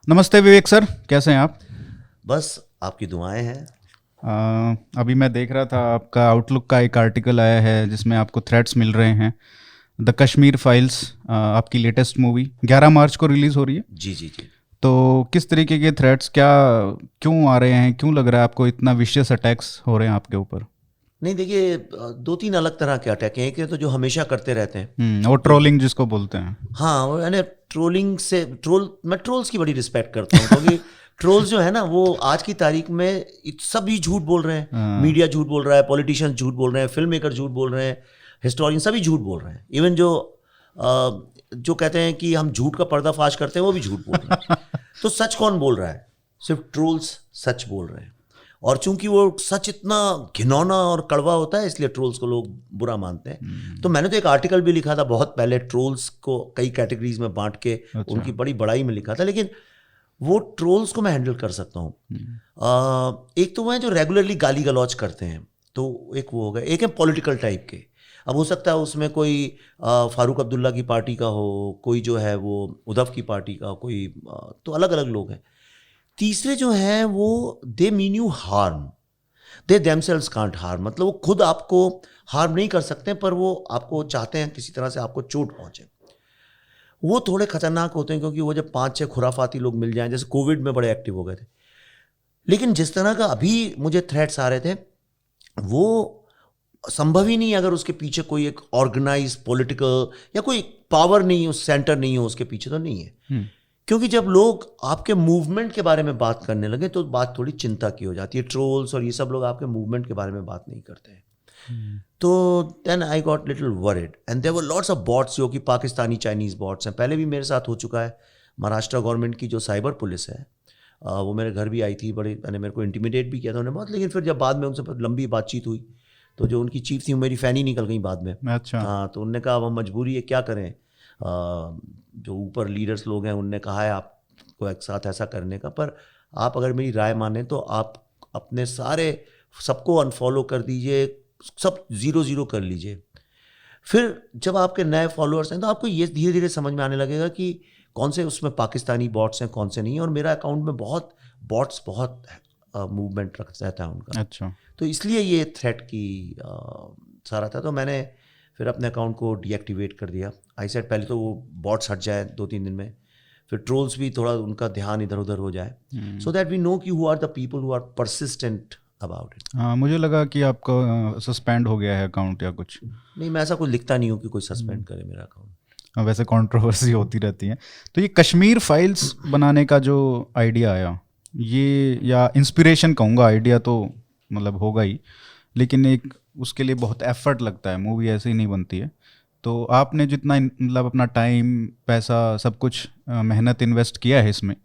नमस्ते विवेक सर, कैसे हैं आप? बस आपकी दुआएं हैं। अभी मैं देख रहा था आपका आउटलुक का एक आर्टिकल आया है जिसमें आपको थ्रेट्स मिल रहे हैं। द कश्मीर फाइल्स, आपकी लेटेस्ट मूवी 11 मार्च को रिलीज़ हो रही है। जी जी जी। तो किस तरीके के थ्रेट्स, क्या, क्यों आ रहे हैं, क्यों लग रहा है आपको इतना विशियस अटैक्स हो रहे हैं आपके ऊपर? नहीं देखिए, दो तीन अलग तरह के अटैक हैं। एक है तो जो हमेशा करते रहते हैं, और जो ट्रोलिंग जिसको बोलते हैं। हाँ, और यानी ट्रोलिंग से मैं ट्रोल्स की बड़ी रिस्पेक्ट करता हूँ क्योंकि ट्रोल्स जो है ना, वो आज की तारीख में सभी झूठ बोल रहे हैं। हाँ। मीडिया झूठ बोल रहा है, पॉलिटिशियंस झूठ बोल रहे हैं, फिल्म मेकर झूठ बोल रहे हैं, हिस्टोरियन सभी झूठ बोल रहे हैं। इवन जो कहते हैं कि हम झूठ का पर्दाफाश करते हैं, वो भी झूठ बोल रहे हैं। तो सच कौन बोल रहा है? सिर्फ ट्रोल्स सच बोल रहे हैं। और चूंकि वो सच इतना घिनौना और कड़वा होता है, इसलिए ट्रोल्स को लोग बुरा मानते हैं। तो मैंने तो एक आर्टिकल भी लिखा था बहुत पहले, ट्रोल्स को कई कैटेगरीज में बांट के अच्छा। उनकी बड़ी बड़ाई में लिखा था। लेकिन वो ट्रोल्स को मैं हैंडल कर सकता हूँ। एक तो वो है जो रेगुलरली गाली गलौज करते हैं, तो एक वो हो गया। एक है पॉलिटिकल टाइप के। अब हो सकता है उसमें कोई फारूक अब्दुल्ला की पार्टी का हो, कोई जो है वो उद्धव की पार्टी का, कोई तो अलग अलग लोग हैं। तीसरे जो हैं वो they mean you harm, they themselves can't harm. मतलब वो खुद आपको हार्म नहीं कर सकते, पर वो आपको चाहते हैं किसी तरह से आपको चोट पहुंचे। वो थोड़े खतरनाक होते हैं क्योंकि वो जब 5-6 खुराफाती लोग मिल जाएं, जैसे कोविड में बड़े एक्टिव हो गए थे। लेकिन जिस तरह का अभी मुझे थ्रेट्स आ रहे थे, वो संभव ही नहीं अगर उसके पीछे कोई एक ऑर्गेनाइज पॉलिटिकल या कोई पावर नहीं हो, सेंटर नहीं हो उसके पीछे, तो नहीं है। क्योंकि जब लोग आपके मूवमेंट के बारे में बात करने लगे तो बात थोड़ी चिंता की हो जाती है। ट्रोल्स और ये सब लोग आपके मूवमेंट के बारे में बात नहीं करते हैं। तो then I got little worried and there were lots of bots, जो कि पाकिस्तानी चाइनीज बॉट्स हैं। पहले भी मेरे साथ हो चुका है। महाराष्ट्र गवर्नमेंट की जो साइबर पुलिस है, वो मेरे घर भी आई थी, बड़े मैंने मेरे को इंटिमिडेट भी किया था उन्होंने बहुत। लेकिन फिर जब बाद में उनसे लंबी बातचीत हुई, तो जो उनकी चीफ थी वो मेरी फैन ही निकल गई बाद में। अच्छा। हाँ, तो उनने कहा अब हम मजबूरी है, क्या करें। जो ऊपर लीडर्स लोग हैं उनने कहा है आपको एक साथ ऐसा करने का, पर आप अगर मेरी राय माने तो आप अपने सारे सबको अनफॉलो कर दीजिए, सब 0-0 कर लीजिए। फिर जब आपके नए फॉलोअर्स हैं तो आपको ये धीरे धीरे समझ में आने लगेगा कि कौन से उसमें पाकिस्तानी बॉट्स हैं, कौन से नहीं। और मेरा अकाउंट में बहुत बॉट्स, बहुत मूवमेंट रहता है उनका। अच्छा। तो इसलिए ये थ्रेट की सारा था। तो मैंने फिर अपने अकाउंट को डीएक्टिवेट कर दिया। आई सेड पहले तो वो बॉट्स हट जाए 2-3 दिन में, फिर ट्रोल्स भी थोड़ा उनका ध्यान इधर उधर हो जाए, सो दैट वी नो कि who are the people who are persistent about it. हाँ, मुझे लगा कि आपका सस्पेंड हो गया है अकाउंट या कुछ। नहीं, मैं ऐसा कुछ लिखता नहीं हूँ कि कोई सस्पेंड करे मेरा अकाउंट। वैसे कंट्रोवर्सी होती रहती है। तो ये कश्मीर फाइल्स बनाने का जो आइडिया आया, ये, या इंस्पिरेशन कहूँगा, आइडिया तो मतलब होगा ही, लेकिन एक उसके लिए बहुत एफर्ट लगता है। मूवी ऐसे ही नहीं बनती है। तो आपने जितना मतलब अपना टाइम, पैसा, सब कुछ मेहनत इन्वेस्ट किया है इसमें,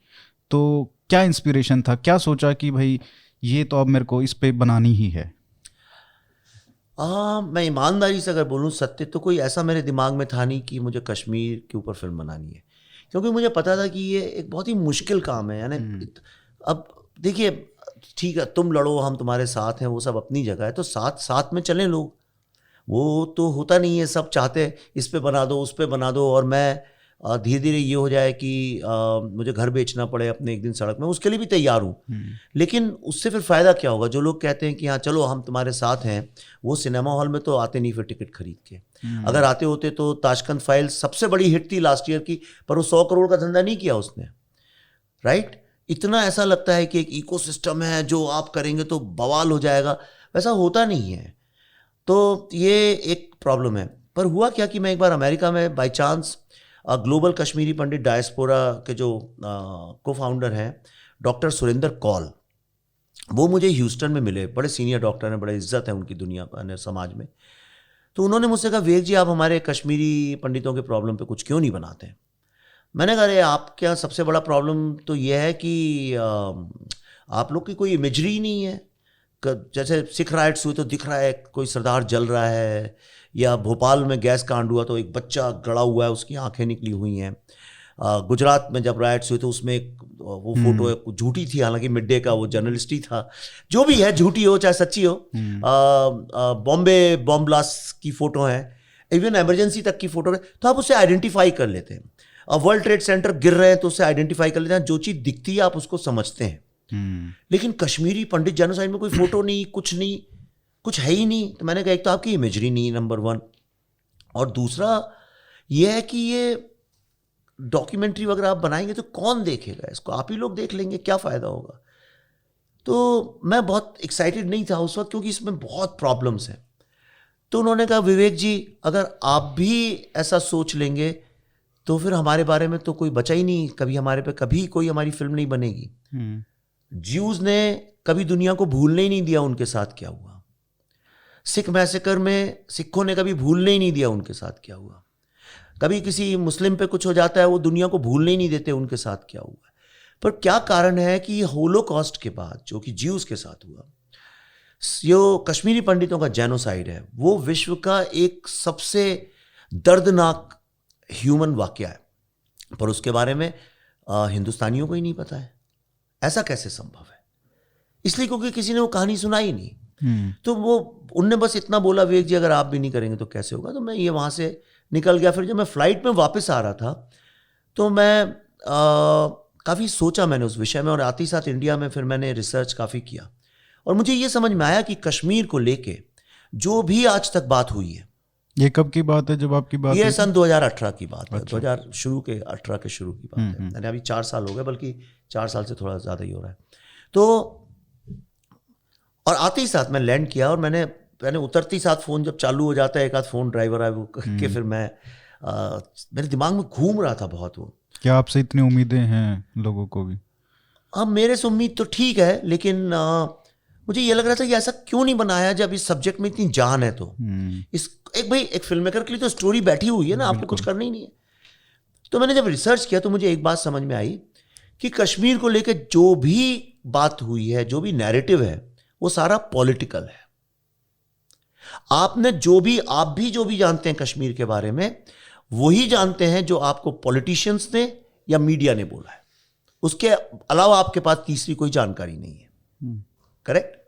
तो क्या इंस्पिरेशन था, क्या सोचा कि भाई ये तो अब मेरे को इस पे बनानी ही है? मैं ईमानदारी से अगर बोलूँ सत्य, तो कोई ऐसा मेरे दिमाग में था नहीं कि मुझे कश्मीर के ऊपर फिल्म बनानी है। क्योंकि मुझे पता था कि ये एक बहुत ही मुश्किल काम है। यानी अब देखिए, ठीक है तुम लड़ो हम तुम्हारे साथ हैं, वो सब अपनी जगह है, तो साथ साथ में चलें लोग। वो तो होता नहीं है, सब चाहते हैं इस पे बना दो, उस पे बना दो, और मैं धीरे धीरे ये हो जाए कि मुझे घर बेचना पड़े अपने एक दिन सड़क में, उसके लिए भी तैयार हूँ। लेकिन उससे फिर फ़ायदा क्या होगा? जो लोग कहते हैं कि हाँ चलो हम तुम्हारे साथ हैं, वो सिनेमा हॉल में तो आते नहीं फिर टिकट खरीद के। अगर आते होते तो ताशकंद फाइल्स सबसे बड़ी हिट थी लास्ट ईयर की, पर वो 100 करोड़ का धंधा नहीं किया उसने। राइट? इतना ऐसा लगता है कि एक इकोसिस्टम है, जो आप करेंगे तो बवाल हो जाएगा, वैसा होता नहीं है। तो ये एक प्रॉब्लम है। पर हुआ क्या कि मैं एक बार अमेरिका में by chance global Kashmiri Pandit diaspora के जो को फाउंडर हैं डॉक्टर सुरेंद्र कौल, वो मुझे ह्यूस्टन में मिले। बड़े सीनियर डॉक्टर हैं, बड़े इज्जत है उनकी दुनिया पर, समाज में। तो उन्होंने मुझसे कहा, विवेक जी आप हमारे कश्मीरी पंडितों के प्रॉब्लम पे कुछ क्यों नहीं बनाते हैं? मैंने कहा, अरे आप क्या, सबसे बड़ा प्रॉब्लम तो ये है कि आप लोग की कोई इमेजरी नहीं है। जैसे सिख राइट्स हुए तो दिख रहा है कोई सरदार जल रहा है, या भोपाल में गैस कांड हुआ तो एक बच्चा गड़ा हुआ है, उसकी आंखें निकली हुई हैं। गुजरात में जब राइट्स हुए तो उसमें एक वो फोटो झूठी थी, हालांकि मिड डे का वो जर्नलिस्ट ही था। जो भी है, झूठी हो चाहे सच्ची हो। बॉम्बे बॉम्ब ब्लास्ट की फ़ोटो है, इवन इमरजेंसी तक की फ़ोटो है, तो आप उसे आइडेंटिफाई कर लेते हैं। अब वर्ल्ड ट्रेड सेंटर गिर रहे हैं तो उसे आइडेंटिफाई कर लेते हैं, जो चीज़ दिखती है आप उसको समझते हैं। लेकिन कश्मीरी पंडित जेनोसाइड में कोई फोटो नहीं, कुछ नहीं, कुछ है ही नहीं। तो मैंने कहा एक तो आपकी इमेजरी नहीं, नंबर 1, और दूसरा ये है कि ये डॉक्यूमेंट्री वगैरह आप बनाएंगे तो कौन देखेगा इसको, आप ही लोग देख लेंगे, क्या फ़ायदा होगा। तो मैं बहुत एक्साइटेड नहीं था उस वक्त, क्योंकि इसमें बहुत प्रॉब्लम्स हैं। तो उन्होंने कहा विवेक जी, अगर आप भी ऐसा सोच लेंगे तो फिर हमारे बारे में तो कोई बचा ही नहीं, कभी हमारे पे कभी कोई हमारी फिल्म नहीं बनेगी। ज्यूज ने कभी दुनिया को भूलने ही नहीं दिया उनके साथ क्या हुआ, सिख मैसेकर में सिखों ने कभी भूलने ही नहीं दिया उनके साथ क्या हुआ, कभी किसी मुस्लिम पे कुछ हो जाता है वो दुनिया को भूलने ही नहीं देते उनके साथ क्या हुआ। पर क्या कारण है कि ये होलोकॉस्ट के बाद जो कि ज्यूज के साथ हुआ, जो कश्मीरी पंडितों का जेनोसाइड है, वो विश्व का एक सबसे दर्दनाक ह्यूमन वाकया है, पर उसके बारे में हिंदुस्तानियों को ही नहीं पता है। ऐसा कैसे संभव है? इसलिए क्योंकि किसी ने वो कहानी सुनाई नहीं। तो वो उनने बस इतना बोला, विवेक जी अगर आप भी नहीं करेंगे तो कैसे होगा। तो मैं ये वहाँ से निकल गया। फिर जब मैं फ्लाइट में वापस आ रहा था तो मैं काफ़ी सोचा मैंने उस विषय में, और आते ही साथ इंडिया में फिर मैंने रिसर्च काफ़ी किया, और मुझे ये समझ में आया कि कश्मीर को लेके जो भी आज तक बात हुई है, ये कब की बात है जब आपकी बात? ये सन 2018 की बात है। 2018 के शुरू की बात है, यानी अभी 4 साल हो गए, बल्कि 4 साल से थोड़ा ज़्यादा ही हो रहा है। तो और आते ही साथ मैं लैंड किया, और मैंने उतरते ही साथ फ़ोन जब चालू हो जाता है, एक आध फ़ोन ड्राइवर आए वो के, फिर मैं मेरे दिमाग में घूम रहा था बहुत वो, क्या आपसे इतनी उम्मीदें हैं लोगों को भी? हाँ, मेरे से उम्मीद तो ठीक है, लेकिन मुझे ये लग रहा था कि ऐसा क्यों नहीं बनाया जब इस सब्जेक्ट में इतनी जान है। तो इस एक फिल्म मेकर के लिए तो स्टोरी बैठी हुई है ना, आपको कुछ करना ही नहीं है। तो मैंने जब रिसर्च किया तो मुझे एक बात समझ में आई कि कश्मीर को लेकर जो भी बात हुई है, जो भी नैरेटिव है, वो सारा पॉलिटिकल है। आप भी जो भी जानते हैं कश्मीर के बारे में, वही जानते हैं जो आपको पॉलिटिशियंस ने या मीडिया ने बोला है। उसके अलावा आपके पास तीसरी कोई जानकारी नहीं है। करेक्ट?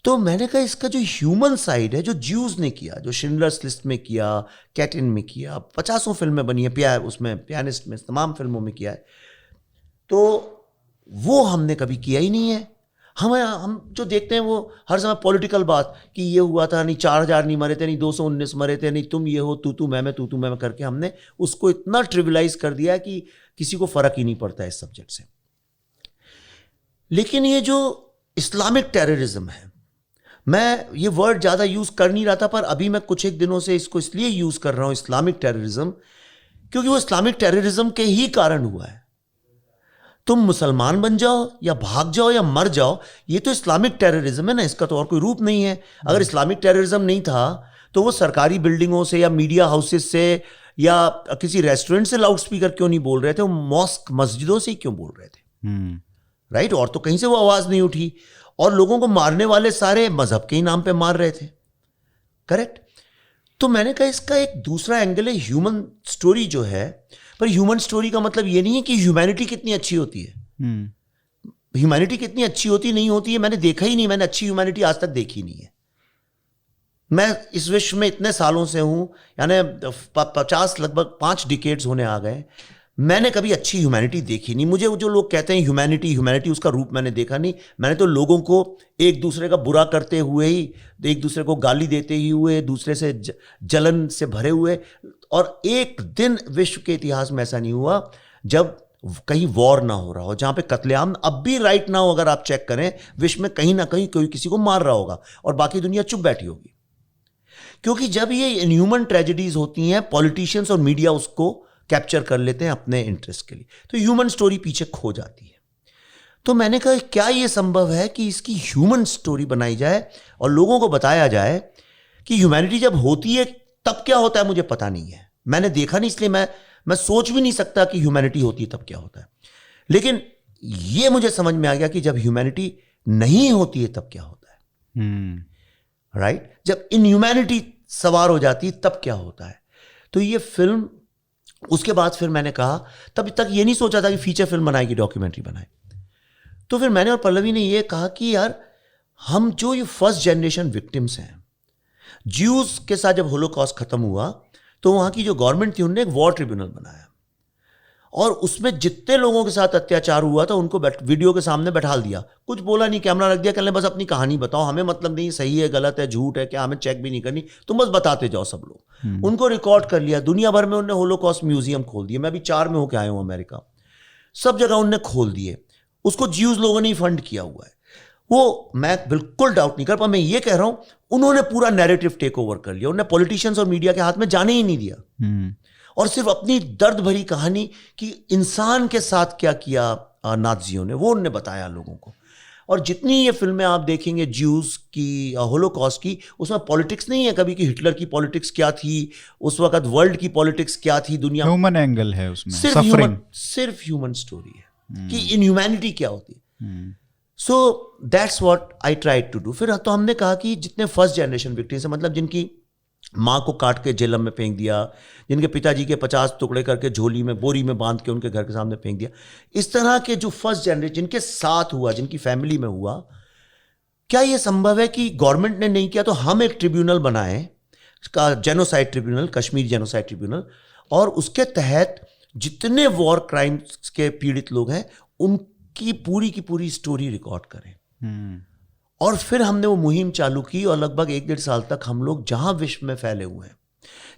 तो मैंने कहा इसका जो ह्यूमन साइड है, जो ज्यूज ने किया, जो शिंडलर्स लिस्ट में किया, कैटिन में किया, 50 फिल्में बनी है, उसमें पियानिस्ट में, तमाम फिल्मों में किया है, तो वो हमने कभी किया ही नहीं है। हम जो देखते हैं वो हर समय पॉलिटिकल बात कि ये हुआ था, नहीं 4000 नहीं मरे थे, नहीं 219 मरे थे, नहीं तुम ये हो, तू मैं करके हमने उसको इतना ट्रिविलाइज कर दिया कि किसी को फर्क ही नहीं पड़ता इस सब्जेक्ट से। लेकिन ये जो इस्लामिक टेररिज्म है, मैं ये वर्ड ज़्यादा यूज़ कर नहीं रहा था, पर अभी मैं कुछ एक दिनों से इसको इसलिए यूज़ कर रहा हूँ, इस्लामिक टेररिज्म, क्योंकि वो इस्लामिक टेररिज्म के ही कारण हुआ है। तुम मुसलमान बन जाओ या भाग जाओ या मर जाओ, ये तो इस्लामिक टेररिज्म है ना, इसका तो और कोई रूप नहीं है। अगर इस्लामिक टेररिज्म नहीं था तो वो सरकारी बिल्डिंगों से या मीडिया हाउसेस से या किसी रेस्टोरेंट से लाउड स्पीकर क्यों नहीं बोल रहे थे, वो मॉस्क मस्जिदों से क्यों बोल रहे थे? राइट? और तो कहीं से वो आवाज़ नहीं उठी, और लोगों को मारने वाले सारे मजहब के ही नाम पे मार रहे थे। करेक्ट? तो मैंने कहा इसका एक दूसरा एंगल है ह्यूमन स्टोरी जो है, पर ह्यूमन स्टोरी का मतलब ये नहीं है कि ह्यूमैनिटी कितनी अच्छी होती है। ह्यूमैनिटी कितनी अच्छी होती नहीं होती है मैंने देखा ही नहीं, मैंने अच्छी ह्यूमैनिटी आज तक देखी नहीं है। मैं इस विश्व में इतने सालों से हूं, यानी 50 लगभग 5 डिकेड्स होने आ गए, मैंने कभी अच्छी ह्यूमैनिटी देखी नहीं। मुझे जो लोग कहते हैं ह्यूमैनिटी उसका रूप मैंने देखा नहीं। मैंने तो लोगों को एक दूसरे का बुरा करते हुए ही, एक दूसरे को गाली देते ही हुए, दूसरे से जलन से भरे हुए, और एक दिन विश्व के इतिहास में ऐसा नहीं हुआ जब कहीं वॉर ना हो रहा हो, जहाँ पे कत्लेआम अब भी राइट ना हो। अगर आप चेक करें विश्व में कहीं ना कहीं कोई किसी को मार रहा होगा और बाकी दुनिया चुप बैठी होगी, क्योंकि जब ये इनह्यूमन ट्रेजेडीज होती हैं, पॉलिटिशियंस और मीडिया उसको कैप्चर कर लेते हैं अपने इंटरेस्ट के लिए, तो ह्यूमन स्टोरी पीछे खो जाती है। तो मैंने कहा क्या ये संभव है कि इसकी ह्यूमन स्टोरी बनाई जाए और लोगों को बताया जाए कि ह्यूमैनिटी जब होती है तब क्या होता है। मुझे पता नहीं है, मैंने देखा नहीं, इसलिए मैं सोच भी नहीं सकता कि ह्यूमैनिटी होती है तब क्या होता है। लेकिन ये मुझे समझ में आ गया कि जब ह्यूमैनिटी नहीं होती है तब क्या होता है। राइट? जब इनह्यूमैनिटी सवार हो जाती है तब क्या होता है। तो ये फिल्म, उसके बाद फिर मैंने कहा, तब तक ये नहीं सोचा था कि फीचर फिल्म बनाएगी, डॉक्यूमेंट्री बनाए। तो फिर मैंने और पल्लवी ने ये कहा कि यार हम जो ये फर्स्ट जनरेशन विक्टिम्स हैं, ज्यूज के साथ जब होलोकॉस्ट खत्म हुआ तो वहाँ की जो गवर्नमेंट थी उन्होंने एक वॉर ट्रिब्यूनल बनाया और उसमें जितने लोगों के साथ अत्याचार हुआ था उनको वीडियो के सामने बैठा दिया, कुछ बोला नहीं, कैमरा रख दिया, कहने बस अपनी कहानी बताओ, हमें मतलब नहीं सही है गलत है झूठ है क्या, हमें चेक भी नहीं करनी, तुम बस बताते जाओ सब लोग। उनको रिकॉर्ड कर लिया, दुनिया भर में उन्होंने होलोकॉस्ट म्यूजियम खोल दिए, मैं अभी 4 में होके आया हूँ अमेरिका, सब जगह उन्होंने खोल दिए, उसको ज्यूज लोगों ने ही फंड किया हुआ है। वो मैं बिल्कुल डाउट नहीं कर पा, मैं ये कह रहा हूं उन्होंने पूरा नैरेटिव टेक ओवर कर लिया, उन्होंने पॉलिटिशियंस और मीडिया के हाथ में जाने ही नहीं दिया और सिर्फ अपनी दर्द भरी कहानी कि इंसान के साथ क्या किया नाज़ियों ने वो उन्होंने बताया लोगों को। और जितनी ये फिल्में आप देखेंगे ज्यूज की, होलोकॉस्ट की, उसमें पॉलिटिक्स नहीं है कभी कि हिटलर की पॉलिटिक्स क्या थी उस वक्त, वर्ल्ड की पॉलिटिक्स क्या थी, दुनिया ह्यूमन एंगल है उसमें, सिर्फ ह्यूमन स्टोरी है कि इनह्यूमैनिटी क्या होती है। So that's what I tried to do. फिर तो हमने कहा कि जितने फर्स्ट जनरेशन विक्टिम्स हैं, मतलब जिनकी माँ को काट के जेलम में फेंक दिया, जिनके पिताजी के 50 टुकड़े करके झोली में बोरी में बांध के उनके घर के सामने फेंक दिया, इस तरह के जो फर्स्ट जनरेशन जिनके साथ हुआ, जिनकी फैमिली में हुआ, क्या ये संभव है कि गवर्नमेंट ने नहीं किया तो हम एक ट्रिब्यूनल बनाएं, genocide tribunal, Kashmir genocide tribunal, और उसके तहत जितने वॉर क्राइम्स के पीड़ित लोग हैं उनकी पूरी की पूरी स्टोरी रिकॉर्ड करें। और फिर हमने वो मुहिम चालू की और लगभग 1-1.5 साल तक हम लोग जहां विश्व में फैले हुए हैं,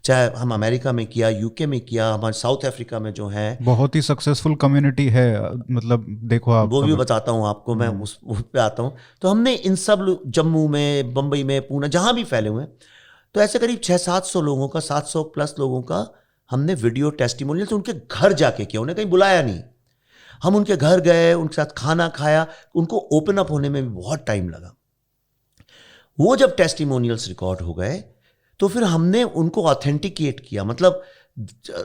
चाहे हम अमेरिका में किया, यूके में किया, हमारे साउथ अफ्रीका में जो है बहुत ही सक्सेसफुल कम्युनिटी है, मतलब देखो आप, वो भी बताता हूँ आपको, मैं उस पे आता हूँ। तो हमने इन सब जम्मू में, बम्बई में, पुणे, जहां भी फैले हुए हैं, तो ऐसे करीब 600-700 लोगों का, 700 प्लस लोगों का हमने वीडियो टेस्टिमोनियल उनके घर जाके किया, उन्हें कहीं बुलाया नहीं, हम उनके घर गए, उनके साथ खाना खाया, उनको ओपन अप होने में भी बहुत टाइम लगा। वो जब टेस्टिमोनियल्स रिकॉर्ड हो गए तो फिर हमने उनको ऑथेंटिकेट किया, मतलब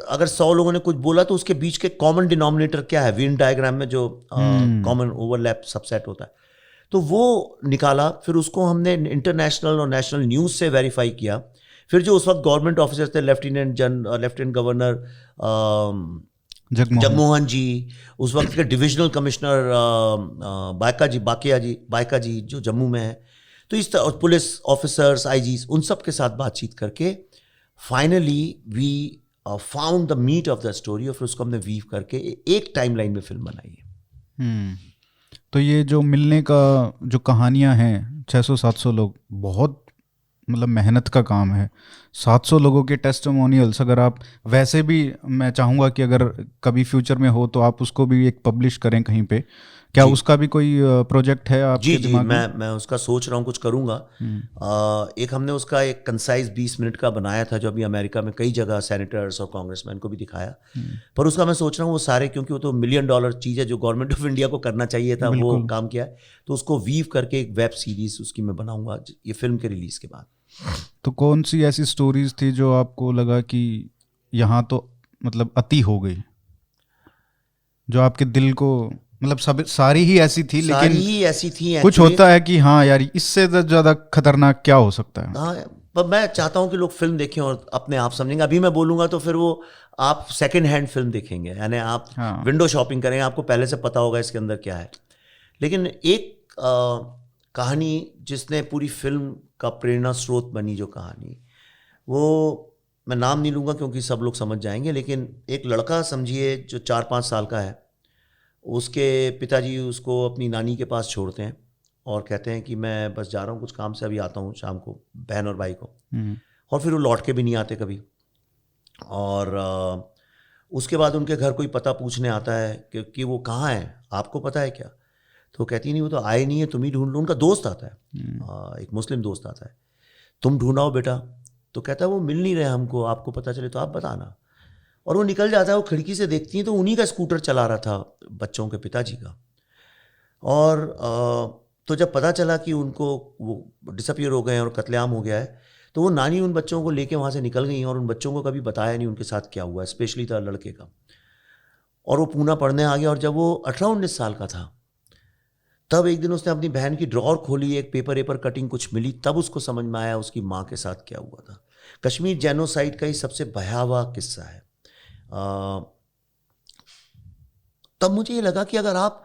अगर 100 लोगों ने कुछ बोला तो उसके बीच के कॉमन डिनोमिनेटर क्या है, वेन डायग्राम में जो कॉमन ओवरलैप सबसेट होता है, तो वो निकाला। फिर उसको हमने इंटरनेशनल और नेशनल न्यूज़ से वेरीफाई किया। फिर जो उस वक्त गवर्नमेंट ऑफिसर्स थे, लेफ्टिनेंट गवर्नर जगमोहन जी, उस वक्त के डिविजनल कमिश्नर बायका जी जो जम्मू में है, तो इस तरह पुलिस ऑफिसर्स, आईजीज, उन सब के साथ बातचीत करके finally we found the meat of the story और फिर उसको हमने वीव करके एक टाइमलाइन में फिल्म बनाई है। तो ये जो मिलने का जो कहानियां हैं, 600-700 लोग, बहुत मतलब मेहनत का काम है। 700 लोगों के टेस्टिमोनियल्स, अगर आप वैसे भी, मैं चाहूँगा कि अगर कभी फ्यूचर में हो तो आप उसको भी एक पब्लिश करें कहीं पे, क्या उसका भी कोई प्रोजेक्ट है आपके दिमाग में? मैं उसका सोच रहा हूँ, कुछ करूँगा। एक हमने उसका एक कंसाइज 20 मिनट का बनाया था जो अभी अमेरिका में कई जगह सेनेटर्स और कांग्रेसमैन को भी दिखाया, पर उसका मैं सोच रहा हूँ वो सारे, क्योंकि वो तो $1 मिलियन चीज़ है जो गवर्नमेंट ऑफ इंडिया को करना चाहिए था, वो काम किया है, तो उसको वीव करके एक वेब सीरीज उसकी मैं बनाऊंगा ये फिल्म के रिलीज के बाद। तो कौन सी ऐसी स्टोरीज थी जो आपको लगा कि यहाँ तो मतलब अति हो गई, जो आपके दिल को, मतलब सब सारी ही ऐसी थी, लेकिन कुछ होता है कि हाँ यार इससे ज़्यादा खतरनाक क्या हो सकता है? हाँ, पर मैं चाहता हूँ कि लोग फिल्म देखें और अपने आप समझेंगे। अभी मैं बोलूँगा तो फिर वो आप सेकेंड हैंड फिल्म देखेंगे, यानी आप विंडो शॉपिंग करेंगे, आपको पहले से पता होगा इसके अंदर क्या है। लेकिन एक कहानी जिसने पूरी फिल्म का प्रेरणा स्रोत बनी, जो कहानी, वो मैं नाम नहीं लूँगा क्योंकि सब लोग समझ जाएंगे, लेकिन एक लड़का समझिए जो 4-5 साल का है, उसके पिताजी उसको अपनी नानी के पास छोड़ते हैं और कहते हैं कि मैं बस जा रहा हूँ कुछ काम से, अभी आता हूँ शाम को, बहन और भाई को, और फिर वो लौट के भी नहीं आते कभी। और उसके बाद उनके घर कोई पता पूछने आता है कि वो कहाँ है, आपको पता है क्या? तो कहती नहीं वो तो आए नहीं है, तुम ही ढूंढ लो। उनका दोस्त आता है, एक मुस्लिम दोस्त आता है, तुम ढूंढाओ बेटा। तो कहता है वो मिल नहीं रहे हमको, आपको पता चले तो आप बताना। और वो निकल जाता है। वो खिड़की से देखती है तो उन्हीं का स्कूटर चला रहा था, बच्चों के पिताजी का। और तो जब पता चला कि उनको वो डिसअपियर हो गए हैं और कत्लेआम हो गया है, तो वो नानी उन बच्चों को लेके वहाँ से निकल गई और उन बच्चों को कभी बताया नहीं उनके साथ क्या हुआ, स्पेशली था लड़के का। और वो पूना पढ़ने आ गया, और जब वो 18-19 साल का था तब एक दिन उसने अपनी बहन की ड्रॉर खोली, एक पेपर कटिंग कुछ मिली, तब उसको समझ में आया उसकी माँ के साथ क्या हुआ था। कश्मीर जेनोसाइड का ही सबसे भयावह किस्सा है। तब मुझे ये लगा कि अगर आप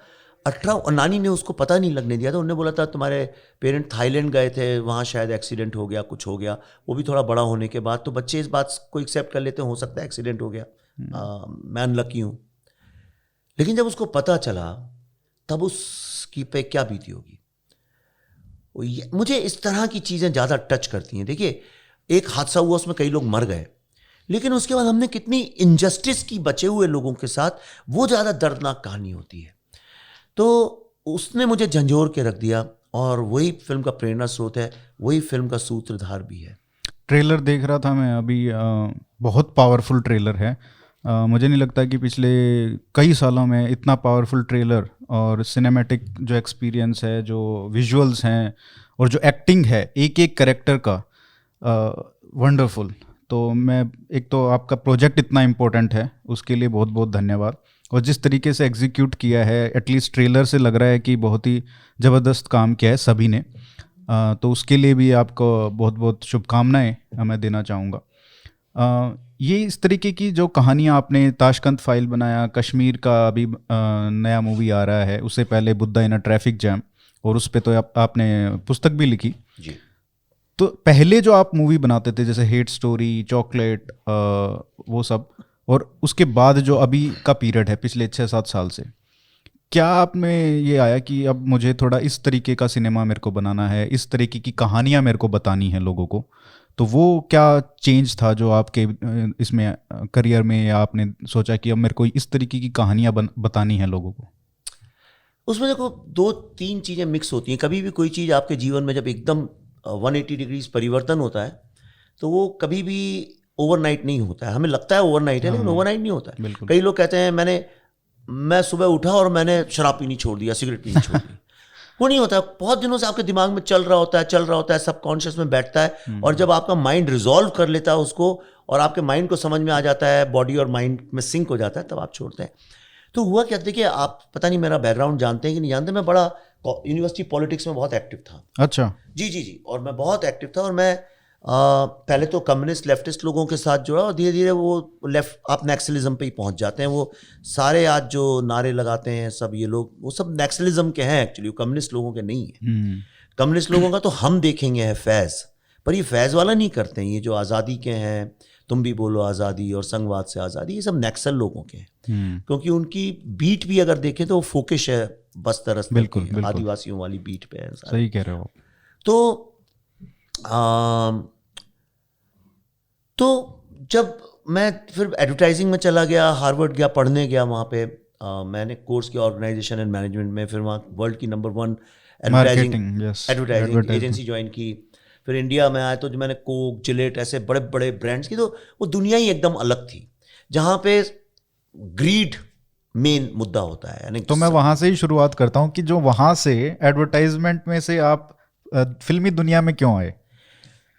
18 और नानी ने उसको पता नहीं लगने दिया था। उन्होंने बोला था तुम्हारे पेरेंट थाईलैंड गए थे, वहाँ शायद एक्सीडेंट हो गया, कुछ हो गया, वो भी थोड़ा बड़ा होने के बाद। तो बच्चे इस बात को एक्सेप्ट कर लेते हैं, हो सकता है एक्सीडेंट हो गया, मैं अनलकी हूँ। लेकिन जब उसको पता चला तब उसकी पे क्या बीती होगी। मुझे इस तरह की चीज़ें ज़्यादा टच करती हैं। देखिए, एक हादसा हुआ, उसमें कई लोग मर गए, लेकिन उसके बाद हमने कितनी इनजस्टिस की बचे हुए लोगों के साथ, वो ज़्यादा दर्दनाक कहानी होती है। तो उसने मुझे झंझोर के रख दिया, और वही फिल्म का प्रेरणा स्रोत है, वही फिल्म का सूत्रधार भी है। ट्रेलर देख रहा था मैं अभी, बहुत पावरफुल ट्रेलर है। मुझे नहीं लगता कि पिछले कई सालों में इतना पावरफुल ट्रेलर और सिनेमैटिक जो एक्सपीरियंस है, जो विजुअल्स हैं और जो एक्टिंग है एक एक कैरेक्टर का, वंडरफुल। तो मैं, एक तो आपका प्रोजेक्ट इतना इम्पोर्टेंट है, उसके लिए बहुत बहुत धन्यवाद। और जिस तरीके से एग्जीक्यूट किया है, एटलीस्ट ट्रेलर से लग रहा है कि बहुत ही ज़बरदस्त काम किया है सभी ने। तो उसके लिए भी आपको बहुत बहुत शुभकामनाएं मैं देना चाहूँगा। ये इस तरीके की जो कहानियाँ आपने, ताशकंद फाइल बनाया, कश्मीर का अभी नया मूवी आ रहा है, उससे पहले बुद्धा इन अ ट्रैफिक जैम, और उस पर तो आपने पुस्तक भी लिखी जी। तो पहले जो आप मूवी बनाते थे जैसे हेट स्टोरी, चॉकलेट, वो सब, और उसके बाद जो अभी का पीरियड है पिछले 6-7 साल से, क्या आप में ये आया कि अब मुझे थोड़ा इस तरीके का सिनेमा मेरे को बनाना है, इस तरीके की कहानियाँ मेरे को बतानी है लोगों को? तो वो क्या चेंज था जो आपके इसमें करियर में, या आपने सोचा कि अब मेरे को इस तरीके की कहानियाँ बतानी है लोगों को? उसमें देखो 2-3 चीज़ें मिक्स होती हैं। कभी भी कोई चीज़ आपके जीवन में जब एकदम 180 डिग्रीज परिवर्तन होता है, तो वो कभी भी ओवरनाइट नहीं होता है। हमें लगता है ओवरनाइट है, लेकिन ओवरनाइट नहीं होता है। कई लोग कहते हैं मैं सुबह उठा और मैंने शराब पीनी छोड़ दिया, सिगरेट पीनी छोड़ दी। वो नहीं होता। बहुत दिनों से आपके दिमाग में चल रहा होता है, सबकॉन्शियस में बैठता है, और जब आपका माइंड रिजॉल्व कर लेता है उसको, और आपके माइंड को समझ में आ जाता है, बॉडी और माइंड में सिंक हो जाता है, तब आप छोड़ते हैं। तो हुआ क्या, देखिए, आप पता नहीं मेरा बैकग्राउंड जानते हैं कि नहीं जानते, मैं बड़ा यूनिवर्सिटी पॉलिटिक्स में बहुत एक्टिव था। अच्छा। जी, और मैं बहुत एक्टिव था, और मैं पहले तो कम्युनिस्ट लेफ्टिस्ट लोगों के साथ जुड़ा, और धीरे धीरे वो लेफ्ट, आप नक्सलिज्म पे ही पहुंच जाते हैं। वो सारे आज जो नारे लगाते हैं सब ये लोग, वो सब नक्सलिज्म के हैं एक्चुअली, कम्युनिस्ट लोगों के नहीं है। कम्युनिस्ट लोगों का तो हम देखेंगे है फैज़, पर ये फैज़ वाला नहीं करते हैं। ये जो आज़ादी के हैं, तुम भी बोलो आज़ादी और संघवाद से आज़ादी, ये सब नक्सल लोगों के हैं। क्योंकि उनकी बीट भी अगर देखें तो वो फोकस है बस्तर आदिवासियों वाली बीट पे है। सही कह रहे हो। तो जब मैं फिर एडवर्टाइजिंग में चला गया, हार्वर्ड गया, पढ़ने गया, वहाँ पे मैंने कोर्स किया ऑर्गेनाइजेशन एंड मैनेजमेंट में। फिर वहाँ वर्ल्ड की नंबर 1 एडवर्टाइजिंग एजेंसी ज्वाइन की। फिर इंडिया में आया तो जो मैंने कोक, जिलेट, ऐसे बड़े बड़े ब्रांड्स की, तो वो दुनिया ही एकदम अलग थी, जहाँ पे ग्रीड मेन मुद्दा होता है। यानी तो मैं वहाँ से ही शुरुआत करता हूँ कि जो वहाँ से एडवर्टाइजमेंट में से आप फिल्मी दुनिया में क्यों आए?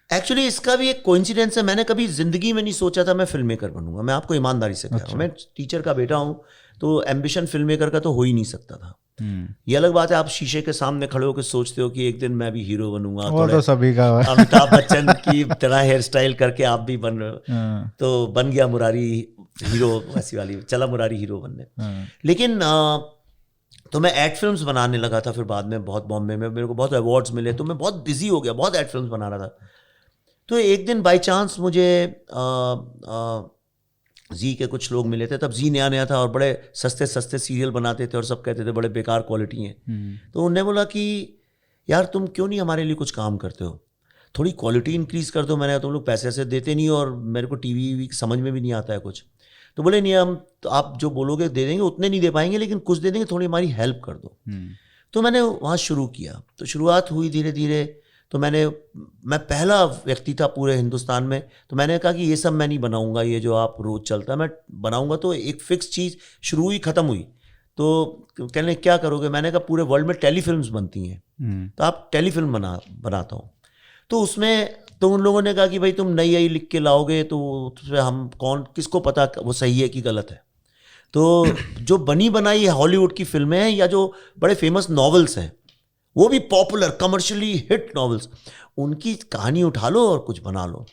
एक्चुअली इसका भी एक कोइंसिडेंस है। मैंने कभी जिंदगी में नहीं सोचा था मैं फिल्म मेकर बनूंगा। मैं आपको ईमानदारी से कह रहा हूँ, मैं टीचर का बेटा हूँ, तो एम्बिशन फिल्म मेकर का तो हो ही नहीं सकता था। ये अलग बात है, आप शीशे के सामने खड़े होकर सोचते हो कि एक दिन मैं भी हीरो बनूंगा, वो तो सभी का अमिताभ बच्चन की तरह हेयर स्टाइल करके आप भी बन रहे हो। तो बन गया मुरारी हीरो, वैसी वाली चला मुरारी हीरो बनने। लेकिन तो मैं एड फिल्म्स बनाने लगा था। फिर बाद में बहुत बॉम्बे में मेरे को बहुत अवार्ड्स मिले, तो मैं बहुत बिजी हो गया, बहुत एड फिल्म्स बना रहा था। तो एक दिन बाय चांस मुझे जी के कुछ लोग मिले थे। तब जी नया नया था और बड़े सस्ते सस्ते सीरियल बनाते थे, और सब कहते थे बड़े बेकार क्वालिटी हैं। तो उन्होंने बोला कि यार तुम क्यों नहीं हमारे लिए कुछ काम करते हो, थोड़ी क्वालिटी इंक्रीज़ कर दो। मैंने तुम लोग पैसे ऐसे देते नहीं, और मेरे को टीवी समझ में भी नहीं आता है कुछ। तो बोले नहीं, हम तो आप जो बोलोगे दे देंगे, उतने नहीं दे पाएंगे, लेकिन कुछ दे देंगे, थोड़ी हमारी हेल्प कर दो। तो मैंने वहाँ शुरू किया। तो शुरुआत हुई धीरे धीरे। तो मैं पहला व्यक्ति था पूरे हिंदुस्तान में। तो मैंने कहा कि ये सब मैं नहीं बनाऊंगा, ये जो आप रोज़ चलता है मैं बनाऊंगा। तो एक फिक्स चीज़ शुरू हुई, ख़त्म हुई। तो कहने क्या करोगे? मैंने कहा पूरे वर्ल्ड में टेलीफिल्म्स बनती हैं, तो आप टेलीफिल्म बनाता हूँ। तो उसमें तो उन लोगों ने कहा कि भाई तुम नई लिख के लाओगे, तो उसमें हम किसको पता वो सही है कि गलत है। तो जो बनी बनाई हॉलीवुड की फिल्में हैं, या जो बड़े फेमस नॉवेल्स हैं, वो भी पॉपुलर कमर्शियली हिट नॉवेल्स, उनकी कहानी उठा लो और कुछ बना लो।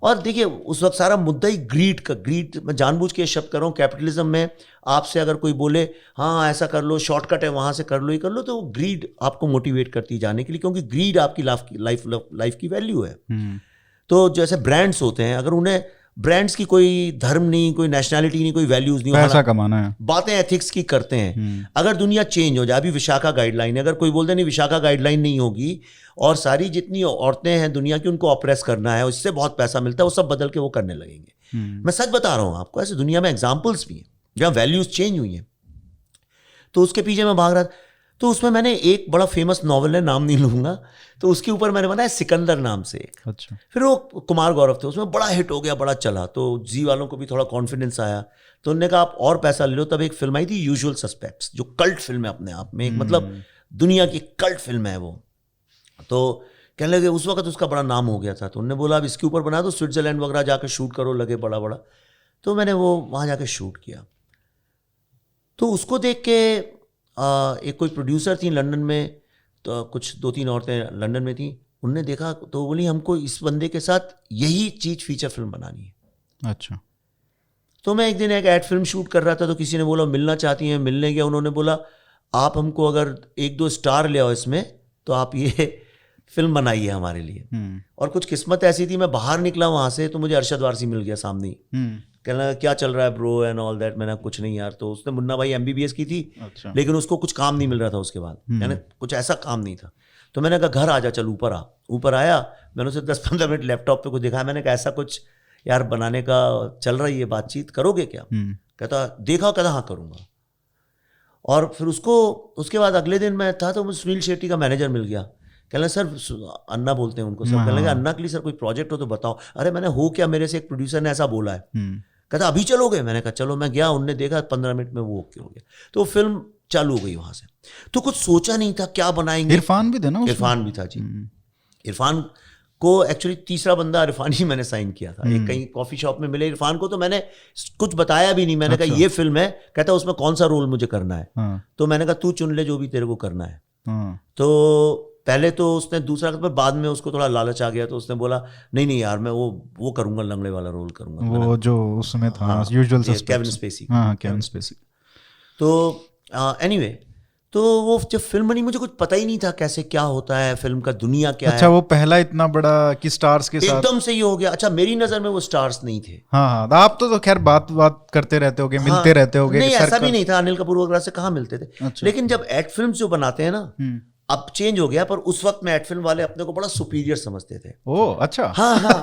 और देखिए उस वक्त सारा मुद्दा ही ग्रीड का, ग्रीड मैं जानबूझ के शब्द कर रहा हूँ, कैपिटलिज्म में आपसे अगर कोई बोले हाँ ऐसा कर लो, शॉर्टकट है वहाँ से कर लो, ये कर लो, तो वो ग्रीड आपको मोटिवेट करती है जाने के लिए, क्योंकि ग्रीड आपकी लाइफ की वैल्यू है। तो जैसे ब्रांड्स होते हैं, अगर उन्हें ब्रांड्स की कोई धर्म नहीं, कोई नेशनैलिटी नहीं, कोई वैल्यूज नहीं, पैसा कमाना है, बातें एथिक्स की करते हैं। अगर दुनिया चेंज हो जाए, अभी विशाखा गाइडलाइन है, अगर कोई बोलते नहीं विशाखा गाइडलाइन नहीं होगी और सारी जितनी औरतें हैं दुनिया की उनको ऑप्रेस करना है, उससे बहुत पैसा मिलता है, वो सब बदल के वो करने लगेंगे। मैं सच बता रहा हूँ आपको, ऐसे दुनिया में एग्जाम्पल्स भी हैं जहाँ वैल्यूज चेंज हुई हैं। तो उसके पीछे मैं भाग रहा था, तो उसमें मैंने एक बड़ा फेमस नॉवल है, नाम नहीं लूंगा, तो उसके ऊपर मैंने बनाया सिकंदर नाम से एक। अच्छा। फिर वो कुमार गौरव थे, उसमें बड़ा हिट हो गया, बड़ा चला, तो जी वालों को भी थोड़ा कॉन्फिडेंस आया, तो उन्होंने कहा आप और पैसा ले लो। तब एक फिल्म आई थी यूजुअल सस्पेक्ट्स, जो कल्ट फिल्म है अपने आप में, एक मतलब दुनिया की कल्ट फिल्म है वो। तो कहने लगे, उस वक्त उसका बड़ा नाम हो गया था, तो उन्होंने बोला अब इसके ऊपर बना दो, स्विट्जरलैंड वगैरह जाकर शूट करो, लगे बड़ा बड़ा। तो मैंने वो वहाँ जाकर शूट किया। तो उसको देख के एक कोई प्रोड्यूसर थी लंदन में, तो कुछ 2-3 औरतें लंदन में थी, उनने देखा तो बोली हमको इस बंदे के साथ यही चीज़ फीचर फिल्म बनानी है। अच्छा। तो मैं एक दिन एक एड फिल्म शूट कर रहा था, तो किसी ने बोला मिलना चाहती हैं, मिलने गया, उन्होंने बोला आप हमको अगर 1-2 स्टार ले आओ इसमें तो आप ये फिल्म बनाइए हमारे लिए। और कुछ किस्मत ऐसी थी, मैं बाहर निकला वहाँ से तो मुझे अरशद वारसी मिल गया सामने ही। कहना क्या चल रहा है ब्रो एंड ऑल दैट। मैंने कुछ नहीं यार। तो उसने मुन्ना भाई MBBS की थी। अच्छा। लेकिन उसको कुछ काम नहीं मिल रहा था उसके बाद, यानी कुछ ऐसा काम नहीं था। तो मैंने कहा घर आ जा, चल ऊपर आ। ऊपर आया, मैंने उसे 10-15 मिनट लैपटॉप पे कुछ दिखाया। मैंने कहा ऐसा कुछ यार बनाने का चल रही है बातचीत, करोगे क्या? कहता देखा, कहता हाँ करूँगा। और फिर उसके बाद अगले दिन मैं था तो मुझे सुनील शेट्टी का मैनेजर मिल गया। कहना सर, अन्ना बोलते हैं उनको, सर कहने लगे अन्ना के लिए सर कोई प्रोजेक्ट हो तो बताओ। अरे मैंने हो क्या, मेरे से एक प्रोड्यूसर ने ऐसा बोला है। कहता अभी चलोगे? मैंने कहा चलो। मैं गया, उनने देखा, 15 मिनट में वो ओके हो गया। तो फिल्म चालू हो गई वहां से। तो कुछ सोचा नहीं था क्या बनाएंगे। इरफान भी था ना? इरफान भी था जी। इरफान को एक्चुअली तीसरा बंदा इरफान ही मैंने साइन किया था। एक कहीं कॉफी शॉप में मिले इरफान को, तो मैंने कुछ बताया भी नहीं। मैंने कहा ये फिल्म है। कहता उसमें कौन सा रोल मुझे करना है। तो मैंने कहा तू चुन ले जो भी तेरे को करना है। तो पहले तो उसने दूसरा, पर बाद में उसको थोड़ा लालच आ गया, तो उसने बोला नहीं यार मैं वो करूंगा, लंगड़े वाला रोल करूंगा, वो जो उसमें था यूजुअल सस्पेक्ट्स, केविन स्पेसी। हाँ, केविन स्पेसी। तो एनीवे, तो वो जब फिल्म बनी मुझे कुछ पता ही नहीं था कैसे क्या होता है, फिल्म का दुनिया क्या है। अच्छा, वो पहला इतना बड़ा कि स्टार्स के साथ एकदम से ही हो गया। अच्छा, मेरी नजर में वो स्टार्स नहीं थे। हाँ, आप तो खैर बात करते रहते होगे, मिलते रहते होगे। नहीं, ऐसा भी नहीं था। अनिल कपूर वगैरह से कहाँ मिलते थे। लेकिन जब एड फिल्म जो बनाते हैं ना, अब चेंज हो गया, पर उस वक्त में एड फिल्म वाले अपने को बड़ा सुपीरियर समझते थे। ओह अच्छा। हाँ।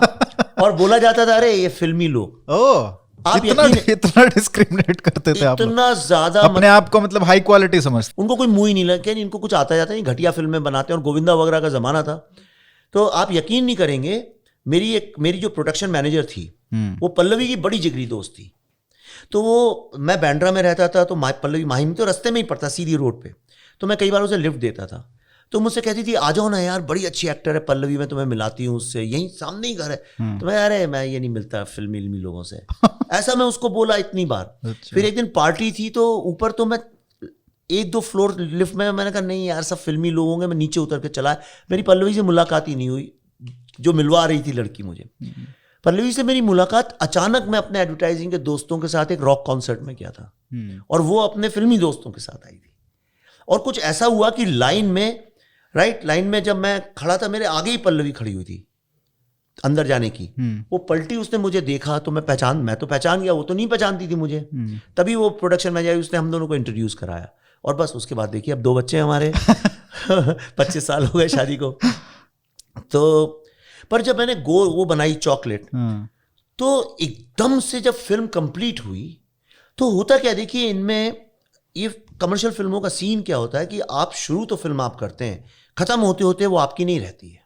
और बोला जाता था अरे ये फिल्मी लोग। आप इतना डिस्क्रिमिनेट करते थे आप? इतना ज्यादा अपने आप को मतलब हाई क्वालिटी समझते? उनको कोई मुंह ही नहीं लगा, इनको कुछ आता जाता नहीं, घटिया फिल्में बनाते हैं। और गोविंदा वगैरह का जमाना था। तो आप यकीन नहीं करेंगे, मेरी जो प्रोडक्शन मैनेजर थी वो पल्लवी की बड़ी जिगरी दोस्त थी। तो वो, मैं बैंड्रा में रहता था, तो पल्लवी माहिम तो रास्ते में ही पड़ता, सीधी रोड पे। तो मैं कई बार उसे लिफ्ट देता था, तो मुझसे कहती थी आ जाओ ना यार, बड़ी अच्छी एक्टर है पल्लवी, मैं तुम्हें मिलाती हूँ उससे, यहीं सामने ही घर है। तो मैं, अरे मैं ये नहीं मिलता फिल्मी लोगों से। ऐसा मैं उसको बोला इतनी बार। अच्छा। फिर एक दिन पार्टी थी, तो ऊपर तो मैं 1-2 फ्लोर लिफ्ट में, मैंने कहा नहीं यार सब फिल्मी लोग होंगे, मैं नीचे उतर के चला। मेरी पल्लवी से मुलाकात ही नहीं हुई, जो मिलवा रही थी लड़की मुझे। पल्लवी से मेरी मुलाकात अचानक मैं अपने एडवर्टाइजिंग के दोस्तों के साथ एक रॉक कॉन्सर्ट में किया था, और वो अपने फिल्मी दोस्तों के साथ आई थी। और कुछ ऐसा हुआ कि लाइन में जब मैं खड़ा था, मेरे आगे ही पल्लवी खड़ी हुई थी अंदर जाने की। वो पलटी, उसने मुझे देखा, तो मैं तो पहचान गया, वो तो नहीं पहचानती थी मुझे। तभी वो प्रोडक्शन मैनेजर, उसने हम दोनों को इंट्रोड्यूस कराया। और बस उसके बाद देखिए अब 2 बच्चे हैं हमारे। 25 साल हो गए शादी को। तो पर जब मैंने वो बनाई चॉकलेट, तो एकदम से जब फिल्म कंप्लीट हुई, तो होता क्या, देखिए इनमें ये कमर्शियल फिल्मों का सीन क्या होता है कि आप शुरू तो फिल्म आप करते हैं, खत्म होते होते वो आपकी नहीं रहती है।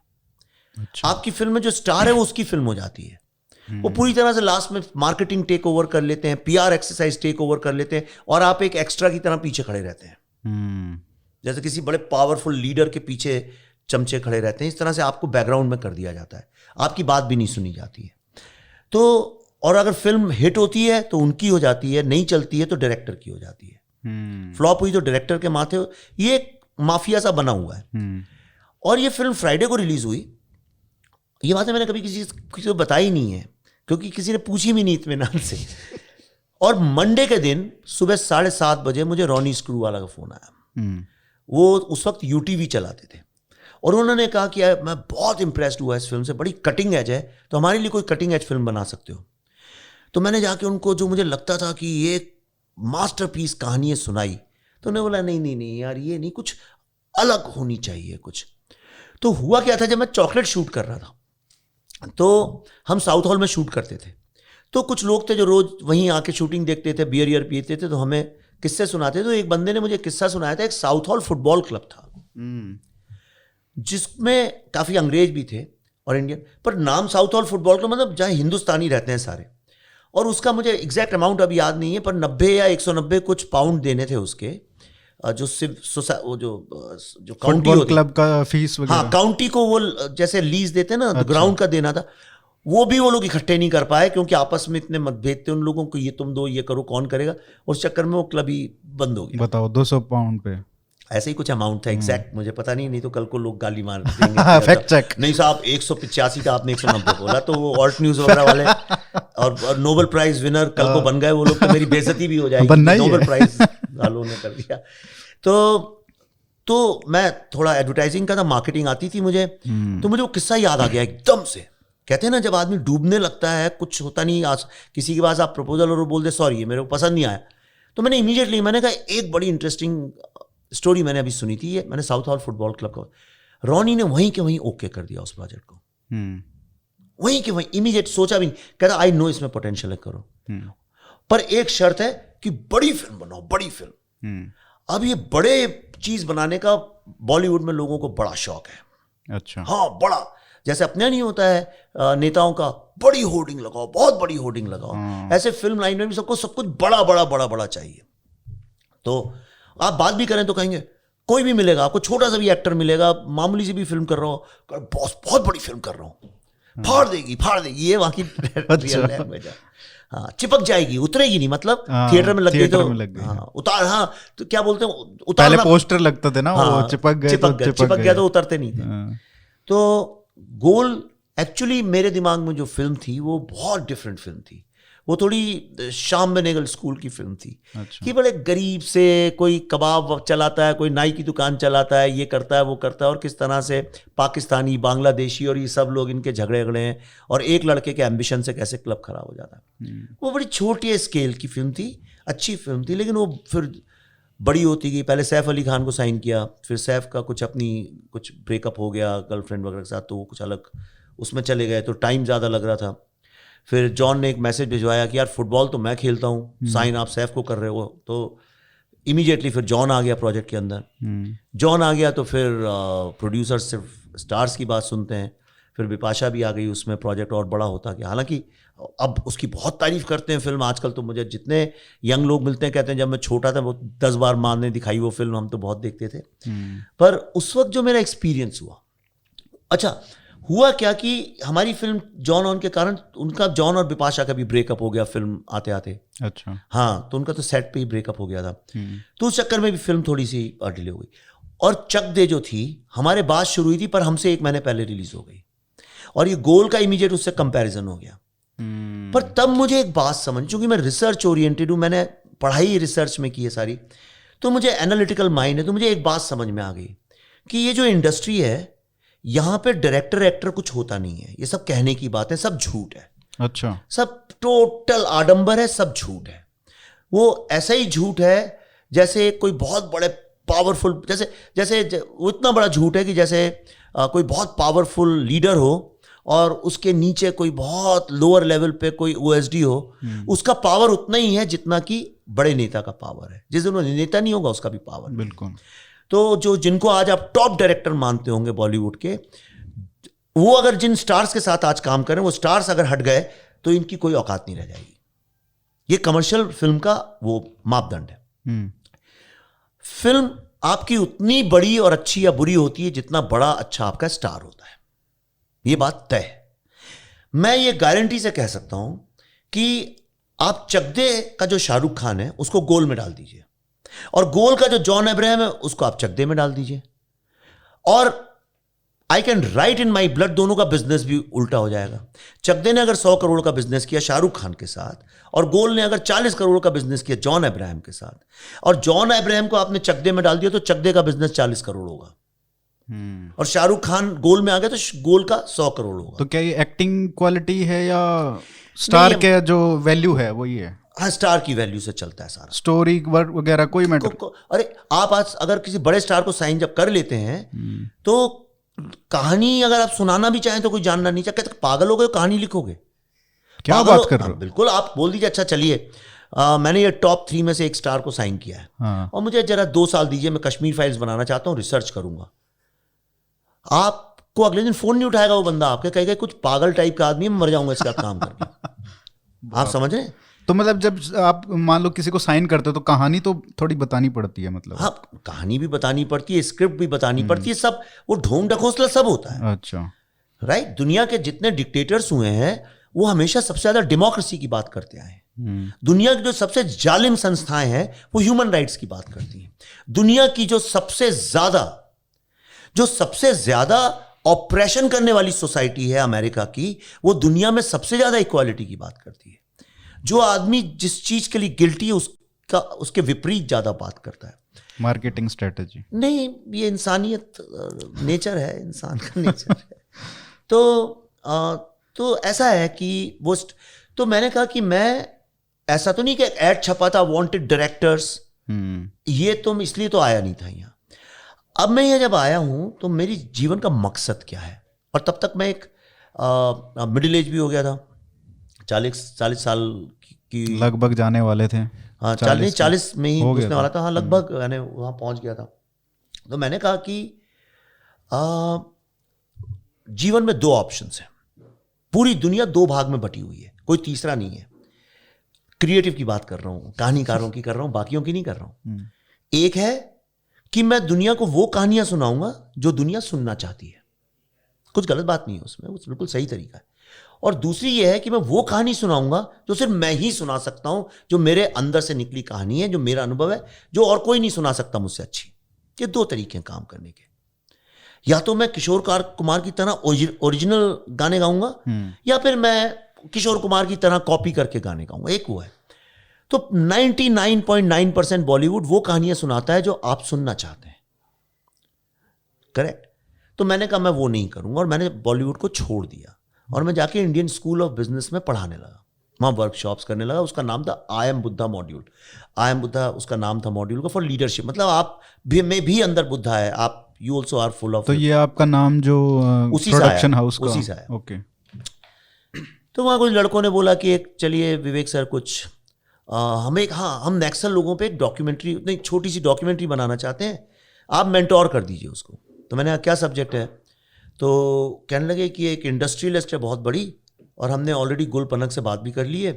अच्छा। आपकी फिल्म में जो स्टार है वो उसकी फिल्म हो जाती है। वो पूरी तरह से लास्ट में मार्केटिंग टेक ओवर कर लेते हैं, PR एक्सरसाइज टेक ओवर कर लेते हैं, और आप एक एक्स्ट्रा की तरह पीछे खड़े रहते हैं। जैसे किसी बड़े पावरफुल लीडर के पीछे चमचे खड़े रहते हैं, इस तरह से आपको बैकग्राउंड में कर दिया जाता है, आपकी बात भी नहीं सुनी जाती है। तो और अगर फिल्म हिट होती है तो उनकी हो जाती है, नहीं चलती है तो डायरेक्टर की हो जाती है। फ्लॉप हुई तो डायरेक्टर के माथे। ये माफिया सा बना हुआ है। और ये फिल्म फ्राइडे को रिलीज हुई। ये बातें मैंने कभी किसी को बताई नहीं है, क्योंकि किसी ने पूछी भी नहीं इत्मीनान से। और मंडे के दिन सुबह 7:30 बजे मुझे रॉनी स्क्रूवाला का फोन आया। वो उस वक्त यूटीवी चलाते थे, और उन्होंने कहा कि यार मैं बहुत इंप्रेस्ड हुआ इस फिल्म से, बड़ी कटिंग एज है, तो हमारे लिए कोई कटिंग एज फिल्म बना सकते हो। तो मैंने जाके उनको, जो मुझे लगता था कि ये मास्टरपीस कहानी है, सुनाई। तो उन्होंने बोला नहीं नहीं नहीं यार, ये नहीं, कुछ अलग होनी चाहिए कुछ। तो हुआ क्या था, जब मैं चॉकलेट शूट कर रहा था, तो हम साउथ हॉल में शूट करते थे। तो कुछ लोग थे जो रोज वहीं आके शूटिंग देखते थे, बियर ईयर पीते थे, तो हमें किस्से सुनाते थे। तो एक बंदे ने मुझे किस्सा सुनाया था, एक साउथ हॉल फुटबॉल क्लब था जिसमें काफी अंग्रेज भी थे और इंडियन, पर नाम साउथ हॉल फुटबॉल क्लब, मतलब जहां हिंदुस्तानी रहते हैं सारे। और उसका मुझे एग्जैक्ट अमाउंट अभी याद नहीं है, पर 90 या 190 कुछ पाउंड देने थे उसके, जो वो जो काउंटी फुटबॉल क्लब का फीस वगैरह। हाँ, काउंटी को वो जैसे लीज देते ना, अच्छा। ग्राउंड का देना था, वो भी वो लोग इकट्ठे नहीं कर पाए, क्योंकि आपस में इतने मतभेद थे उन लोगों को, ये तुम दो, ये करो, कौन करेगा। उस चक्कर में वो क्लब ही बंद हो गया। बताओ, 200 पाउंड पे ऐसे ही कुछ अमाउंट था, एग्जैक्ट मुझे पता नहीं तो कल को लोग गाली मार देंगे। Fact check. नहीं साहब, 185 था, आपने 190 बोला, तो वो ऑल्ट न्यूज वगैरह वाले और नोबेल प्राइज विनर कल को बन गए वो लोग, तो मेरी बेइज्जती भी हो जाएगी। नोबेल प्राइज वालों ने कर दिया। तो मैं थोड़ा एडवर्टाइजिंग का था, मार्केटिंग आती थी मुझे। तो मुझे वो किस्सा याद आ गया एकदम से। कहते हैं ना, जब आदमी डूबने लगता है, कुछ होता नहीं, आज किसी के पास आप प्रपोजल और बोल दे सॉरी ये मेरे को पसंद नहीं आया, तो मैंने इमीडिएटली मैंने कहा एक बड़ी इंटरेस्टिंग स्टोरी मैंने अभी सुनी थी। ये मैंने साउथ हॉल फुटबॉल क्लब का, रॉनी ने वहीं के वहीं ओके कर दिया उस प्रोजेक्ट को, वहीं के वहीं इमीडिएट, सोचा भी नहीं। कहता आई नो इसमें पोटेंशियल है, करो, पर एक शर्त है कि बड़ी फिल्म बनाओ, बड़ी फिल्म। अब ये बड़े चीज बनाने का बॉलीवुड में लोगों को बड़ा शौक है। अच्छा। हाँ, बड़ा, जैसे अपने नहीं होता है नेताओं का, बड़ी होर्डिंग लगाओ, बहुत बड़ी होर्डिंग लगाओ, ऐसे फिल्म लाइन में भी सबको सब कुछ बड़ा बड़ा बड़ा बड़ा चाहिए। तो आप बात भी करें तो कहेंगे कोई भी मिलेगा आपको, छोटा सा भी एक्टर मिलेगा, मामूली सी भी फिल्म कर रहा हो, बॉस बहुत बड़ी फिल्म कर रहा हूं, फाड़ देगी, ये वहां की रियल लैंग्वेज है। हाँ, चिपक जाएगी, उतरेगी नहीं, मतलब थिएटर में लग गई तो हाँ, उतार, हाँ, तो क्या बोलते हैं, उतारना। पहले पोस्टर लगता था ना, वो चिपक गया तो उतरते नहीं थे। तो गोल एक्चुअली मेरे दिमाग में जो फिल्म थी वो बहुत डिफरेंट फिल्म थी। वो थोड़ी श्याम बेनेगल स्कूल की फिल्म थी। अच्छा। कि बड़े गरीब से कोई कबाब चलाता है, कोई नाई की दुकान चलाता है, ये करता है वो करता है, और किस तरह से पाकिस्तानी, बांग्लादेशी और ये सब लोग इनके झगड़े हैं, और एक लड़के के एम्बिशन से कैसे क्लब खराब हो जाता है। वो बड़ी छोटी स्केल की फिल्म थी, अच्छी फिल्म थी, लेकिन वो फिर बड़ी होती गई। पहले सैफ अली खान को साइन किया, फिर सैफ का कुछ ब्रेकअप हो गया गर्लफ्रेंड वगैरह के साथ, तो वो कुछ अलग उसमें चले गए, तो टाइम ज़्यादा लग रहा था। फिर जॉन ने एक मैसेज भिजवाया कि यार फुटबॉल तो मैं खेलता हूँ, साइन आप सैफ को कर रहे हो, तो इमीडिएटली फिर जॉन आ गया प्रोजेक्ट के अंदर। जॉन आ गया तो फिर प्रोड्यूसर सिर्फ स्टार्स की बात सुनते हैं, फिर बिपाशा भी आ गई उसमें, प्रोजेक्ट और बड़ा होता गया। हालांकि अब उसकी बहुत तारीफ करते हैं फिल्म आजकल, तो मुझे जितने यंग लोग मिलते हैं कहते हैं जब मैं छोटा था वो 10 बार माँ ने दिखाई वो फिल्म, हम तो बहुत देखते थे। पर उस वक्त जो मेरा एक्सपीरियंस हुआ, अच्छा हुआ क्या कि हमारी फिल्म जॉन ऑन के कारण, उनका जॉन और बिपाशा का भी ब्रेकअप हो गया फिल्म आते आते। अच्छा। हाँ, तो उनका तो सेट पे ही ब्रेकअप हो गया था, तो उस चक्कर में भी फिल्म थोड़ी सी डिले हो गई। और चक दे जो थी हमारे बात शुरू हुई थी, पर हमसे 1 महीने पहले रिलीज हो गई, और ये गोल का इमीडिएट उससे कंपैरिजन हो गया। पर तब मुझे एक बात समझ, चूंकि मैं रिसर्च ओरिएंटेड हूं, मैंने पढ़ाई रिसर्च में की है सारी, तो मुझे एनालिटिकल माइंड है, तो मुझे एक बात समझ में आ गई कि ये जो इंडस्ट्री है, यहां पे डायरेक्टर एक्टर कुछ होता नहीं है, ये सब कहने की बात है, सब झूठ है। अच्छा। सब टोटल आडंबर है, सब झूठ है। वो ऐसा ही झूठ है जैसे कोई बहुत बड़े पावरफुल, जैसे वो इतना बड़ा झूठ है कि जैसे कोई बहुत पावरफुल लीडर हो और उसके नीचे कोई बहुत लोअर लेवल पे कोई ओएसडी हो, उसका पावर उतना ही है जितना कि बड़े नेता का पावर है। जिस दिन वो नेता नहीं होगा उसका भी पावर। बिल्कुल। तो जिनको आज आप टॉप डायरेक्टर मानते होंगे बॉलीवुड के, वो अगर जिन स्टार्स के साथ आज काम करें, वो स्टार्स अगर हट गए तो इनकी कोई औकात नहीं रह जाएगी। ये कमर्शियल फिल्म का वो मापदंड है। फिल्म आपकी उतनी बड़ी और अच्छी या बुरी होती है जितना बड़ा अच्छा आपका स्टार होता है, ये बात तय है। मैं ये गारंटी से कह सकता हूं कि आप चक दे का जो शाहरुख खान है उसको गोल में डाल दीजिए, और गोल का जो जॉन अब्राहम है उसको आप चकदे में डाल दीजिए, और I can write in my blood, दोनों का बिजनेस भी उल्टा हो जाएगा। चकदे ने अगर 100 करोड़ का बिजनेस किया शाहरुख खान के साथ, और गोल ने अगर 40 करोड़ का बिजनेस किया जॉन अब्राहम के साथ, और जॉन अब्राहम को आपने चकदे में डाल दिया तो चकदे का बिजनेस 40 करोड़ होगा, और शाहरुख खान गोल में आ गया तो गोल का 100 करोड़ होगा। तो क्या ये एक्टिंग क्वालिटी है या स्टार के जो वैल्यू है वही है? हाँ, स्टार की वैल्यू से चलता है सारा, स्टोरी वर्क वगैरह कोई मैटर। अरे आप आज अगर किसी बड़े स्टार को साइन जब कर लेते हैं तो कहानी अगर आप सुनाना भी चाहें तो कोई जानना नहीं चाहे, कहते पागल हो गए कहानी लिखोगे, क्या बात कर रहे हो? बिल्कुल, आप बोल दीजिए अच्छा चलिए मैंने ये टॉप 3 में से एक स्टार को साइन किया है, हाँ। और मुझे जरा 2 साल दीजिए, मैं कश्मीर फाइल्स बनाना चाहता हूँ, रिसर्च करूंगा। आपको अगले दिन फोन नहीं उठाएगा वो बंदा, आपके कहेगा कुछ पागल टाइप का आदमी है, मर जाऊंगा इसका काम करके। आप समझ रहे हैं? तो मतलब जब आप मान लो किसी को साइन करते हो तो कहानी तो थोड़ी बतानी पड़ती है, मतलब। हाँ, कहानी भी बतानी पड़ती है, स्क्रिप्ट भी बतानी पड़ती है, सब वो ढोंग ढकोसला सब होता है। अच्छा, राइट। दुनिया के जितने डिक्टेटर्स हुए हैं वो हमेशा सबसे ज्यादा डेमोक्रेसी की बात करते आए हैं। दुनिया की जो सबसे जालिम संस्थाएं हैं वो ह्यूमन राइट्स की बात करती हैं। दुनिया की जो सबसे ज्यादा ऑपरेशन करने वाली सोसाइटी है अमेरिका की, वो दुनिया में सबसे ज्यादा इक्वालिटी की बात करती है। जो आदमी जिस चीज के लिए गिल्टी है उसके विपरीत ज्यादा बात करता है। मार्केटिंग स्ट्रेटजी नहीं, ये इंसानियत, नेचर है, इंसान का नेचर है। तो ऐसा है कि वो, तो मैंने कहा कि मैं ऐसा तो नहीं कि एड छपा था वांटेड डायरेक्टर्स, ये तो इसलिए तो आया नहीं था यहाँ। अब मैं यहाँ जब आया हूँ तो मेरी जीवन का मकसद क्या है, और तब तक मैं एक मिडिल एज भी हो गया था, 40 साल की लगभग जाने वाले थे। हाँ, 40 में ही घुसने वाला था। हाँ, लगभग मैंने वहाँ पहुँच गया था। तो मैंने कहा कि जीवन में 2 ऑप्शंस हैं, पूरी दुनिया 2 भाग में बटी हुई है, कोई तीसरा नहीं है। क्रिएटिव की बात कर रहा हूँ, कहानीकारों की कर रहा हूँ, बाकियों की नहीं कर रहा हूँ। एक है कि मैं दुनिया को वो कहानियां सुनाऊंगा जो दुनिया सुनना चाहती है, कुछ गलत बात नहीं है उसमें, वो बिल्कुल सही तरीका है। और दूसरी ये है कि मैं वो कहानी सुनाऊंगा जो सिर्फ मैं ही सुना सकता हूं, जो मेरे अंदर से निकली कहानी है, जो मेरा अनुभव है, जो और कोई नहीं सुना सकता मुझसे अच्छी। ये 2 तरीके हैं काम करने के। या तो मैं किशोर कुमार की तरह ओरिजिनल गाने गाऊंगा, या फिर मैं किशोर कुमार की तरह कॉपी करके गाने गाऊंगा, एक वो है। तो 99.9% बॉलीवुड वो कहानियां सुनाता है जो आप सुनना चाहते हैं, करेक्ट। तो मैंने कहा मैं वो नहीं करूंगा, और मैंने बॉलीवुड को छोड़ दिया, और मैं जाके इंडियन स्कूल ऑफ बिजनेस में पढ़ाने लगा, वहाँ वर्कशॉप्स करने लगा। उसका नाम था I am Buddha module. I am Buddha उसका नाम था मॉड्यूल का, फॉर लीडरशिप, मतलब आप भी, में भी अंदर बुद्धा है, आप you also are full of. तो ये आपका नाम जो प्रोडक्शन हाउस का, उसी से आया। ओके। तो वहाँ कुछ लड़कों ने बोला कि एक चलिए विवेक सर कुछ हम नक्सल लोगों पे एक डॉक्यूमेंट्री, नहीं छोटी सी डॉक्यूमेंट्री बनाना चाहते हैं, आप मेंटोर कर दीजिए उसको। तो मैंने कहा क्या सब्जेक्ट है? तो कहने लगे कि एक इंडस्ट्रियलिस्ट है बहुत बड़ी, और हमने ऑलरेडी गुल पनक से बात भी कर ली है,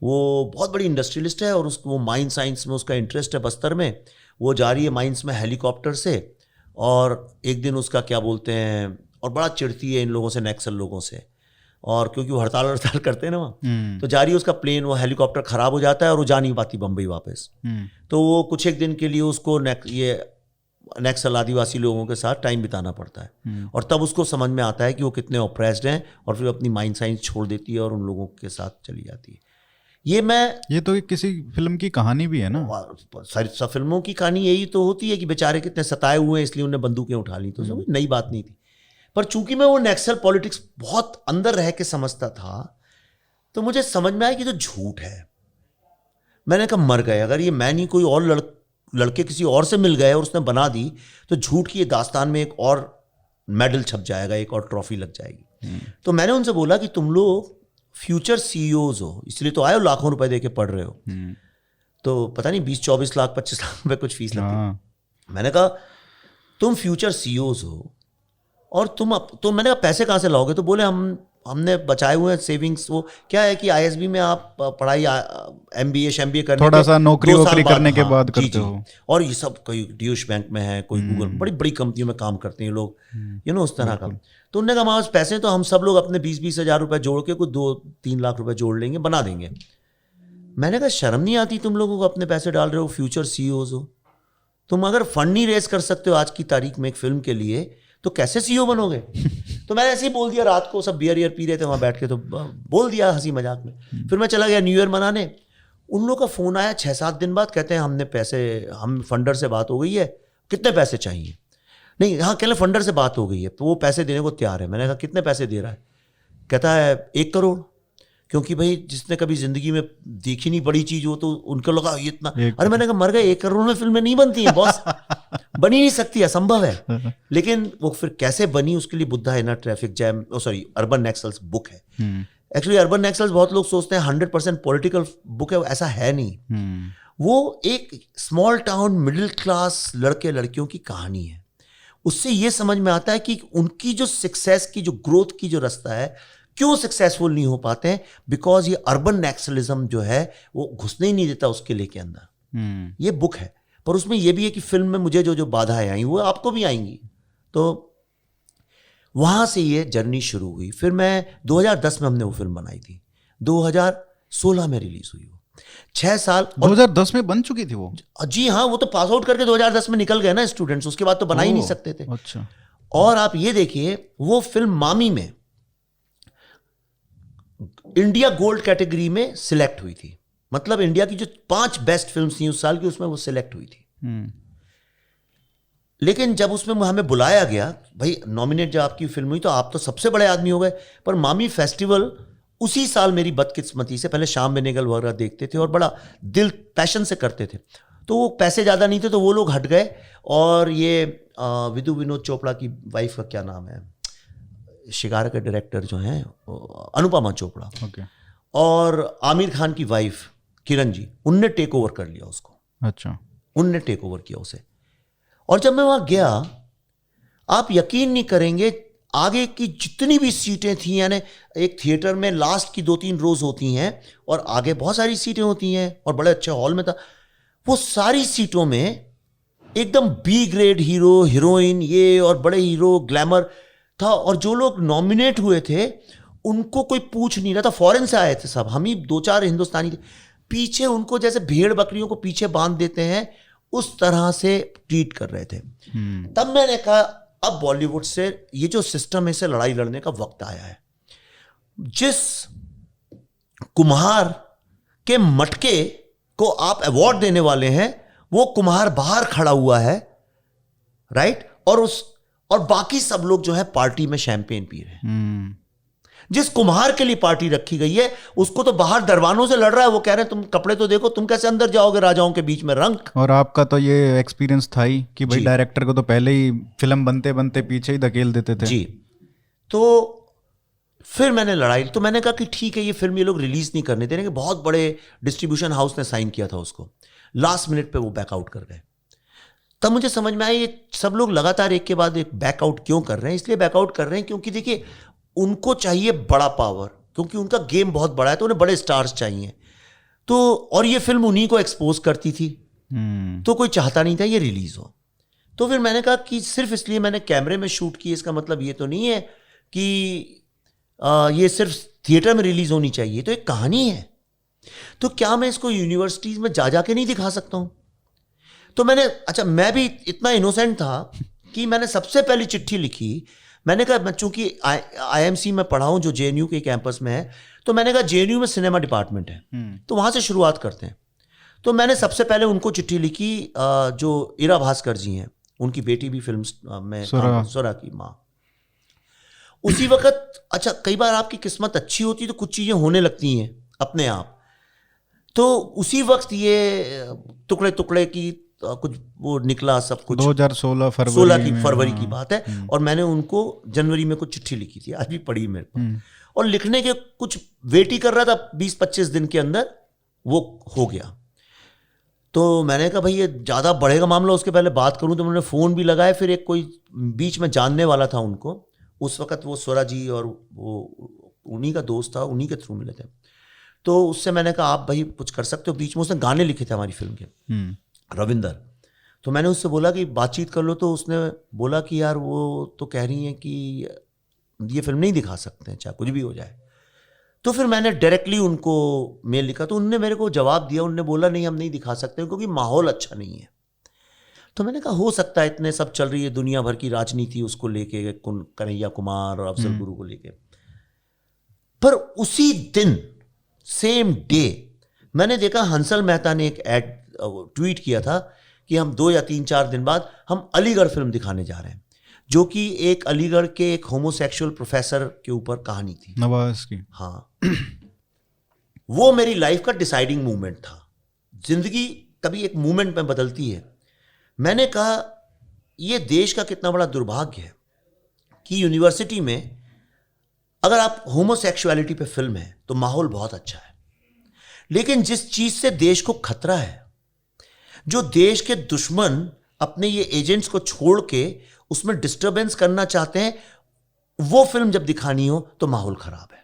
वो बहुत बड़ी इंडस्ट्रियलिस्ट है, और उसको वो माइन साइंस में उसका इंटरेस्ट है, बस्तर में वो जा रही है माइंस में हेलीकॉप्टर से, और एक दिन उसका क्या बोलते हैं, और बड़ा चिढ़ती है इन लोगों से, नक्सल लोगों से, और क्योंकि वो हड़ताल करते हैं ना वहाँ, तो जा रही है उसका प्लेन, वो हेलीकॉप्टर खराब हो जाता है और वो जा नहीं पाती बम्बई वापस। तो वो कुछ एक दिन के लिए उसको ये नक्सल आदिवासी लोगों के साथ टाइम बिताना पड़ता है, और तब उसको समझ में आता है कि वो कितने ऑप्रेस्ड हैं, और फिर अपनी माइंड साइंस छोड़ देती है और उन लोगों के साथ चली जाती है। ये तो किसी फिल्म की कहानी भी है ना, सारी सब फिल्मों की कहानी यही तो होती है कि बेचारे कितने सताए हुए हैं इसलिए उन्हें बंदूकें उठा ली, तो नई बात नहीं थी। पर चूंकि मैं वो नक्सल पॉलिटिक्स बहुत अंदर रह के समझता था, तो मुझे समझ में आया कि तो झूठ है। मैंने कहा मर गए, अगर ये मैं नहीं कोई और लड़के किसी और से मिल गए और उसने बना दी, तो झूठ की ये दास्तान में एक और मेडल छप जाएगा, एक और ट्रॉफी लग जाएगी। तो मैंने उनसे बोला कि तुम लोग फ्यूचर सीईओज हो, इसलिए तो आए हो, लाखों रुपए दे के पढ़ रहे हो, तो पता नहीं 20-24 लाख 25 लाख रुपए कुछ फीस लगती है। मैंने कहा तुम फ्यूचर सीईओज हो, और तो मैंने कहा पैसे कहाँ से लाओगे? तो बोले हमने बचाए हुए हैं सेविंग्स। वो क्या है कि आईएसबी में आप पढ़ाई एमबीए शैम्बीए करने थोड़ा सा नौकरी करने के बाद करते हो, और ये सब कोई ड्यूश बैंक में है, कोई गूगल, बड़ी बड़ी कंपनियों में काम करते हैं लोग, उस तरह का। तो उन्होंने कहा हमारे पास पैसे, तो हम सब लोग अपने 20-20 हज़ार रुपये जोड़ के कुछ 2-3 लाख रुपए जोड़ लेंगे, बना देंगे। मैंने कहा शर्म नहीं आती तुम लोगों को, अपने पैसे डाल रहे हो, फ्यूचर सीईओज हो तुम, अगर फंड नहीं रेज कर सकते हो आज की तारीख में एक फिल्म के लिए तो कैसे सीईओ बनोगे? तो मैंने ऐसे ही बोल दिया, रात को सब बियर पी रहे थे वहां बैठ के, तो बोल दिया हंसी मजाक में। फिर मैं चला गया न्यू ईयर मनाने, उन लोगों का फोन आया 6-7 दिन बाद, कहते हैं हमने पैसे, हम फंडर से बात हो गई है, कितने पैसे चाहिए? नहीं हाँ कह रहे फंडर से बात हो गई है तो वो पैसे देने को तैयार है। मैंने कहा कितने पैसे दे रहा है? कहता है 1 करोड़। क्योंकि भाई जिसने कभी जिंदगी में देखी नहीं बड़ी चीज हो तो उनको लगा ये इतना, अरे मैंने कहा मर गए, 1 करोड़ में फिल्में नहीं बनती हैं बॉस, बनी नहीं सकती, असंभव है। लेकिन वो फिर कैसे बनी, उसके लिए Buddha inner traffic jam, urban Naxals book है। एक्चुअली अर्बन नक्सल्स बहुत लोग सोचते हैं 100% पॉलिटिकल बुक है, ऐसा है नहीं। वो एक स्मॉल टाउन मिडिल क्लास लड़के लड़कियों की कहानी है। उससे ये समझ में आता है कि उनकी जो सक्सेस की, जो ग्रोथ की जो रास्ता है, क्यों सक्सेसफुल नहीं हो पाते हैं, बिकॉज ये अर्बन नैक्सलिज्म जो है वो घुसने ही नहीं देता उसके लिए के अंदर। ये बुक है, पर उसमें ये भी है कि फिल्म में मुझे जो जो बाधाएं आई वो आपको भी आएंगी। तो वहां से ये जर्नी शुरू हुई। फिर मैं 2010 में हमने वो फिल्म बनाई थी, 2016 में रिलीज हुई वो, 6 साल। 2010 में बन चुकी थी वो? जी हाँ, वो तो पास आउट करके 2010 में निकल गए ना स्टूडेंट्स, उसके बाद तो बना ही नहीं सकते थे। अच्छा। और आप ये देखिए वो फिल्म मामी में इंडिया गोल्ड कैटेगरी में सिलेक्ट हुई थी, मतलब इंडिया की जो 5 बेस्ट फिल्म्स थी उस साल की, उसमें वो सिलेक्ट हुई थी। लेकिन जब उसमें हमें बुलाया गया, भाई नॉमिनेट जब आपकी फिल्म हुई तो आप तो सबसे बड़े आदमी हो गए, पर मामी फेस्टिवल उसी साल मेरी बदकिस्मती से, पहले शाम बेनेगल वगैरह देखते थे और बड़ा दिल पैशन से करते थे, तो वो पैसे ज़्यादा नहीं थे तो वो लोग हट गए। और ये विदु विनोद चोपड़ा की वाइफ का क्या नाम है, शिकार के डायरेक्टर जो हैं अनुपमा चोपड़ा, और आमिर खान की वाइफ किरण जी, उनने टेक ओवर कर लिया उसको। अच्छा। उनने टेक ओवर किया उसे। और जब मैं वहां गया, आप यकीन नहीं करेंगे, आगे की जितनी भी सीटें थी, यानी एक थिएटर में लास्ट की 2-3 रोज होती हैं और आगे बहुत सारी सीटें होती हैं और बड़े अच्छे हॉल में था, वो सारी सीटों में एकदम बी ग्रेड हीरो हीरोइन ये और बड़े हीरो ग्लैमर था। और जो लोग नॉमिनेट हुए थे उनको कोई पूछ नहीं रहा था, फॉरेन से आए थे सब, हम ही 2-4 हिंदुस्तानी थे। पीछे उनको जैसे भेड़ बकरियों को पीछे बांध देते हैं उस तरह से ट्रीट कर रहे थे। तब मैंने कहा अब बॉलीवुड से ये जो सिस्टम है इससे लड़ाई लड़ने का वक्त आया है। जिस कुम्हार के मटके को आप अवार्ड देने वाले हैं वो कुम्हार बाहर खड़ा हुआ है, राइट, और बाकी सब लोग जो है पार्टी में शैंपेन पी रहे हैं। जिस कुम्हार के लिए पार्टी रखी गई है उसको तो बाहर दरवानों से लड़ रहा है, वो कह रहे हैं तुम कपड़े तो देखो, तुम कैसे अंदर जाओगे राजाओं के बीच में, रंग। और आपका तो ये एक्सपीरियंस था ही कि भाई डायरेक्टर को तो पहले ही फिल्म बनते बनते पीछे ही धकेल देते थे। जी। तो फिर मैंने लड़ाई, तो मैंने कहा कि ठीक है ये फिल्म ये लोग रिलीज नहीं करने दे रहे, बहुत बड़े डिस्ट्रीब्यूशन हाउस ने साइन किया था उसको, लास्ट मिनट पे वो बैकआउट कर गए। तब मुझे समझ में आया ये सब लोग लगातार एक के बाद एक बैकआउट क्यों कर रहे हैं। इसलिए बैकआउट कर रहे हैं क्योंकि देखिए उनको चाहिए बड़ा पावर, क्योंकि उनका गेम बहुत बड़ा है तो उन्हें बड़े स्टार्स चाहिए। तो और ये फिल्म उन्हीं को एक्सपोज करती थी, तो कोई चाहता नहीं था ये रिलीज हो। तो फिर मैंने कहा कि सिर्फ इसलिए मैंने कैमरे में शूट की इसका मतलब ये तो नहीं है कि ये सिर्फ थिएटर में रिलीज होनी चाहिए, तो एक कहानी है, तो क्या मैं इसको यूनिवर्सिटीज में जा के नहीं दिखा सकता हूं। तो मैंने, अच्छा मैं भी इतना इनोसेंट था कि मैंने सबसे पहली चिट्ठी लिखी। मैंने कहा मैं चूंकि IMC में पढ़ा हूं जो JNU के कैंपस में है, तो मैंने कहा JNU में सिनेमा डिपार्टमेंट है, तो वहां से शुरुआत करते हैं। तो मैंने सबसे पहले उनको चिट्ठी लिखी, जो इरा भास्कर जी हैं, उनकी बेटी भी फिल्म में सुरा की माँ। उसी वक्त, अच्छा कई बार आपकी किस्मत अच्छी होती है तो कुछ चीजें होने लगती हैं अपने आप। तो उसी वक्त ये टुकड़े टुकड़े की कुछ वो निकला सब कुछ, 2016 फरवरी की बात है। और मैंने उनको जनवरी में कुछ चिट्ठी लिखी थी, आज भी पढ़ी मेरे पास, और लिखने के कुछ वेट ही कर रहा था, 20-25 दिन के अंदर वो हो गया। तो मैंने कहा भाई ये ज़्यादा बढ़ेगा मामला, उसके पहले बात करूं। तो उन्होंने फ़ोन भी लगाया, फिर एक कोई बीच में जानने वाला था उनको, उस वक्त वो स्वरा जी और वो उन्हीं का दोस्त था, उन्हीं के थ्रू मिले थे। तो उससे मैंने कहा आप भाई कुछ कर सकते हो। बीच में उसने गाने लिखे थे हमारी फिल्म के, रविंदर। तो मैंने उससे बोला कि बातचीत कर लो, तो उसने बोला कि यार वो तो कह रही हैं कि ये फिल्म नहीं दिखा सकते हैं चाहे कुछ भी हो जाए। तो फिर मैंने डायरेक्टली उनको मेल लिखा, तो उन्होंने मेरे को जवाब दिया, उन्होंने बोला नहीं हम नहीं दिखा सकते क्योंकि माहौल अच्छा नहीं है। तो मैंने कहा हो सकता है, इतने सब चल रही है दुनिया भर की राजनीति उसको लेके, कन्हैया कुमार और अफजल गुरु को लेके। पर उसी दिन सेम डे मैंने देखा हंसल मेहता ने एक एड ट्वीट किया था कि हम 2 या 3-4 दिन बाद हम अलीगढ़ फिल्म दिखाने जा रहे हैं, जो कि एक अलीगढ़ के एक होमोसेक्सुअल प्रोफेसर के ऊपर कहानी थी, नवाज की। हाँ। वो मेरी लाइफ का डिसाइडिंग मूवमेंट था। जिंदगी कभी एक मूवमेंट में बदलती है। मैंने कहा ये देश का कितना बड़ा दुर्भाग्य है कि यूनिवर्सिटी में अगर आप होमोसेक्सुअलिटी पे फिल्म है तो माहौल बहुत अच्छा है, लेकिन जिस चीज से देश को खतरा है, जो देश के दुश्मन अपने ये एजेंट्स को छोड़ के उसमें डिस्टरबेंस करना चाहते हैं, वो फिल्म जब दिखानी हो तो माहौल खराब है।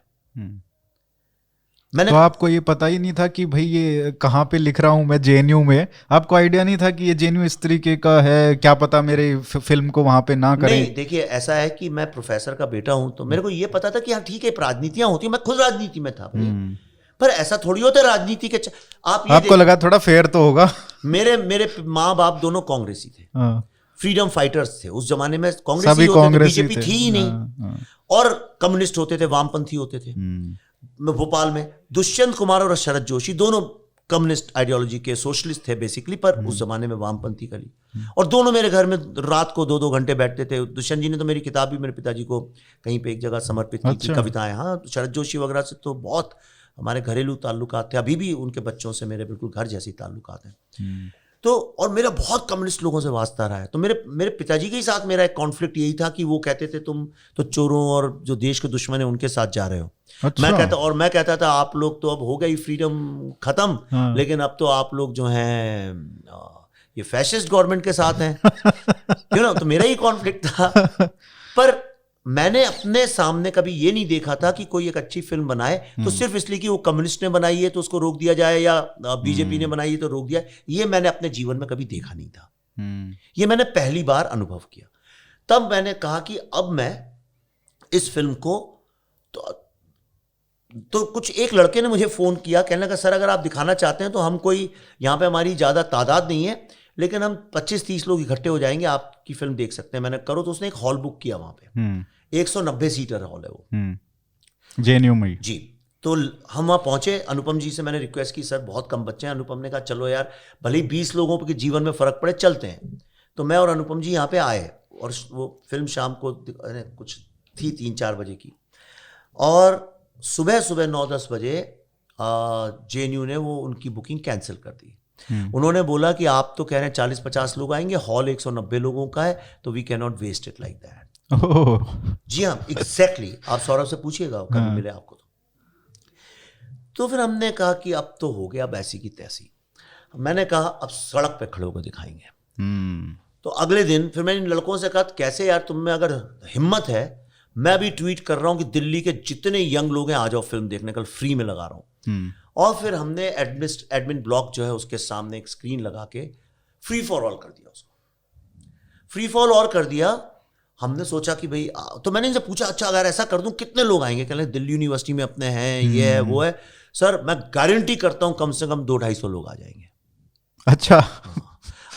तो आपको ये पता ही नहीं था कि भाई ये कहाँ पे लिख रहा हूँ मैं, जेएनयू में? आपको आइडिया नहीं था कि ये जेएनयू इस तरीके का है? क्या पता मेरे फिल्म को वहां पे ना करें। नहीं, देखिए ऐसा है कि मैं प्रोफेसर का बेटा हूं, तो मेरे को ये पता था कि हाँ ठीक है राजनीतियां होती है, मैं खुद राजनीति में था भाई। पर ऐसा थोड़ी होता है राजनीति के आपको लगा थोड़ा फेयर तो होगा। मेरे माँ बाप दोनों कांग्रेसी थे, फ्रीडम फाइटर्स थे उस जमाने में। सभी कांग्रेसी, बीजेपी थी ही नहीं, और कम्युनिस्ट होते थे, वामपंथी होते थे। भोपाल में दुष्यंत कुमार और शरद जोशी दोनों कम्युनिस्ट आइडियोलॉजी के सोशलिस्ट थे बेसिकली, पर उस जमाने में वामपंथी कली। और दोनों मेरे घर में रात को 2-2 घंटे बैठते थे। दुष्यंत जी ने तो मेरी किताब भी मेरे पिताजी को कहीं पे एक जगह समर्पित की थी, कविताएं। हाँ, शरद जोशी वगैरह से तो बहुत हमारे घरेलू ताल्लुकात थे, अभी भी उनके बच्चों से मेरे बिल्कुल घर जैसी ताल्लुकात हैं। तो और मेरा बहुत कम्युनिस्ट लोगों से वास्ता रहा है। तो मेरे पिताजी के साथ मेरा एक कॉन्फ्लिक्ट यही था कि वो कहते थे तुम तो चोरों और जो देश के दुश्मन है उनके साथ जा रहे हो। अच्छा। मैं कहता था आप लोग तो अब हो गई फ्रीडम खत्म, हाँ। लेकिन अब तो आप लोग जो हैं ये फैशिस्ट गवर्नमेंट के साथ हैं। यू नो, तो मेरा ही कॉन्फ्लिक्ट था। पर मैंने अपने सामने कभी ये नहीं देखा था कि कोई एक अच्छी फिल्म बनाए तो सिर्फ इसलिए कि वो कम्युनिस्ट ने बनाई है तो उसको रोक दिया जाए, या बीजेपी ने बनाई है तो रोक दिया। ये मैंने अपने जीवन में कभी देखा नहीं था। ये मैंने पहली बार अनुभव किया। तब मैंने कहा कि अब मैं इस फिल्म को तो कुछ एक लड़के ने मुझे फोन किया, कहने लगा सर अगर आप दिखाना चाहते हैं तो हम कोई, यहाँ पे हमारी ज्यादा तादाद नहीं है, लेकिन हम 25-30 लोग इकट्ठे हो जाएंगे, आपकी फिल्म देख सकते हैं। मैंने करो, तो उसने एक हॉल बुक किया वहां पे। 190 सीटर हॉल है वो, जेएनयू में जी। तो हम वहाँ पहुंचे, अनुपम जी से मैंने रिक्वेस्ट की, सर बहुत कम बच्चे हैं। अनुपम ने कहा चलो यार, भले ही 20 लोगों के जीवन में फर्क पड़े, चलते हैं। तो मैं और अनुपम जी यहाँ पे आए, और वो फिल्म शाम को कुछ थी 3-4 बजे की, और सुबह 9-10 बजे जेएनयू ने वो उनकी बुकिंग कैंसिल कर दी। उन्होंने बोला कि आप तो कह रहे हैं 40-50 लोग आएंगे, हॉल 190 लोगों का है, तो we can not waste it like that. जी हाँ, एग्जैक्टली। आप सौरभ से पूछिएगा कभी मिले आपको तो फिर हमने कहा कि अब तो हो गया, अब ऐसी की तैसी। मैंने कहा अब सड़क पे खड़े होकर दिखाएंगे। तो अगले दिन फिर मैंने इन लड़कों से कहा कैसे यार, तुम में अगर हिम्मत है, मैं भी ट्वीट कर रहा हूं कि दिल्ली के जितने यंग लोग हैं आ जाओ फिल्म देखने, कल फ्री में लगा रहा हूं। और फिर हमने एडमिन ब्लॉक जो है उसके सामने एक स्क्रीन लगा के फ्री फॉर ऑल कर दिया उसको, फ्री फॉर ऑल कर दिया। हमने सोचा कि भाई, तो मैंने इनसे पूछा अच्छा अगर ऐसा कर दूं कितने लोग आएंगे? कहने दिल्ली यूनिवर्सिटी में अपने हैं, ये है वो है। सर मैं गारंटी करता हूं कम से कम 200-250 लोग आ जाएंगे। अच्छा।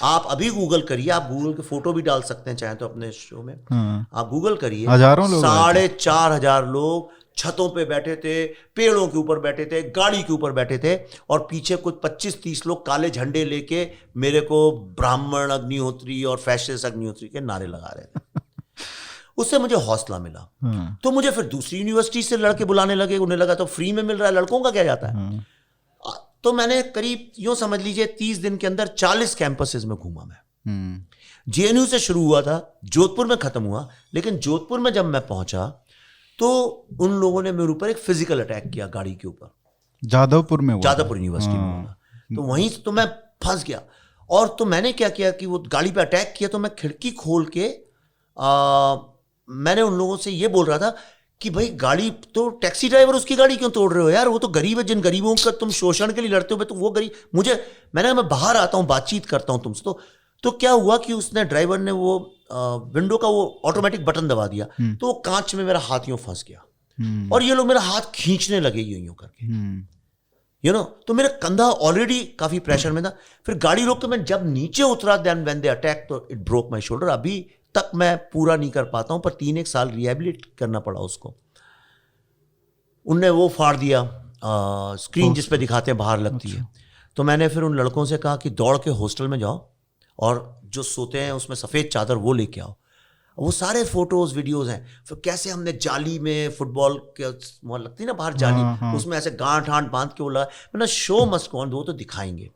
आप अभी गूगल करिए, आप गूगल के फोटो भी डाल सकते हैं चाहे तो अपने शो में। आप गूगल करिए, 4,500 लोग छतों पे बैठे थे, पेड़ों के ऊपर बैठे थे, गाड़ी के ऊपर बैठे थे, और पीछे कुछ 25-30 लोग काले झंडे लेके मेरे को ब्राह्मण अग्निहोत्री और फैशिस्ट अग्निहोत्री के नारे लगा रहे थे। उससे मुझे हौसला मिला। तो मुझे फिर दूसरी यूनिवर्सिटी से लड़के बुलाने लगे, उन्हें लगा तो फ्री में मिल रहा है, लड़कों का क्या जाता है। तो मैंने करीब यूं समझ लीजिए 30 दिन के अंदर 40 कैंपसेस में घूमा मैं। जेएनयू से शुरू हुआ था, जोधपुर में खत्म हुआ, लेकिन जोधपुर में जब मैं पहुंचा तो उन लोगों ने मेरे ऊपर एक फिजिकल अटैक किया गाड़ी के ऊपर। जादवपुर में हुआ, जादवपुर यूनिवर्सिटी में हुआ। तो वहीं तो मैं फंस गया। और तो मैंने क्या किया कि वो गाड़ी पे अटैक किया, तो मैं खिड़की खोल के मैंने उन लोगों से ये बोल रहा था कि भाई गाड़ी तो, टैक्सी ड्राइवर उसकी गाड़ी क्यों तोड़ रहे हो यार, वो तो गरीब है, जिन गरीबों का तुम शोषण के लिए लड़ते हो, तो वो गरीब मैं बाहर आता हूँ, बातचीत करता हूँ तुमसे। तो क्या हुआ कि उसने, ड्राइवर ने वो विंडो का वो ऑटोमेटिक बटन दबा दिया, तो वो कांच में मेरा हाथ यूं फंस गया। और ये लोग मेरा हाथ खींचने लगे यूं करके, तो मेरा कंधा ऑलरेडी काफी प्रेशर में था। फिर गाड़ी रोक के मैं जब नीचे उतरा, देन व्हेन दे अटैक, तो इट ब्रोक माय शोल्डर। अभी तक मैं पूरा नहीं कर पाता हूं, पर 3-1 साल रिहेबिलिट करना पड़ा उसको। उनने वो फाड़ दिया, स्क्रीन जिस पे दिखाते हैं बाहर लगती है। तो मैंने फिर उन लड़कों से कहा कि दौड़ के हॉस्टल में जाओ और जो सोते हैं उसमें सफ़ेद चादर वो लेके आओ। वो सारे फोटोज वीडियोस हैं। फिर कैसे हमने जाली में फुटबॉल के वहाँ लगती है ना बाहर जाली, उसमें ऐसे गांठ बांध के बोला, मैंने शो मस्ट गो ऑन, वो तो दिखाएंगे।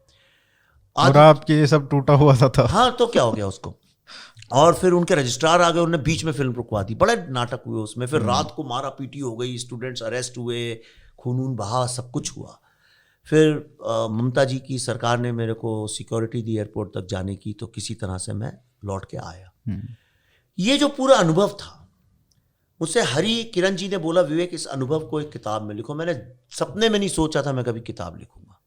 और आपके ये सब टूटा हुआ था। हाँ, तो क्या हो गया उसको। और फिर उनके रजिस्ट्रार आ गए, उन्होंने बीच में फिल्म रुकवा दी। बड़े नाटक हुए उसमें। फिर रात को मारा पीटी हो गई, स्टूडेंट्स अरेस्ट हुए, खून बहा, सब कुछ हुआ। फिर ममता जी की सरकार ने मेरे को सिक्योरिटी दी एयरपोर्ट तक जाने की, तो किसी तरह से मैं लौट के आया। ये जो पूरा अनुभव था, मुझसे हरी किरण जी ने बोला, विवेक इस अनुभव को एक किताब में लिखो। मैंने सपने में नहीं सोचा था मैं कभी किताब लिखूंगा।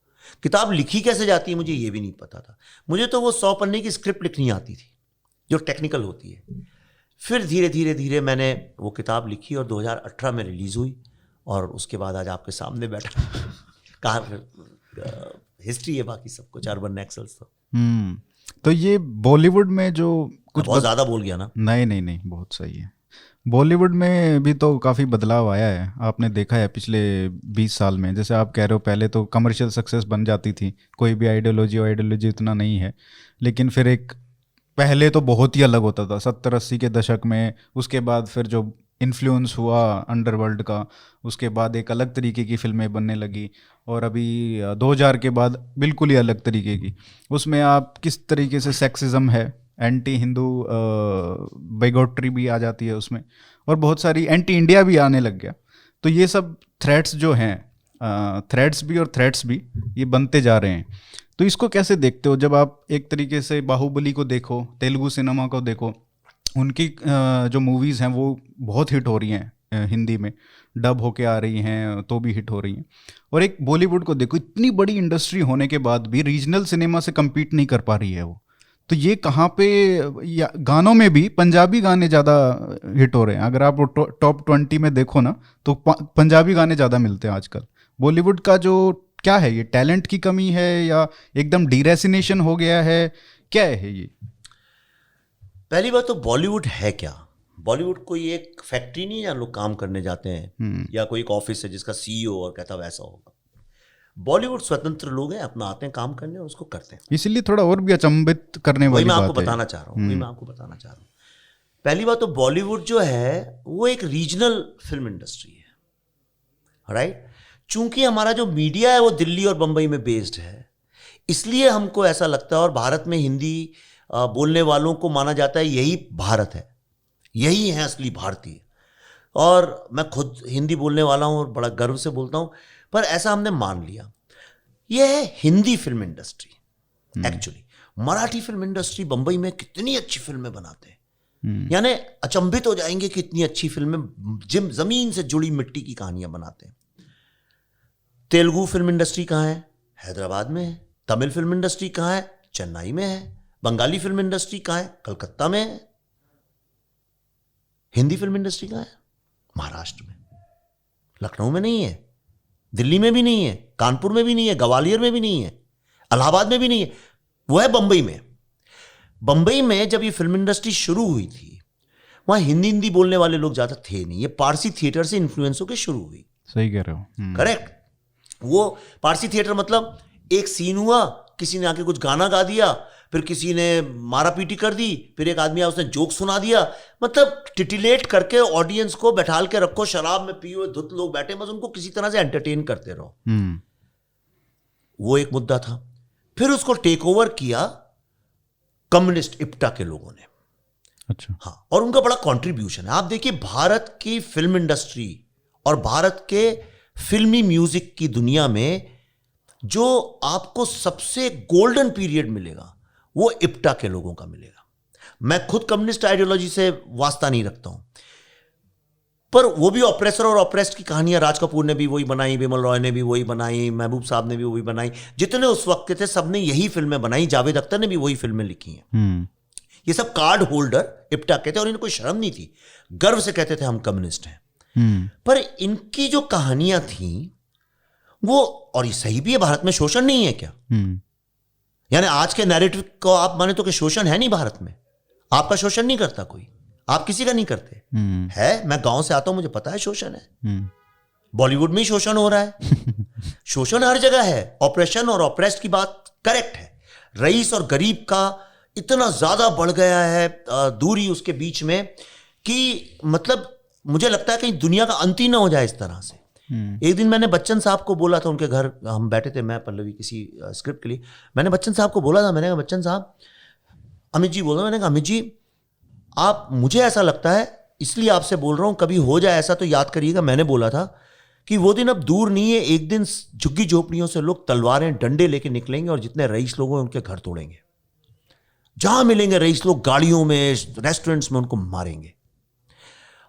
किताब लिखी कैसे जाती है मुझे ये भी नहीं पता था। मुझे तो वो 100 पन्ने की स्क्रिप्ट लिखनी आती थी जो टेक्निकल होती है। फिर धीरे धीरे धीरे मैंने वो किताब लिखी और 2018 में रिलीज हुई, और उसके बाद आज आपके सामने बैठा। कहा हिस्ट्री है, बाकी सब कुछ अर्बन नेक्सल्स। तो ये बॉलीवुड में जो कुछ बहुत ज्यादा बोल गया ना? नहीं, बहुत सही है। बॉलीवुड में भी तो काफ़ी बदलाव आया है, आपने देखा है पिछले 20 साल में। जैसे आप कह रहे हो, पहले तो कमर्शियल सक्सेस बन जाती थी, कोई भी आइडियोलॉजी उतना नहीं है, लेकिन फिर एक पहले तो बहुत ही अलग होता था 70-80 के दशक में। उसके बाद फिर जो इन्फ्लुएंस हुआ अंडरवर्ल्ड का, उसके बाद एक अलग तरीके की फिल्में बनने लगी, और अभी 2000 के बाद बिल्कुल ही अलग तरीके की। उसमें आप किस तरीके से सेक्सिज्म है, एंटी हिंदू बेगोट्री भी आ जाती है उसमें, और बहुत सारी एंटी इंडिया भी आने लग गया। तो ये सब थ्रेट्स जो हैं, थ्रेट्स भी और थ्रेट्स भी ये बनते जा रहे हैं। तो इसको कैसे देखते हो? जब आप एक तरीके से बाहुबली को देखो, तेलुगु सिनेमा को देखो, उनकी जो मूवीज़ हैं वो बहुत हिट हो रही हैं, हिंदी में डब होके आ रही हैं तो भी हिट हो रही हैं। और एक बॉलीवुड को देखो, इतनी बड़ी इंडस्ट्री होने के बाद भी रीजनल सिनेमा से कम्पीट नहीं कर पा रही है वो। तो ये कहाँ पे, या गानों में भी पंजाबी गाने ज़्यादा हिट हो रहे हैं। अगर आप टॉप 20 में देखो ना, तो पंजाबी गाने ज़्यादा मिलते हैं आजकल। बॉलीवुड का जो क्या है, ये टैलेंट की कमी है या एकदम डीरेसिनेशन हो गया है, क्या है ये? पहली बात तो बॉलीवुड है क्या? बॉलीवुड कोई एक फैक्ट्री नहीं है जहाँ लोग काम करने जाते हैं, या कोई एक ऑफिस है जिसका सीईओ और कहता वैसा होगा। बॉलीवुड स्वतंत्र लोग हैं, अपना आते हैं काम करने और उसको करते हैं। इसलिए थोड़ा और भी अचंभित करने वाली बात है। मैं आपको बताना चाह रहा हूँ। पहली बात तो बॉलीवुड जो है वो एक रीजनल फिल्म इंडस्ट्री है, राइट? चूंकि हमारा जो मीडिया है वो दिल्ली और बंबई में बेस्ड है, इसलिए हमको ऐसा लगता है, और भारत में हिंदी बोलने वालों को माना जाता है यही भारत है, यही है असली भारतीय। और मैं खुद हिंदी बोलने वाला हूं और बड़ा गर्व से बोलता हूं, पर ऐसा हमने मान लिया। यह है Hindi film industry. Actually Marathi film industry Bombay में कितनी अच्छी फिल्में बनाते हैं, यानी अचंभित हो जाएंगे कि इतनी अच्छी फिल्में जमीन से जुड़ी मिट्टी की कहानियां बनाते हैं। तेलुगु फिल्म इंडस्ट्री कहाँ है? हैदराबाद में है। तमिल फिल्म इंडस्ट्री कहाँ है? चेन्नई में है। बंगाली फिल्म इंडस्ट्री कहाँ है? कलकत्ता में है। हिंदी फिल्म इंडस्ट्री कहाँ है? महाराष्ट्र में। लखनऊ में नहीं है, दिल्ली में भी नहीं है, कानपुर में भी नहीं है, ग्वालियर में भी नहीं है, इलाहाबाद में भी नहीं है, वो है बंबई में। बंबई में जब ये फिल्म इंडस्ट्री शुरू हुई थी, वहां हिंदी बोलने वाले लोग ज्यादा थे नहीं। ये पारसी थिएटर से इन्फ्लुएंस होकर शुरू हुई। सही कह रहे हो। करेक्ट। वो पारसी थिएटर मतलब एक सीन हुआ, किसी ने आके कुछ गाना गा दिया, फिर किसी ने मारा पीटी कर दी, फिर एक आदमी आया उसने जोक सुना दिया, मतलब टिटिलेट करके ऑडियंस को बैठाल के रखो, शराब में पिए हुए धुत लोग बैठे, बस उनको किसी तरह से एंटरटेन करते रहो। वो एक मुद्दा था। फिर उसको टेक ओवर किया कम्युनिस्ट इप्टा के लोगों ने। अच्छा। हाँ, और उनका बड़ा कंट्रीब्यूशन है। आप देखिए भारत की फिल्म इंडस्ट्री और भारत के फिल्मी म्यूजिक की दुनिया में जो आपको सबसे गोल्डन पीरियड मिलेगा वो इप्टा के लोगों का मिलेगा। मैं खुद कम्युनिस्ट आइडियोलॉजी से वास्ता नहीं रखता हूं, पर वो भी ऑप्रेसर और ऑप्रेस्ड की कहानियां राज कपूर ने भी वही बनाई, बिमल रॉय ने भी वही बनाई, महबूब साहब ने भी वही बनाई, जितने उस वक्त के थे सबने यही फिल्में बनाई, जावेद अख्तर ने भी वही फिल्में लिखी हैं। ये सब कार्ड होल्डर इप्टा के थे और इन्हें कोई शर्म नहीं थी, गर्व से कहते थे हम कम्युनिस्ट हैं। पर इनकी जो कहानियां थी वो, और ये सही भी है, भारत में शोषण नहीं है क्या? यानी आज के नैरेटिव को आप माने तो कि शोषण है नहीं भारत में, आपका शोषण नहीं करता कोई, आप किसी का नहीं करते है। मैं गांव से आता हूं, मुझे पता है शोषण है। बॉलीवुड में ही शोषण हो रहा है। शोषण हर जगह है। ऑपरेशन और ऑपरेस्ड की बात करेक्ट है। रईस और गरीब का इतना ज्यादा बढ़ गया है दूरी उसके बीच में कि मतलब मुझे लगता है कहीं दुनिया का अंत ही ना हो जाए इस तरह से। एक दिन मैंने बच्चन साहब को बोला था, उनके घर हम बैठे थे, मैं पल्लवी किसी स्क्रिप्ट के लिए। मैंने बच्चन साहब को बोला था, मैंने कहा बच्चन साहब, अमित जी बोल रहा, मैंने कहा अमित जी आप, मुझे ऐसा लगता है, इसलिए आपसे बोल रहा हूं, कभी हो जाए ऐसा तो याद करिएगा, मैंने बोला था कि वो दिन अब दूर नहीं है, एक दिन झुग्गी झोपड़ियों से लोग तलवारें डंडे लेके निकलेंगे और जितने रईस लोग हैं उनके घर तोड़ेंगे। जहां मिलेंगे रईस लोग गाड़ियों में, रेस्टोरेंट्स में उनको मारेंगे।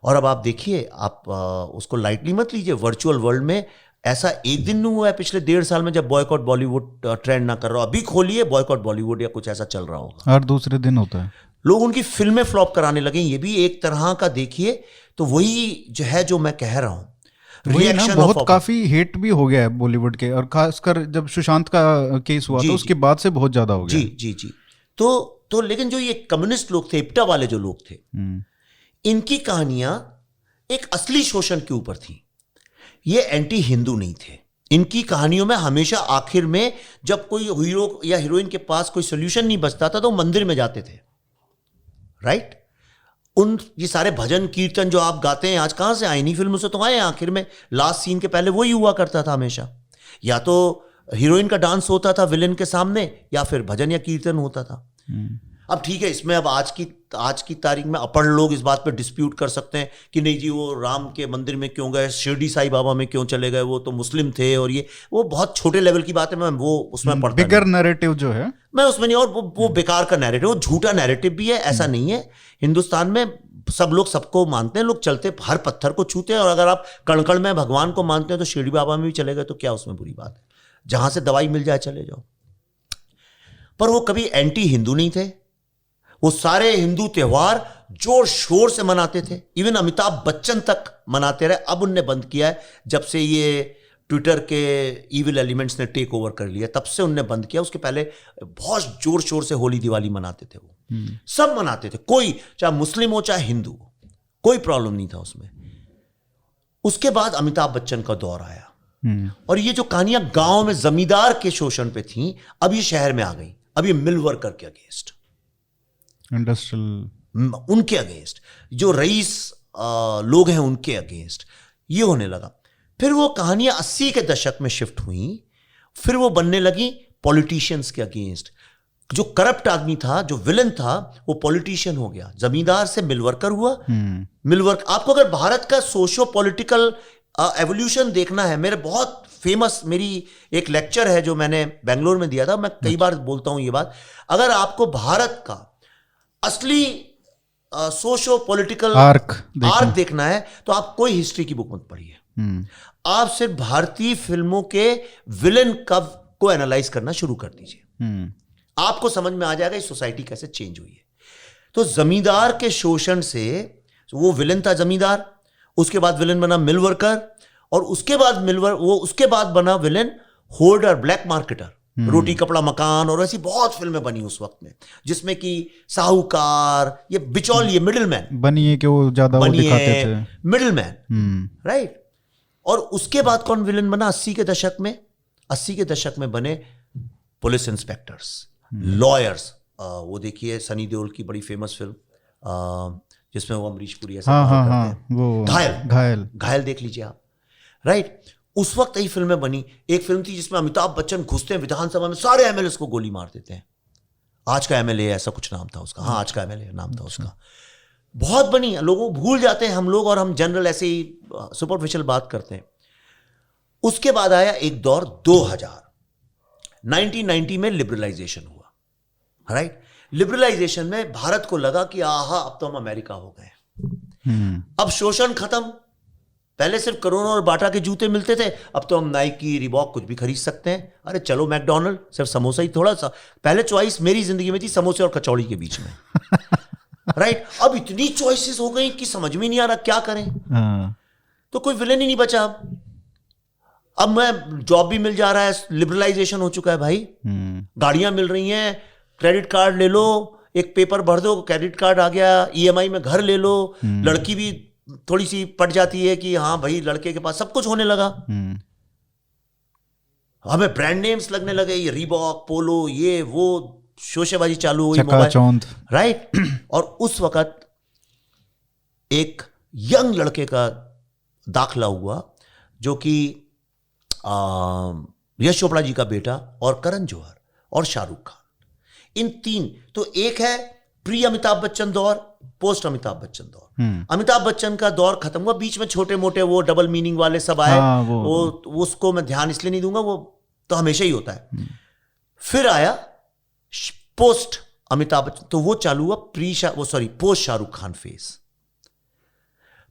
और अब आप देखिए, आप उसको लाइटली मत लीजिए, वर्चुअल वर्ल्ड में ऐसा एक दिन नहीं हुआ है पिछले 1.5 साल में जब बॉयकॉट बॉलीवुड ट्रेंड ना कर रहा हो। अभी खोलिए बॉयकॉट बॉलीवुड या कुछ ऐसा चल रहा होगा, हर दूसरे दिन होता है। लोग उनकी फिल्में फ्लॉप कराने लगे। ये भी एक तरह का देखिए तो वही जो है जो मैं कह रहा हूं, रिएक्शन बहुत काफी हेट भी हो गया है बॉलीवुड के, और खासकर जब सुशांत का केस हुआ तो उसके बाद से बहुत ज्यादा हो गया। जी जी जी। तो लेकिन जो ये कम्युनिस्ट लोग थे, इप्टा वाले जो लोग थे, इनकी कहानियां एक असली शोषण के ऊपर थी। ये एंटी हिंदू नहीं थे। इनकी कहानियों में हमेशा आखिर में जब कोई हीरो या हीरोइन के पास कोई सोल्यूशन नहीं बचता था तो मंदिर में जाते थे, राइट? ये सारे भजन कीर्तन जो आप गाते हैं आज कहां से आए? नहीं फिल्मों से तो आए। आखिर में लास्ट सीन के पहले वही हुआ करता था हमेशा, या तो हीरोइन का डांस होता था विलेन के सामने या फिर भजन या कीर्तन होता था। अब ठीक है, इसमें अब आज की तारीख में अपढ़ लोग इस बात पे डिस्प्यूट कर सकते हैं कि नहीं जी वो राम के मंदिर में क्यों गए, शिरडी साई बाबा में क्यों चले गए, वो तो मुस्लिम थे, और ये वो बहुत छोटे लेवल की बात है, मैं वो उसमें पढ़ता नहीं। बिगर नैरेटिव जो है मैं उसमें नहीं, और वो बेकार का नैरेटिव, वो झूठा नैरेटिव भी है। ऐसा नहीं है, हिंदुस्तान में सब लोग सबको मानते हैं, लोग चलते हर पत्थर को छूते हैं, और अगर आप कण-कण में भगवान को मानते हैं तो शिरडी बाबा में भी चले गए तो क्या उसमें बुरी बात है? जहां से दवाई मिल जाए चले जाओ। पर वो कभी एंटी हिंदू नहीं थे। वो सारे हिंदू त्योहार जोर शोर से मनाते थे, इवन अमिताभ बच्चन तक मनाते रहे। अब उनने बंद किया है, जब से ये ट्विटर के इविल एलिमेंट्स ने टेक ओवर कर लिया तब से उनने बंद किया। उसके पहले बहुत जोर शोर से होली दिवाली मनाते थे, वो सब मनाते थे, कोई चाहे मुस्लिम हो चाहे हिंदू हो, कोई प्रॉब्लम नहीं था उसमें। उसके बाद अमिताभ बच्चन का दौर आया, और ये जो कहानियां गांव में जमींदार के शोषण पे थी, अब ये शहर में आ गई। अब ये मिल वर्कर के अगेंस्ट, इंडस्ट्रियल, उनके अगेंस्ट, जो रईस लोग हैं उनके अगेंस्ट ये होने लगा। फिर वो कहानियां 80 के दशक में शिफ्ट हुई, फिर वो बनने लगी पॉलिटिशियंस के अगेंस्ट। जो करप्ट आदमी था, जो विलन था, वो पॉलिटिशियन हो गया, जमींदार से मिल वर्कर हुआ। आपको अगर भारत का सोशो पॉलिटिकल एवोल्यूशन देखना है, मेरे बहुत फेमस मेरी एक लेक्चर है जो मैंने बेंगलोर में दिया था, मैं कई बार बोलता हूं ये बात। अगर आपको भारत का असली सोशो पॉलिटिकल आर्क देखना है तो आप कोई हिस्ट्री की बुक मत पढ़िए, आप सिर्फ भारतीय फिल्मों के विलेन को एनालाइज करना शुरू कर दीजिए, आपको समझ में आ जाएगा इस सोसाइटी कैसे चेंज हुई है। तो जमींदार के शोषण से, वो विलेन था जमींदार, उसके बाद विलेन बना मिल वर्कर, और उसके बाद बना विलेन होर्डर, ब्लैक मार्केटर, रोटी कपड़ा मकान, और ऐसी बहुत फिल्में बनी उस वक्त में जिसमें कि साहूकार, ये बिचौलिए, मिडिलमैन बनी है कि वो ज्यादा वो दिखाते थे, मिडिलमैन, राइट। और उसके बाद कौन विलेन बना? 80 के दशक में बने पुलिस इंस्पेक्टर्स, लॉयर्स। वो देखिए सनी देओल की बड़ी फेमस फिल्म जिसमें वो अमरीश पुरी ऐसा करते हैं, वो घायल देख लीजिए आप, राइट। उस वक्त यही फिल्में बनी। एक फिल्म थी जिसमें अमिताभ बच्चन घुसते हैं विधानसभा में, सारे एमएलए को गोली मार देते हैं। आज का एमएलए ऐसा कुछ नाम था उसका, हाँ आज का एमएलए नाम था उसका। बहुत बनी, लोगों को भूल जाते हैं हम लोग, और हम जनरल ऐसे ही सुपरफिशियल बात करते हैं। उसके बाद आया एक दौर 1990 में लिबरलाइजेशन हुआ, राइट। लिबरलाइजेशन में भारत को लगा कि आहा अब तो हम अमेरिका हो गए, अब शोषण खत्म। पहले सिर्फ करोना और बाटा के जूते मिलते थे, अब तो हम नाइकी, रिबॉक कुछ भी खरीद सकते हैं। अरे चलो मैकडॉनल्ड, सिर्फ समोसा ही थोड़ा सा, पहले चॉइस मेरी जिंदगी में थी समोसे और कचौड़ी के बीच में, राइट। अब इतनी चॉइसेस हो गई कि समझ में नहीं आ रहा क्या करें। तो कोई विलेन ही नहीं बचा। अब मैं जॉब भी मिल जा रहा है, लिबरलाइजेशन हो चुका है भाई, गाड़ियां मिल रही हैं, क्रेडिट कार्ड ले लो, एक पेपर भर दो, क्रेडिट कार्ड आ गया, ईएमआई में घर ले लो, लड़की भी थोड़ी सी पट जाती है कि हाँ भाई लड़के के पास सब कुछ होने लगा। हमें ब्रांड नेम्स लगने लगे, ये रीबॉक, पोलो, ये वो, शोशेबाजी चालू हुई, चकाचौंध, राइट। और उस वक्त एक यंग लड़के का दाखला हुआ जो कि यश चोपड़ा जी का बेटा और करण जौहर और शाहरुख खान, इन तीन, तो एक है प्री अमिताभ बच्चन दौर, पोस्ट अमिताभ बच्चन दौर। अमिताभ बच्चन का दौर खत्म हुआ, बीच में छोटे मोटे वो डबल मीनिंग वाले सब आए, वो उसको मैं ध्यान इसलिए नहीं दूंगा, वो तो हमेशा ही होता है। फिर आया पोस्ट अमिताभ बच्चन, तो वो चालू हुआ post Shahrukh Khan phase.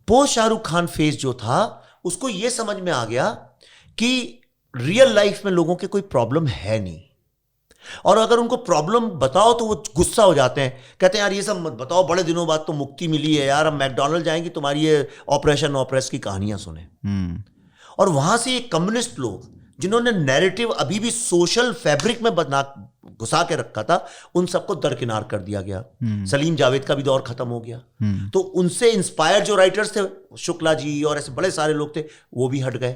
Post Shahrukh Khan phase जो था, उसको ये समझ में आ गया कि रियल लाइफ में लोगों के कोई प्रॉब्लम है नहीं, और अगर उनको प्रॉब्लम बताओ तो वो गुस्सा हो जाते हैं, कहते हैं यार ये सब मत बताओ, बड़े दिनों बाद तो मुक्ति मिली है यार, हम मैकडॉनल्ड जाएंगे, तुम्हारी ये ऑपरेशन की कहानियां सुने। और वहां से ये कम्युनिस्ट लोग जिन्होंने नैरेटिव अभी भी सोशल फैब्रिक में घुसा के रखा था, उन सबको दरकिनार कर दिया गया। सलीम जावेद का भी दौर खत्म हो गया। तो उनसे इंस्पायर जो राइटर्स थे, शुक्ला जी और ऐसे बड़े सारे लोग थे, वो भी हट गए।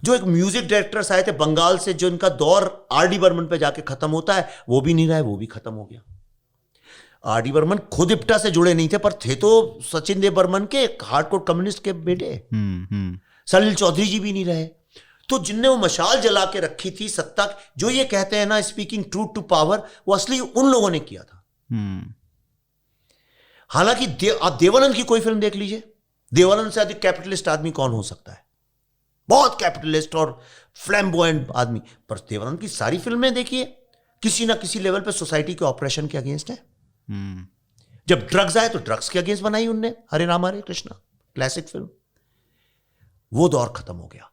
जो एक म्यूजिक डायरेक्टर्स आए थे बंगाल से, जो इनका दौर आर.डी. बर्मन पे जाके खत्म होता है, वो भी नहीं रहा है, वो भी खत्म हो गया। आर.डी. बर्मन खुद इप्टा से जुड़े नहीं थे, पर थे तो सचिन देव बर्मन के हार्डकोर कम्युनिस्ट के बेटे। सलील चौधरी जी भी नहीं रहे। तो जिनने वो मशाल जला के रखी थी सत्ता, जो ये कहते हैं ना स्पीकिंग ट्रूथ टू पावर, वो असली उन लोगों ने किया था। हालांकि आप देवानंद की कोई फिल्म देख लीजिए, देवानंद से अधिक कैपिटलिस्ट आदमी कौन हो सकता है? बहुत कैपिटलिस्ट और फ्लैम्बोयेंट आदमी, पर देवानंद की सारी फिल्में देखिए, किसी ना किसी लेवल पे सोसाइटी के ऑपरेशन के अगेंस्ट है। जब ड्रग्स आए तो ड्रग्स के अगेंस्ट बनाई उनने हरे राम हरे कृष्णा, क्लासिक फिल्म। वो दौर खत्म हो गया।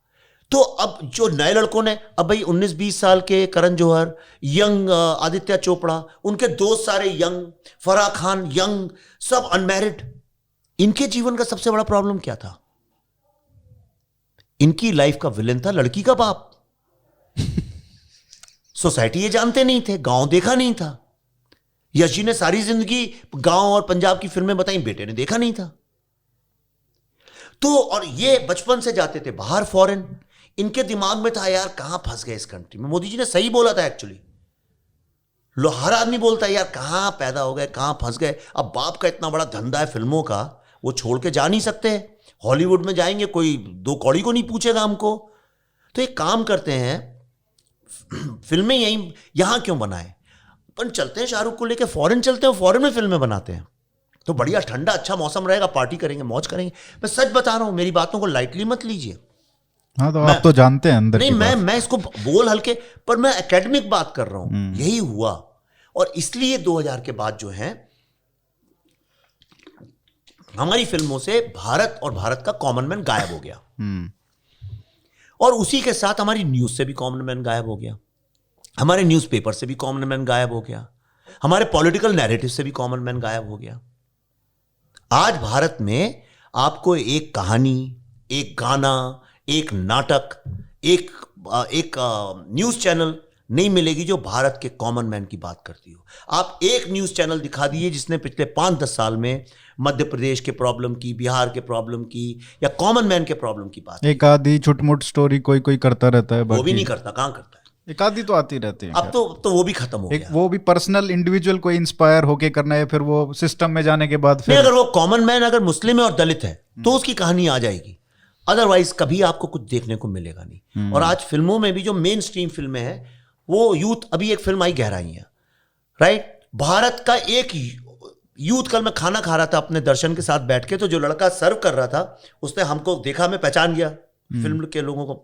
तो अब जो नए लड़कों ने, अब भाई 19-20 साल के करण जौहर, यंग आदित्य चोपड़ा, उनके दोस्त सारे यंग, फराह खान यंग, सब अनमैरिड। इनके जीवन का सबसे बड़ा प्रॉब्लम क्या था? इनकी लाइफ का विलेन था लड़की का बाप। सोसाइटी ये जानते नहीं थे, गांव देखा नहीं था। यश जी ने सारी जिंदगी गांव और पंजाब की फिल्में बताई, बेटे ने देखा नहीं था। तो और ये बचपन से जाते थे बाहर फॉरेन, इनके दिमाग में था यार कहां फंस गए इस कंट्री में। मोदी जी ने सही बोला था एक्चुअली, हर आदमी बोलता है यार कहां पैदा हो गए, कहां फंस गए। अब बाप का इतना बड़ा धंधा है फिल्मों का, वो छोड़ के जा नहीं सकते। हॉलीवुड में जाएंगे, कोई दो कौड़ी को नहीं पूछेगा हमको। तो एक काम करते हैं, फिल्में यहां क्यों बनाए, अपन चलते हैं शाहरुख को लेके फॉरेन चलते हैं, फॉरेन में फिल्में बनाते हैं, तो बढ़िया ठंडा अच्छा मौसम रहेगा, पार्टी करेंगे, मौज करेंगे। मैं सच बता रहा हूं, मेरी बातों को लाइटली मत लीजिए। हाँ, तो आप तो जानते हैं अंदर नहीं, मैं इसको बोल हल्के, पर मैं एकेडमिक बात कर रहा हूं। यही हुआ, और इसलिए 2000 के बाद जो है हमारी फिल्मों से भारत और भारत का कॉमन मैन गायब हो गया। और उसी के साथ हमारी न्यूज से भी कॉमन मैन गायब हो गया, हमारे न्यूज़पेपर से भी कॉमन मैन गायब हो गया, हमारे पॉलिटिकल नैरेटिव से भी कॉमन मैन गायब हो गया। आज भारत में आपको एक कहानी, एक गाना, एक नाटक, एक न्यूज चैनल नहीं मिलेगी जो भारत के कॉमन मैन की बात करती हो। आप एक न्यूज चैनल दिखा दीजिए जिसने पिछले 5-10 साल में मध्य प्रदेश के प्रॉब्लम की, बिहार के प्रॉब्लम की, या कॉमन मैन के प्रॉब्लम की बात। एक आधी छुटमुट स्टोरी कोई करता रहता है, वो भी नहीं करता, कहां करता है, एक आधी तो आती रहती है। अब तो वो भी खत्म हो गया। वो भी पर्सनल इंडिविजुअल को इंस्पायर होके करना है, फिर वो सिस्टम में जाने के बाद फिर अगर वो कॉमन मैन अगर मुस्लिम है और दलित है तो उसकी कहानी आ जाएगी, अदरवाइज कभी आपको कुछ देखने को मिलेगा नहीं। और आज फिल्मों में भी जो मेन स्ट्रीम फिल्में हैं वो यूथ, अभी एक फिल्म आई गहराइयां, राइट, भारत का एक यूथ, कल मैं खाना खा रहा था अपने दर्शन के साथ बैठ के, तो जो लड़का सर्व कर रहा था उसने हमको देखा, मैं पहचान गया फिल्म के लोगों को,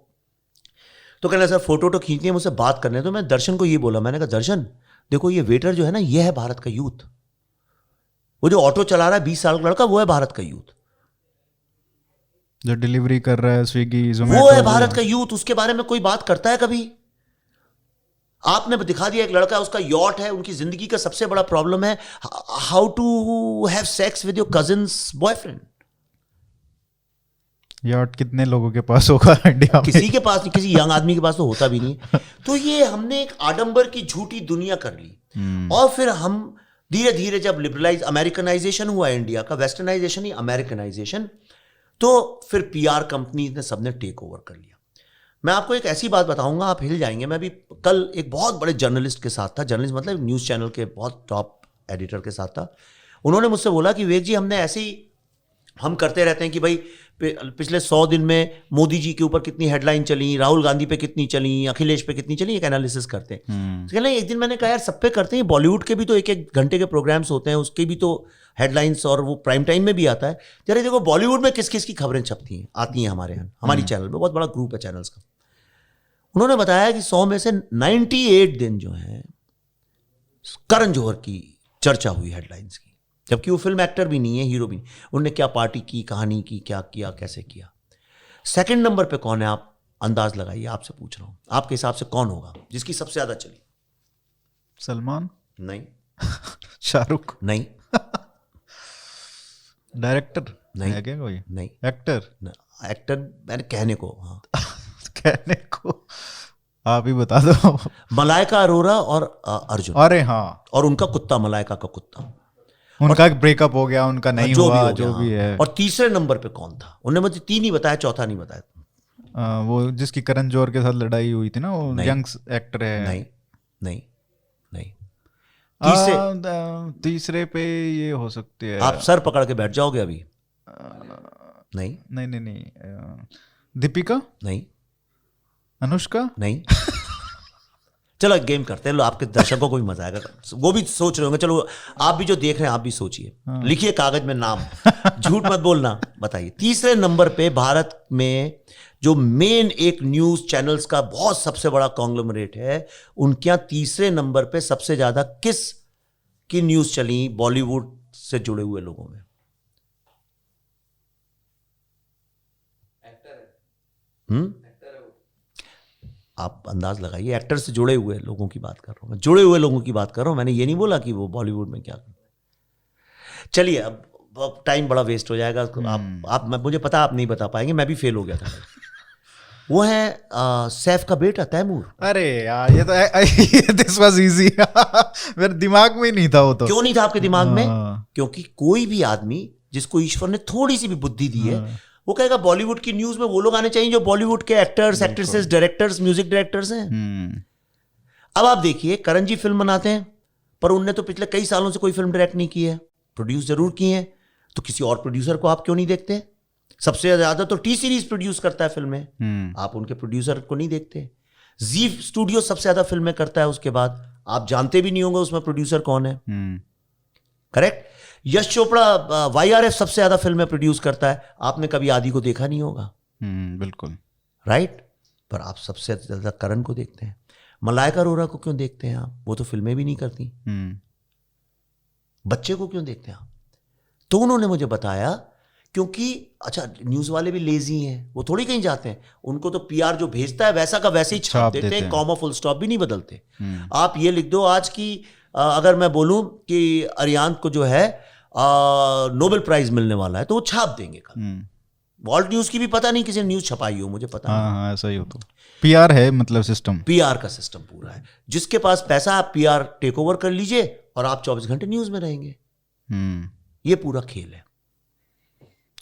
तो कहना सर फोटो खींचनी है, मुझसे बात करने। तो मैं दर्शन को ये बोला, मैंने कहा दर्शन देखो ये वेटर जो है ना, ये है भारत का यूथ, वो जो ऑटो चला रहा है 20 साल का लड़का, वो है भारत का यूथ, जो डिलीवरी कर रहा है स्विगी जोमैटो, वो है भारत का यूथ। उसके बारे में कोई बात करता है कभी? आपने दिखा दिया एक लड़का, उसका यॉट है, उनकी जिंदगी का सबसे बड़ा प्रॉब्लम है how to have sex with your cousin's boyfriend. यार्ड कितने लोगों के पास होगा इंडिया में? किसी के पास नहीं, किसी यंग आदमी के पास तो होता भी नहीं। तो ये हमने एक आडंबर की झूठी दुनिया कर ली। और फिर हम धीरे धीरे जब लिबरलाइज अमेरिकनाइजेशन हुआ इंडिया का, वेस्टर्नाइजेशन ही अमेरिकनाइजेशन, तो फिर पीआर कंपनी ने सबने टेक ओवर कर लिया। मैं आपको एक ऐसी बात बताऊंगा, आप हिल जाएंगे। मैं भी कल एक बहुत बड़े जर्नलिस्ट के साथ था, जर्नलिस्ट मतलब न्यूज़ चैनल के बहुत टॉप एडिटर के साथ था। उन्होंने मुझसे बोला कि विवेक जी, हमने ऐसे ही हम करते रहते हैं कि भाई पिछले 100 दिन में मोदी जी के ऊपर कितनी हेडलाइन चली, राहुल गांधी पे कितनी चली, अखिलेश पे कितनी चली, एक एनालिसिस करते हैं। तो कहना एक दिन मैंने कहा यार सब पे करते हैं, बॉलीवुड के भी तो एक एक घंटे के प्रोग्राम्स होते हैं, उसके भी तो हेडलाइंस और वो प्राइम टाइम में भी आता है। जरा देखो बॉलीवुड में किस किस की खबरें छपती हैं, आती हैं हमारे यहाँ, हमारी चैनल में बहुत बड़ा ग्रुप है चैनल्स का। उन्होंने बताया कि 100 में से 98 दिन जो है करण जौहर की चर्चा हुई हेडलाइंस की, जबकि वो फिल्म एक्टर भी नहीं है, हीरो भी नहीं। उन्होंने क्या पार्टी की, कहानी की, क्या किया, कैसे किया। सेकंड नंबर पे कौन है, आप अंदाज लगाइए, आपसे पूछ रहा हूं, आपके हिसाब से कौन होगा जिसकी सबसे ज्यादा चली? सलमान? नहीं। शाहरुख? नहीं। डायरेक्टर? नहीं। है क्या कोई? नहीं। एक्टर? एक्टर मैंने कहने को, हाँ कहने को आप ही बता दो। मलाइका अरोरा और अर्जुन। अरे हाँ, और उनका कुत्ता, मलाइका का कुत्ता। उनका ब्रेकअप हो गया, उनका नहीं जो हुआ, भी हो जो गया, भी हाँ। है। और तीसरे नंबर पे कौन था? उन्होंने मुझे 3 ही बताया, चौथा नहीं बताया। वो जिसकी करण जौहर के साथ लड़ाई हुई थी ना, वो यंग एक्टर है। नहीं नहीं नहीं। तीसरे पे ये हो सकती है। आप सर पकड़ के बैठ जाओगे अभी। नहीं नहीं नहीं नहीं। दीपिका? नहीं। अनुष्का? नहीं। चलो एक गेम करते हैं, लो आपके दर्शकों को भी मजा आएगा, वो भी सोच रहे होंगे। चलो आप भी जो देख रहे हैं आप भी सोचिए, लिखिए कागज में नाम, झूठ मत बोलना। बताइए तीसरे नंबर पे भारत में जो मेन एक न्यूज चैनल्स का बहुत सबसे बड़ा कॉन्ग्लोमरेट है, उनके यहाँ तीसरे नंबर पे सबसे ज्यादा किस की न्यूज चली बॉलीवुड से जुड़े हुए लोगों में? आप अंदाज लगाइए, एक्टर से जुड़े हुए लोगों की बात कर रहा हूं मैं, जुड़े हुए लोगों की बात कर रहा हूं। मैंने ये नहीं बोला कि वो बॉलीवुड में क्या करते हैं। चलिए अब टाइम बड़ा वेस्ट हो जाएगा। आप मुझे पता आप नहीं बता पाएंगे, मैं भी फेल हो गया था। वो है सैफ का बेटा तैमूर। अरे यार ये तो दिस वाज इजी। मेरे दिमाग में ही नहीं था वो तो। क्यों नहीं था आपके दिमाग में? क्योंकि कोई भी आदमी जिसको ईश्वर ने थोड़ी सी भी बुद्धि दी है, वो कहेगा बॉलीवुड की न्यूज में वो लोग आने चाहिए जो बॉलीवुड के actors, actresses, directors, music directors हैं। अब आप देखिए, करण जी फिल्म बनाते हैं, पर उनने तो पिछले कई सालों से कोई फिल्म डायरेक्ट नहीं की है, प्रोड्यूस जरूर की है। तो किसी और प्रोड्यूसर को आप क्यों नहीं देखते? सबसे ज्यादा तो टी सीरीज प्रोड्यूस करता है फिल्में, आप उनके प्रोड्यूसर को नहीं देखते। जी स्टूडियो सबसे ज्यादा फिल्में करता है, उसके बाद आप जानते भी नहीं होंगे उसमें प्रोड्यूसर कौन है। करेक्ट। यश चोपड़ा YRF सबसे ज्यादा फिल्में प्रोड्यूस करता है, आपने कभी आदि को देखा नहीं होगा। बिल्कुल राइट। पर आप सबसे ज्यादा करण को देखते हैं। मलाइका अरोरा को क्यों देखते हैं आप? वो तो फिल्में भी नहीं करती। बच्चे को क्यों देखते हैं आप? तो उन्होंने मुझे बताया क्योंकि अच्छा न्यूज वाले भी लेजी हैं, वो थोड़ी कहीं जाते हैं, उनको तो पीआर जो भेजता है वैसा का वैसे ही छाप देते हैं, कॉमा फुल स्टॉप भी नहीं बदलते। आप ये लिख दो आज की, अगर मैं बोलूं कि अरियांत को जो है नोबेल प्राइज मिलने वाला है, तो वो छाप देंगे कल। वर्ल्ड न्यूज की भी पता नहीं किसी ने न्यूज छपाई हो, मुझे पता नहीं। हाँ, ऐसा ही हो तो पीआर है, मतलब सिस्टम, पीआर का सिस्टम पूरा है। जिसके पास पैसा, आप पीआर टेक ओवर कर लीजिए और आप 24 घंटे न्यूज में रहेंगे। ये पूरा खेल है।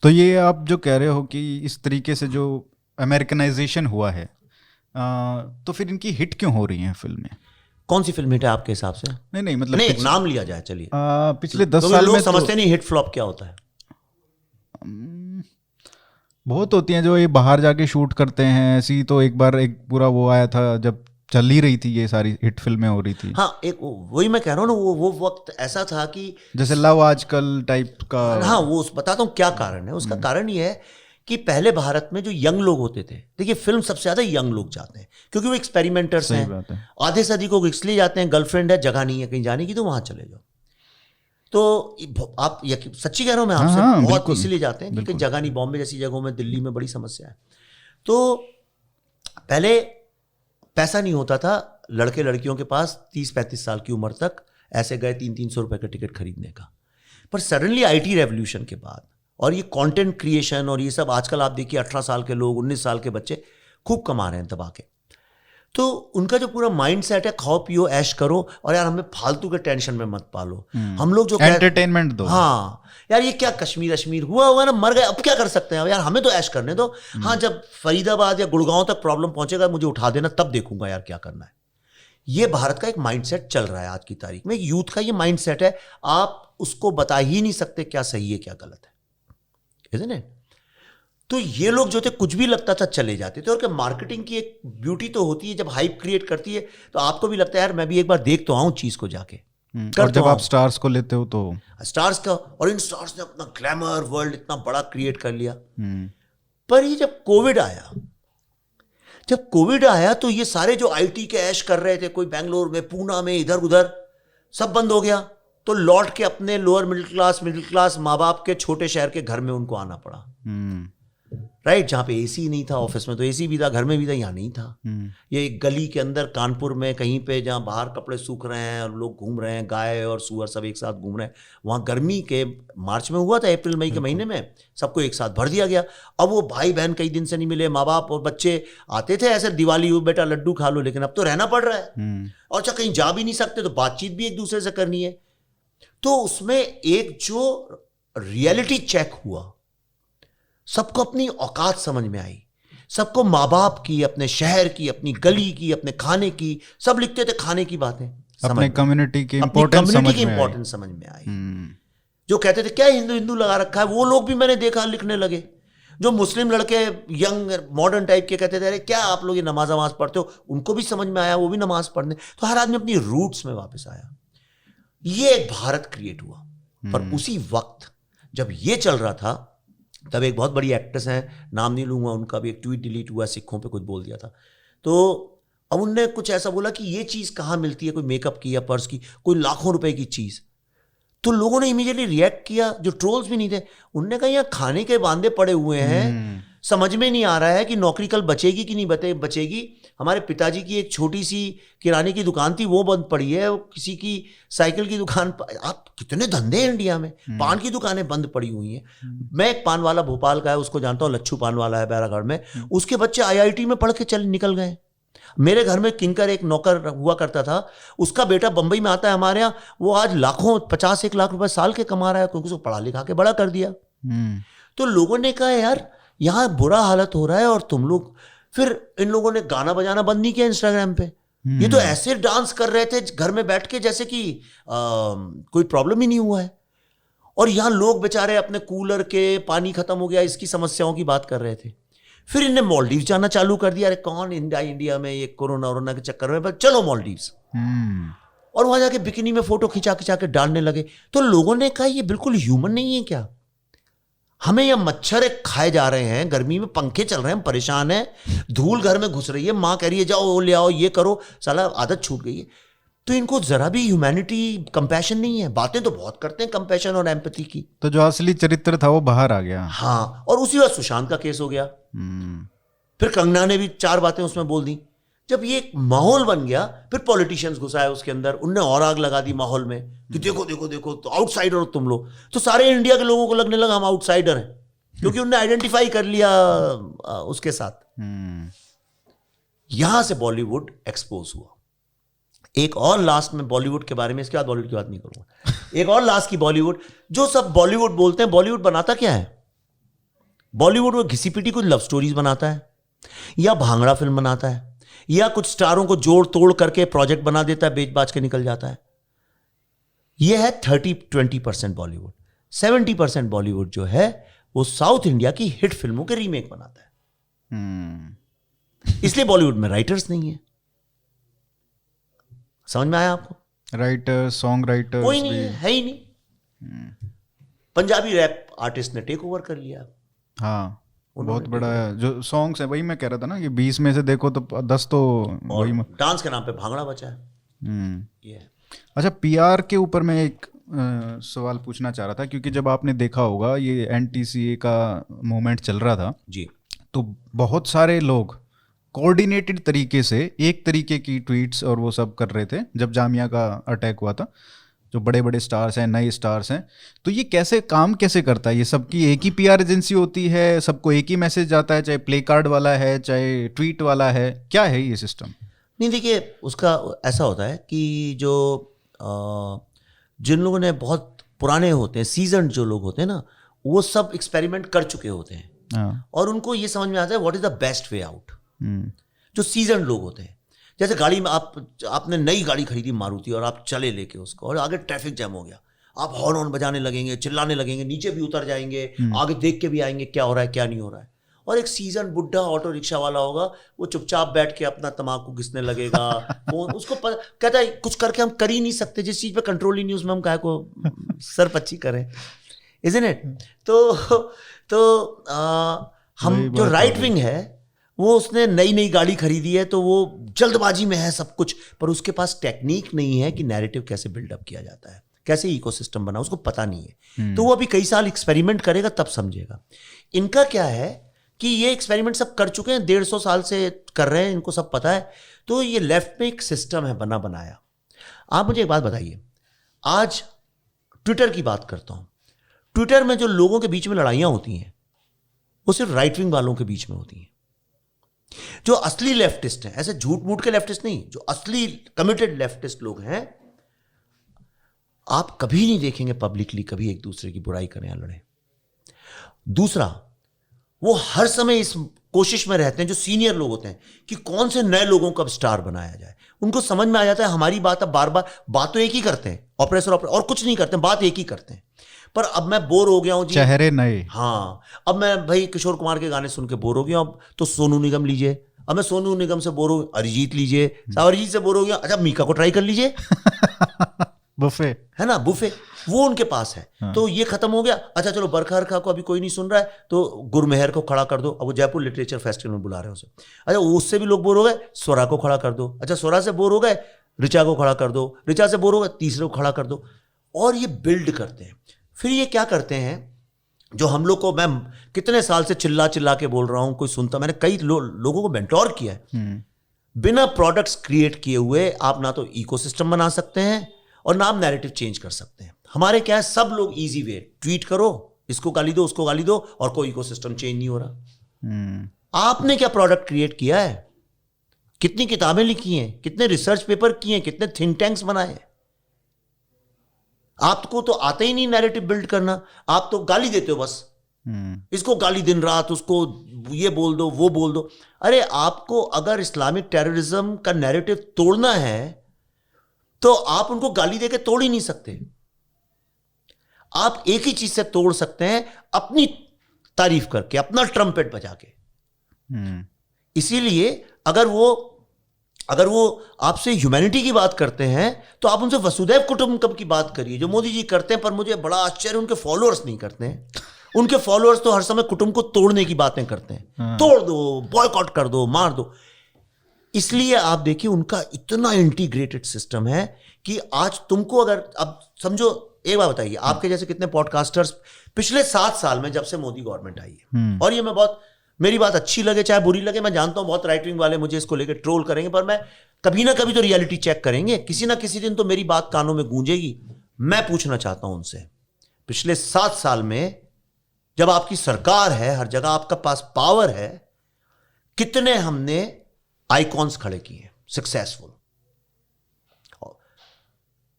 तो ये आप जो कह रहे हो कि इस तरीके से जो अमेरिकनाइजेशन हुआ है, तो फिर इनकी हिट क्यों हो रही हैं फिल्में? कौन सी फिल्म हिट है आपके हिसाब से? नहीं मतलब नहीं, नाम लिया जाए। चलिए पिछले 10 साल लोग में समझते नहीं हिट फ्लॉप क्या होता है। बहुत होती हैं जो ये बाहर जाके शूट करते हैं। ऐसी तो एक बार एक पूरा वो आया था जब चल ही रही थी, ये सारी हिट फिल्में हो रही थी। हाँ, एक वही मैं कह रहा हूँ ना, वो वक्त ऐसा था कि जैसे लव आजकल टाइप का। हाँ, वो बताता हूँ क्या कारण है उसका। कारण ये है कि पहले भारत में जो यंग लोग होते थे, देखिए फिल्म सबसे ज्यादा यंग लोग जाते हैं क्योंकि वो एक्सपेरिमेंटर्स हैं। आधे से अधिक लोग इसलिए जाते हैं, गर्लफ्रेंड है, जगह नहीं है कहीं जाने की, तो वहां चले जाओ। तो आप सच्ची कह रहा हूं मैं आपसे, बहुत इसीलिए जाते हैं कि जगह नहीं। बॉम्बे जैसी जगहों में, दिल्ली में बड़ी समस्या है। तो पहले पैसा नहीं होता था लड़के लड़कियों के पास 30-35 साल की उम्र तक ऐसे गए 300-300 रुपए का टिकट खरीदने का। पर सडनली IT रेवोल्यूशन के बाद और ये कंटेंट क्रिएशन और ये सब आजकल आप देखिए 18 साल के लोग, 19 साल के बच्चे खूब कमा रहे हैं दबा के। तो उनका जो पूरा माइंड सेट है, खाओ पियो ऐश करो और यार हमें फालतू के टेंशन में मत पालो। हम लोग जो एंटरटेनमेंट दो। हाँ यार ये क्या कश्मीर अश्मीर हुआ हुआ ना, मर गए, अब क्या कर सकते हैं यार, हमें तो ऐश करने दो। हाँ जब फरीदाबाद या गुड़गांव तक प्रॉब्लम पहुंचेगा मुझे उठा देना, तब देखूंगा यार क्या करना है। ये भारत का एक माइंडसेट चल रहा है आज की तारीख में, यूथ का ये माइंडसेट है। आप उसको बता ही नहीं सकते क्या सही है क्या गलत है, isn't it? तो ये लोग जो थे कुछ भी लगता था चले जाते थे। और क्या मार्केटिंग की एक ब्यूटी तो होती है, जब हाइप क्रिएट करती है तो आपको भी लगता है यार मैं भी एक बार देख तो आऊं चीज को जाके। और जब आप स्टार्स को लेते हो तो स्टार्स का, और इन स्टार्स ने अपना ग्लैमर वर्ल्ड इतना बड़ा क्रिएट कर लिया। पर ये जब कोविड आया तो ये सारे जो आईटी के ऐश कर रहे थे, कोई बेंगलोर में, पूना में, इधर उधर, सब बंद हो गया। तो लौट के अपने लोअर मिडिल क्लास माँ बाप के छोटे शहर के घर में उनको आना पड़ा। राइट, जहाँ पे एसी नहीं था, ऑफिस में तो एसी भी था, घर में भी था, यहाँ नहीं था। ये एक गली के अंदर कानपुर में कहीं पे जहाँ बाहर कपड़े सूख रहे हैं और लोग घूम रहे हैं, गाय और सूअर सब एक साथ घूम रहे हैं, वहाँ गर्मी के मार्च में हुआ था, अप्रैल मई के महीने में सबको एक साथ भर दिया गया। अब वो भाई बहन कई दिन से नहीं मिले, माँ बाप और बच्चे आते थे ऐसे दिवाली हो बेटा लड्डू खा लो, लेकिन अब तो रहना पड़ रहा है। और अच्छा कहीं जा भी नहीं सकते तो बातचीत भी एक दूसरे से करनी है। तो उसमें एक जो रियलिटी चेक हुआ, सबको अपनी औकात समझ में आई, सबको माँ बाप की, अपने शहर की, अपनी गली की, अपने खाने की, सब लिखते थे खाने की बातें, अपने कम्युनिटी की इंपॉर्टेंस समझ में आई। जो कहते थे क्या हिंदू लगा रखा है, वो लोग भी मैंने देखा लिखने लगे। जो मुस्लिम लड़के यंग मॉडर्न टाइप के कहते थे अरे क्या आप लोग ये नमाज पढ़ते हो, उनको भी समझ में आया, वो भी नमाज पढ़ने। तो हर आदमी अपनी रूट्स में वापस आया। ये एक भारत क्रिएट हुआ। पर उसी वक्त जब ये चल रहा था तब एक बहुत बड़ी एक्ट्रेस हैं, नाम नहीं लूंगा उनका, भी एक ट्वीट डिलीट हुआ, सिखों पे कुछ बोल दिया था। तो अब उनने कुछ ऐसा बोला कि ये चीज़ कहाँ मिलती है, कोई मेकअप की या पर्स की, कोई लाखों रुपए की चीज़। तो लोगों ने इमीडिएटली रिएक्ट किया, जो ट्रोल्स भी नहीं थे। उनने कहा यहाँ खाने के बांधे पड़े हुए हैं, समझ में नहीं आ रहा है कि नौकरी कल बचेगी कि नहीं बचेगी। हमारे पिताजी की एक छोटी सी किराने की दुकान थी, वो बंद पड़ी है। किसी की साइकिल की दुकान, आप कितने धंधे हैं इंडिया में, पान की दुकानें बंद पड़ी हुई हैं। मैं एक पान वाला भोपाल का है, उसको जानता हूँ, लच्छू पान वाला है बैरागढ़ में। उसके बच्चे IIT में पढ़ के निकल गए। मेरे घर में किंकर एक नौकर हुआ करता था, उसका बेटा बंबई में आता है हमारे यहाँ, वो आज लाखों 50-1 लाख रुपए साल के कमा रहा है, क्योंकि उसको पढ़ा लिखा के बड़ा कर दिया। तो लोगों ने कहा यार यहाँ बुरा हालत हो रहा है और तुम लोग, फिर इन लोगों ने गाना बजाना बंद नहीं किया इंस्टाग्राम पे। ये तो ऐसे डांस कर रहे थे घर में बैठ के जैसे कि कोई प्रॉब्लम ही नहीं हुआ है। और यहाँ लोग बेचारे अपने कूलर के पानी खत्म हो गया इसकी समस्याओं की बात कर रहे थे। फिर इनने मालदीव्स जाना चालू कर दिया। अरे कौन इंडिया में ये कोरोना के चक्कर में, चलो मालदीव्स। और वहां जाके बिकिनी में फोटो खिंचा के डालने लगे। तो लोगों ने कहा ये बिल्कुल ह्यूमन नहीं है क्या? हमें यहाँ मच्छर खाए जा रहे हैं, गर्मी में पंखे चल रहे हैं, हम परेशान हैं, धूल घर में घुस रही है, माँ कह रही है जाओ ले आओ ये करो, साला आदत छूट गई है। तो इनको जरा भी ह्यूमैनिटी, कंपैशन नहीं है। बातें तो बहुत करते हैं कंपैशन और एम्पैथी की। तो जो असली चरित्र था वो बाहर आ गया। हाँ, और उसी वक्त सुशांत का केस हो गया। फिर कंगना ने भी 4 बातें उसमें बोल दी। जब ये एक माहौल बन गया, फिर पॉलिटिशियंस घुसाए उसके अंदर, उनने और आग लगा दी माहौल में कि देखो देखो देखो तो आउटसाइडर हो तुम लोग। तो सारे इंडिया के लोगों को लगने लगा हम आउटसाइडर हैं, क्योंकि उनने आइडेंटिफाई कर लिया उसके साथ। यहां से बॉलीवुड एक्सपोज हुआ। एक और लास्ट में बॉलीवुड के बारे में, इसके बाद बॉलीवुड की बात नहीं करूंगा। एक और लास्ट की बॉलीवुड, जो सब बॉलीवुड बोलते हैं, बॉलीवुड बनाता क्या है? बॉलीवुड वो घिसी पिटी कुछ लव स्टोरीज बनाता है, या भांगड़ा फिल्म बनाता है, या कुछ स्टारों को जोड़ तोड़ करके प्रोजेक्ट बना देता है, बेच बाच के निकल जाता है। यह है 30-20% बॉलीवुड। 70% बॉलीवुड जो है वो साउथ इंडिया की हिट फिल्मों के रीमेक बनाता है। इसलिए बॉलीवुड में राइटर्स नहीं है। समझ में आया आपको? राइटर्स, सॉन्ग राइटर्स कोई नहीं है ही नहीं। पंजाबी रैप आर्टिस्ट ने टेक ओवर कर लिया। हाँ, बहुत बड़ा है। जो सॉन्ग्स है, वही मैं कह रहा था ना कि 20 में से देखो तो 10 तो वही डांस के नाम पे भांगड़ा बचा है। ये अच्छा, PR के ऊपर मैं एक सवाल पूछना चाह रहा था, क्योंकि जब आपने देखा होगा ये NTCA का मूवमेंट चल रहा था जी, तो बहुत सारे लोग कोऑर्डिनेटेड तरीके से एक तरीके की ट्वीट्स और वो सब कर रहे थे। जब जामिया का अटैक हुआ था, जो बड़े बड़े स्टार्स हैं, नए स्टार्स हैं, तो ये कैसे काम कैसे करता है? ये सबकी एक ही पीआर एजेंसी होती है, सबको एक ही मैसेज जाता है, चाहे प्ले कार्ड वाला है चाहे ट्वीट वाला है, क्या है ये सिस्टम? नहीं, देखिए उसका ऐसा होता है कि जो जिन लोगों ने बहुत पुराने होते हैं, सीजन्ड जो लोग होते हैं ना, वो सब एक्सपेरिमेंट कर चुके होते हैं और उनको ये समझ में आता है what is the best way out. जो सीजन्ड लोग होते हैं, जैसे गाड़ी में आपने नई गाड़ी खरीदी मारुति और आप चले लेके उसको और आगे ट्रैफिक जैम हो गया, आप हॉर्न बजाने लगेंगे, चिल्लाने लगेंगे, नीचे भी उतर जाएंगे, आगे देख के भी आएंगे क्या हो रहा है क्या नहीं हो रहा है। और एक सीजन बुढ़ा ऑटो रिक्शा वाला होगा, वो चुपचाप बैठ के अपना तम्बाकू घिसने लगेगा, फोन उसको कहता है कुछ करके हम कर ही नहीं सकते, जिस चीज पे कंट्रोल ही नहीं उसमें हम काहे को सर पच्ची करें, इजंट इट? तो हम जो राइट विंग है वो उसने नई गाड़ी खरीदी है तो वो जल्दबाजी में है सब कुछ, पर उसके पास टेक्निक नहीं है कि नैरेटिव कैसे बिल्डअप किया जाता है, कैसे इकोसिस्टम बना, उसको पता नहीं है। तो वो अभी कई साल एक्सपेरिमेंट करेगा तब समझेगा। इनका क्या है कि ये एक्सपेरिमेंट सब कर चुके हैं, 150 साल से कर रहे हैं, इनको सब पता है। तो ये लेफ्ट में एक सिस्टम है बनाया। आप मुझे एक बात बताइए, आज ट्विटर की बात करता हूं, ट्विटर में जो लोगों के बीच में लड़ाइयां होती हैं वो सिर्फ राइट विंग वालों के बीच में होती हैं। जो असली लेफ्टिस्ट हैं, ऐसे झूठ मूठ के लेफ्टिस्ट नहीं, जो असली कमिटेड लेफ्टिस्ट लोग हैं, आप कभी नहीं देखेंगे पब्लिकली कभी एक दूसरे की बुराई करें या लड़ें। दूसरा, वो हर समय इस कोशिश में रहते हैं, जो सीनियर लोग होते हैं, कि कौन से नए लोगों को अब स्टार बनाया जाए। उनको समझ में आ जाता है हमारी बात अब बार बार, बात तो एक ही करते हैं, ऑपरेशन और कुछ नहीं करते हैं, बात एक ही करते हैं, पर अब मैं बोर हो गया हूं जी, चेहरे नए। हाँ, अब मैं भाई किशोर कुमार के गाने सुन के बोर हो गया, अब तो सोनू निगम लीजिए, अब मैं सोनू निगम से बोर हो, अरिजीत लीजिए, अरिजीत से बोर हो गया, अच्छा मीका को ट्राई कर लीजिए बुफे है ना, बुफे वो उनके पास है। हाँ। तो ये खत्म हो गया, अच्छा चलो बरखा हरखा को अभी कोई नहीं सुन रहा है तो गुरमेहर को खड़ा कर दो, अब वो जयपुर लिटरेचर फेस्टिवल में बुला रहे हैं उसे, अच्छा उससे भी लोग बोर हो गए, स्वरा को खड़ा कर दो, अच्छा स्वरा से बोर हो गए, ऋचा को खड़ा कर दो, ऋचा से बोर हो गए, तीसरे को खड़ा कर दो। और ये बिल्ड करते हैं। फिर ये क्या करते हैं, जो हम लोग को, मैं कितने साल से चिल्ला के बोल रहा हूं, कोई सुनता, मैंने कई लोगों को मेंटोर किया है, बिना प्रोडक्ट्स क्रिएट किए हुए आप ना तो इकोसिस्टम बना सकते हैं और ना आप नैरेटिव चेंज कर सकते हैं। हमारे क्या है, सब लोग इजी वे, ट्वीट करो, इसको गाली दो उसको गाली दो, और कोई इकोसिस्टम चेंज नहीं हो रहा। आपने क्या प्रोडक्ट क्रिएट किया है, कितनी किताबें लिखी हैं, कितने रिसर्च पेपर किए हैं, कितने थिंक टैंक्स बनाए हैं? आपको तो आता ही नहीं नैरेटिव बिल्ड करना, आप तो गाली देते हो बस, इसको गाली दिन रात, उसको ये बोल दो वो बोल दो। अरे आपको अगर इस्लामिक टेररिज्म का नैरेटिव तोड़ना है तो आप उनको गाली देके तोड़ ही नहीं सकते। आप एक ही चीज से तोड़ सकते हैं, अपनी तारीफ करके, अपना ट्रम्पेट बजा के। इसीलिए अगर वो आपसे ह्यूमैनिटी की बात करते हैं तो आप उनसे वसुदैव कुटुंबकम की बात करिए, जो मोदी जी करते हैं। पर मुझे बड़ा आश्चर्य, उनके फॉलोअर्स नहीं करते हैं। उनके फॉलोअर्स तो हर समय कुटुंब को तोड़ने की बातें करते हैं, तोड़ दो, बॉयकॉट कर दो, मार दो। इसलिए आप देखिए उनका इतना इंटीग्रेटेड सिस्टम है कि आज तुमको अगर, अब समझो, एक बात बताइए, आपके जैसे कितने पॉडकास्टर्स पिछले 7 साल में, जब से मोदी गवर्नमेंट आई है, और ये मैं बहुत, मेरी बात अच्छी लगे चाहे बुरी लगे, मैं जानता हूं बहुत राइट विंग वाले मुझे इसको लेकर ट्रोल करेंगे, पर मैं कभी ना कभी तो रियलिटी चेक करेंगे, किसी ना किसी दिन तो मेरी बात कानों में गूंजेगी। मैं पूछना चाहता हूं उनसे, पिछले 7 साल में जब आपकी सरकार है, हर जगह आपका पास पावर है, कितने हमने आइकॉन्स खड़े किए सक्सेसफुल,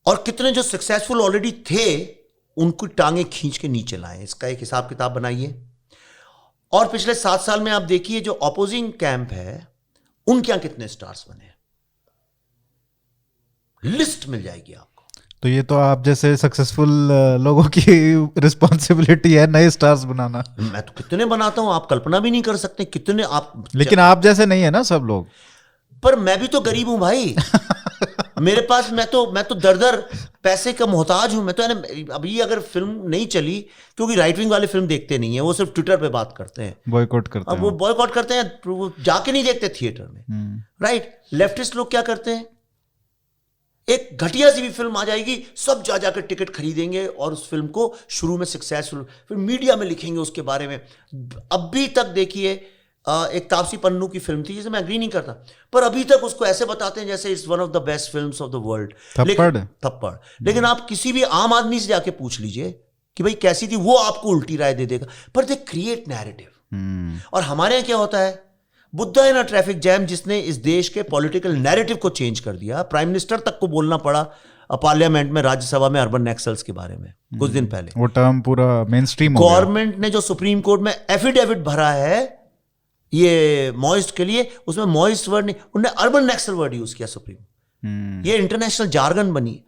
और कितने जो सक्सेसफुल ऑलरेडी थे उनको टांगे खींच के नीचे लाए। इसका एक हिसाब किताब बनाइए। और पिछले 7 साल में आप देखिए जो अपोजिंग कैंप है उनके यहां कितने स्टार्स बने, लिस्ट मिल जाएगी आपको। तो ये तो आप जैसे सक्सेसफुल लोगों की रिस्पॉन्सिबिलिटी है नए स्टार्स बनाना। मैं तो कितने बनाता हूं, आप कल्पना भी नहीं कर सकते कितने आप। लेकिन आप जैसे नहीं है ना सब लोग। पर मैं भी तो गरीब हूं भाई मेरे पास, मैं तो दर पैसे का मोहताज हूं। मैं तो अभी अगर फिल्म नहीं चली, क्योंकि राइट विंग वाले फिल्म देखते नहीं है, वो सिर्फ ट्विटर पे बात करते हैं, बॉयकॉट करते हैं। अब वो बॉयकॉट करते हैं, वो जाके नहीं देखते थिएटर में, राइट। लेफ्टिस्ट लोग क्या करते हैं, एक घटिया सी भी फिल्म आ जाएगी, सब जाकर टिकट खरीदेंगे और उस फिल्म को शुरू में सक्सेसफुल, फिर मीडिया में लिखेंगे उसके बारे में। अभी तक देखिए एक तापसी पन्नू की फिल्म थी जिसे मैं एग्री नहीं करता, पर अभी तक उसको ऐसे बताते हैं जैसे it's one of the best films of the world. थप्पड़। लेकिन आप किसी भी आम आदमी से जाके पूछ लीजिए कि भाई कैसी थी, वो आपको उल्टी राय दे देगा। पर दे क्रिएट नैरेटिव। और हमारे यहाँ क्या होता है, बुद्धा इन अ ट्रैफिक जैम जिसने इस देश के पॉलिटिकल नैरेटिव को चेंज कर दिया। प्राइम मिनिस्टर तक को बोलना पड़ा पार्लियामेंट में, राज्यसभा में अर्बन नक्सल्स के बारे में कुछ दिन पहले। वो टर्म पूरा मेन स्ट्रीम हो गया। गवर्नमेंट ने जो सुप्रीम कोर्ट में एफिडेविट भरा है ये मॉइस्ट के लिए, उसमें मॉइस्ट वर्ड नहीं, उन्होंने अर्बन नक्सल वर्ड यूज किया सुप्रीम। ये इंटरनेशनल जार्गन बनी।